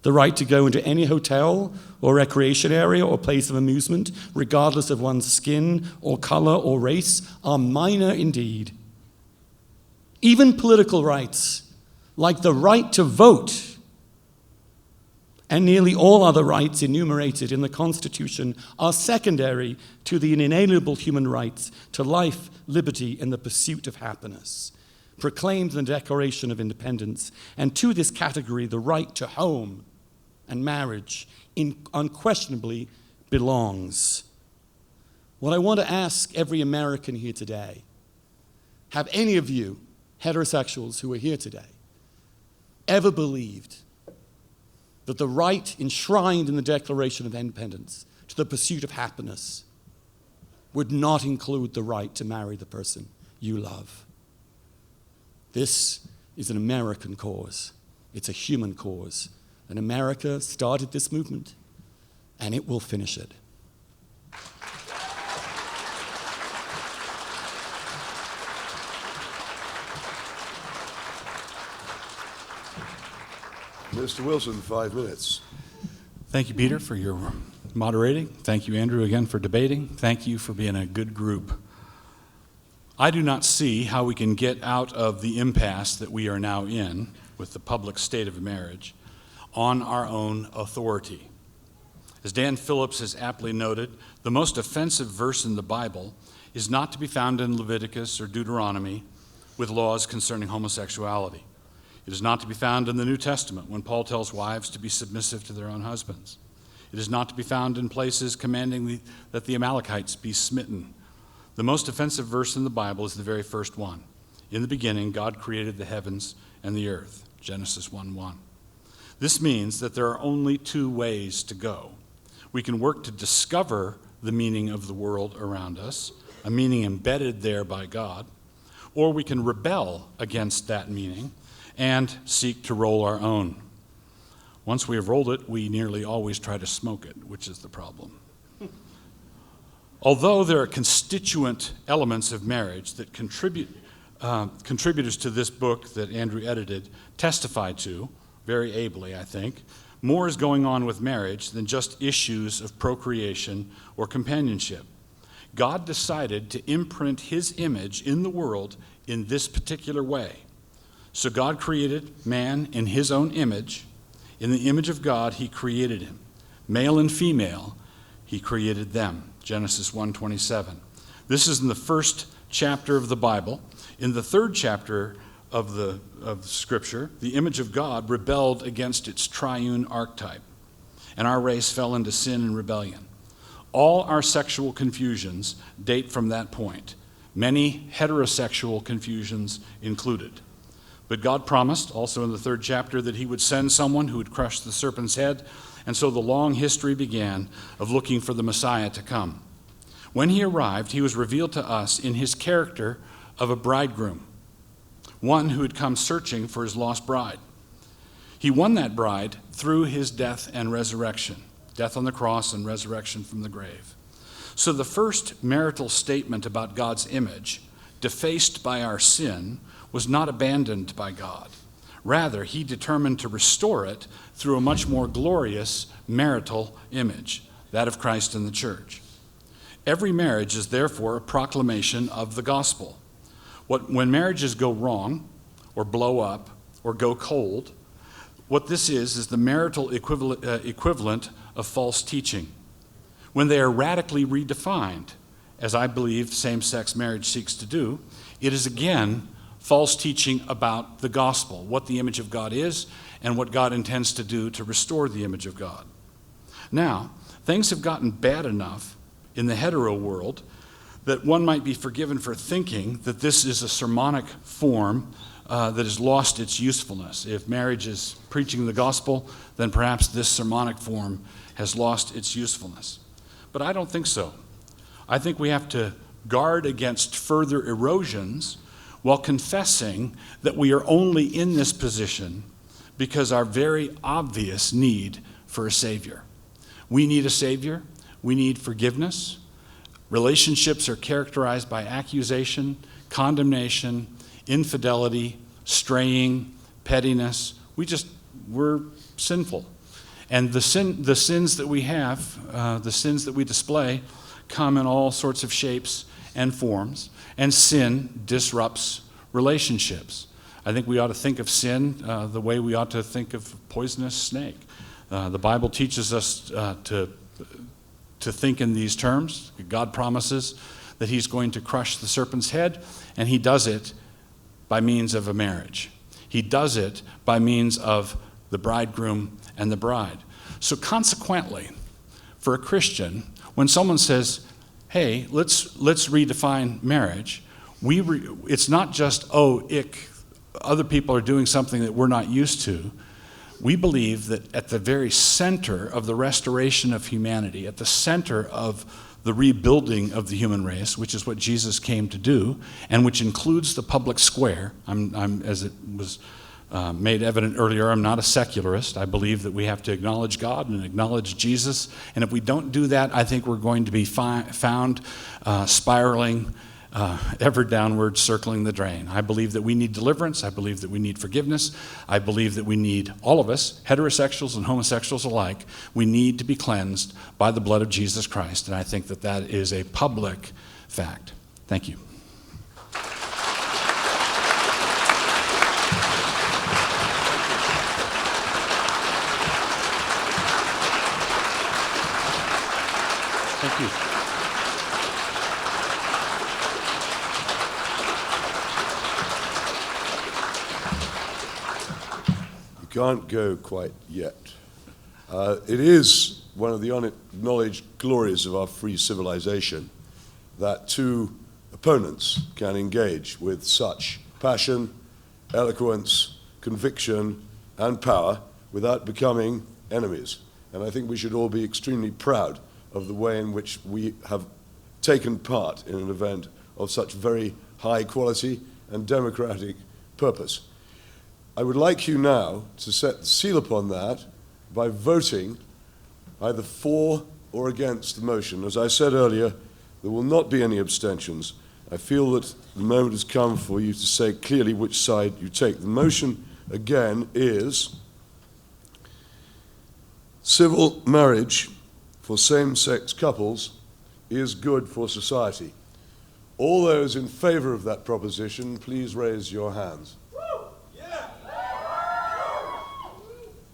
the right to go into any hotel or recreation area or place of amusement, regardless of one's skin or color or race, are minor indeed. Even political rights, like the right to vote, and nearly all other rights enumerated in the Constitution, are secondary to the inalienable human rights to life, liberty, and the pursuit of happiness, proclaimed in the Declaration of Independence. And to this category, the right to home and marriage unquestionably belongs." What I want to ask every American here today, have any of you, heterosexuals who are here today, ever believed that the right enshrined in the Declaration of Independence to the pursuit of happiness would not include the right to marry the person you love? This is an American cause. It's a human cause. And America started this movement, and it will finish it. Mr. Wilson, 5 minutes. Thank you, Peter, for your moderating. Thank you, Andrew, again for debating. Thank you for being a good group. I do not see how we can get out of the impasse that we are now in with the public state of marriage on our own authority. As Dan Phillips has aptly noted, the most offensive verse in the Bible is not to be found in Leviticus or Deuteronomy with laws concerning homosexuality. It is not to be found in the New Testament when Paul tells wives to be submissive to their own husbands. It is not to be found in places commanding that the Amalekites be smitten. The most offensive verse in the Bible is the very first one. In the beginning, God created the heavens and the earth, Genesis 1:1. This means that there are only two ways to go. We can work to discover the meaning of the world around us, a meaning embedded there by God, or we can rebel against that meaning and seek to roll our own. Once we have rolled it, we nearly always try to smoke it, which is the problem. Although there are constituent elements of marriage that contributors to this book that Andrew edited testify to, very ably, I think, more is going on with marriage than just issues of procreation or companionship. God decided to imprint his image in the world in this particular way. So God created man in his own image. In the image of God, he created him. Male and female, he created them. Genesis 1:27. This is in the first chapter of the Bible. In the third chapter of Scripture, the image of God rebelled against its triune archetype, and our race fell into sin and rebellion. All our sexual confusions date from that point, many heterosexual confusions included. But God promised, also in the third chapter, that he would send someone who would crush the serpent's head, and so the long history began of looking for the Messiah to come. When he arrived, he was revealed to us in his character of a bridegroom, one who had come searching for his lost bride. He won that bride through his death and resurrection. death on the cross and resurrection from the grave. So the first marital statement about God's image, defaced by our sin, was not abandoned by God. Rather, he determined to restore it through a much more glorious marital image, that of Christ and the church. Every marriage is therefore a proclamation of the gospel. When marriages go wrong, or blow up, or go cold, what this is the marital equivalent of false teaching. When they are radically redefined, as I believe same-sex marriage seeks to do, it is again false teaching about the gospel, what the image of God is, and what God intends to do to restore the image of God. Now, things have gotten bad enough in the hetero world that one might be forgiven for thinking that this is a sermonic form that has lost its usefulness. If marriage is preaching the gospel, then perhaps this sermonic form has lost its usefulness. But I don't think so. I think we have to guard against further erosions while confessing that we are only in this position because our very obvious need for a Savior. We need a Savior. We need forgiveness. Relationships are characterized by accusation, condemnation, infidelity, straying, pettiness. We're sinful. And the sins that we have, the sins that we display, come in all sorts of shapes and forms. And sin disrupts relationships. I think we ought to think of sin the way we ought to think of poisonous snake. The Bible teaches us to think in these terms. God promises that he's going to crush the serpent's head, and he does it by means of a marriage. He does it by means of the bridegroom and the bride. So consequently, for a Christian, when someone says, hey, let's redefine marriage, it's not just, other people are doing something that we're not used to. We believe that at the very center of the restoration of humanity, at the center of the rebuilding of the human race, which is what Jesus came to do, and which includes the public square. As it was made evident earlier, I'm not a secularist. I believe that we have to acknowledge God and acknowledge Jesus, and if we don't do that, I think we're going to be found spiraling ever downward, circling the drain. I believe that we need deliverance. I believe that we need forgiveness. I believe that we need, all of us, heterosexuals and homosexuals alike, we need to be cleansed by the blood of Jesus Christ, and I think that that is a public fact. Thank you. Thank you. Can't go quite yet. It is one of the unacknowledged glories of our free civilization that two opponents can engage with such passion, eloquence, conviction, and power without becoming enemies. And I think we should all be extremely proud of the way in which we have taken part in an event of such very high quality and democratic purpose. I would like you now to set the seal upon that by voting either for or against the motion. As I said earlier, there will not be any abstentions. I feel that the moment has come for you to say clearly which side you take. The motion, again, is civil marriage for same-sex couples is good for society. All those in favor of that proposition, please raise your hands.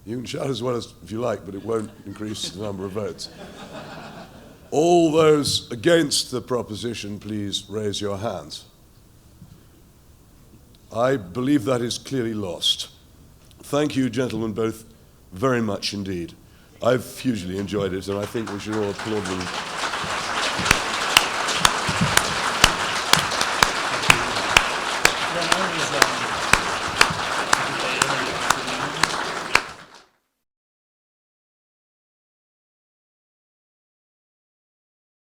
You can shout as well as if you like, but it won't increase the number of votes. All those against the proposition, please raise your hands. I believe that is clearly lost. Thank you, gentlemen, both very much indeed. I've hugely enjoyed it, and I think we should all applaud them.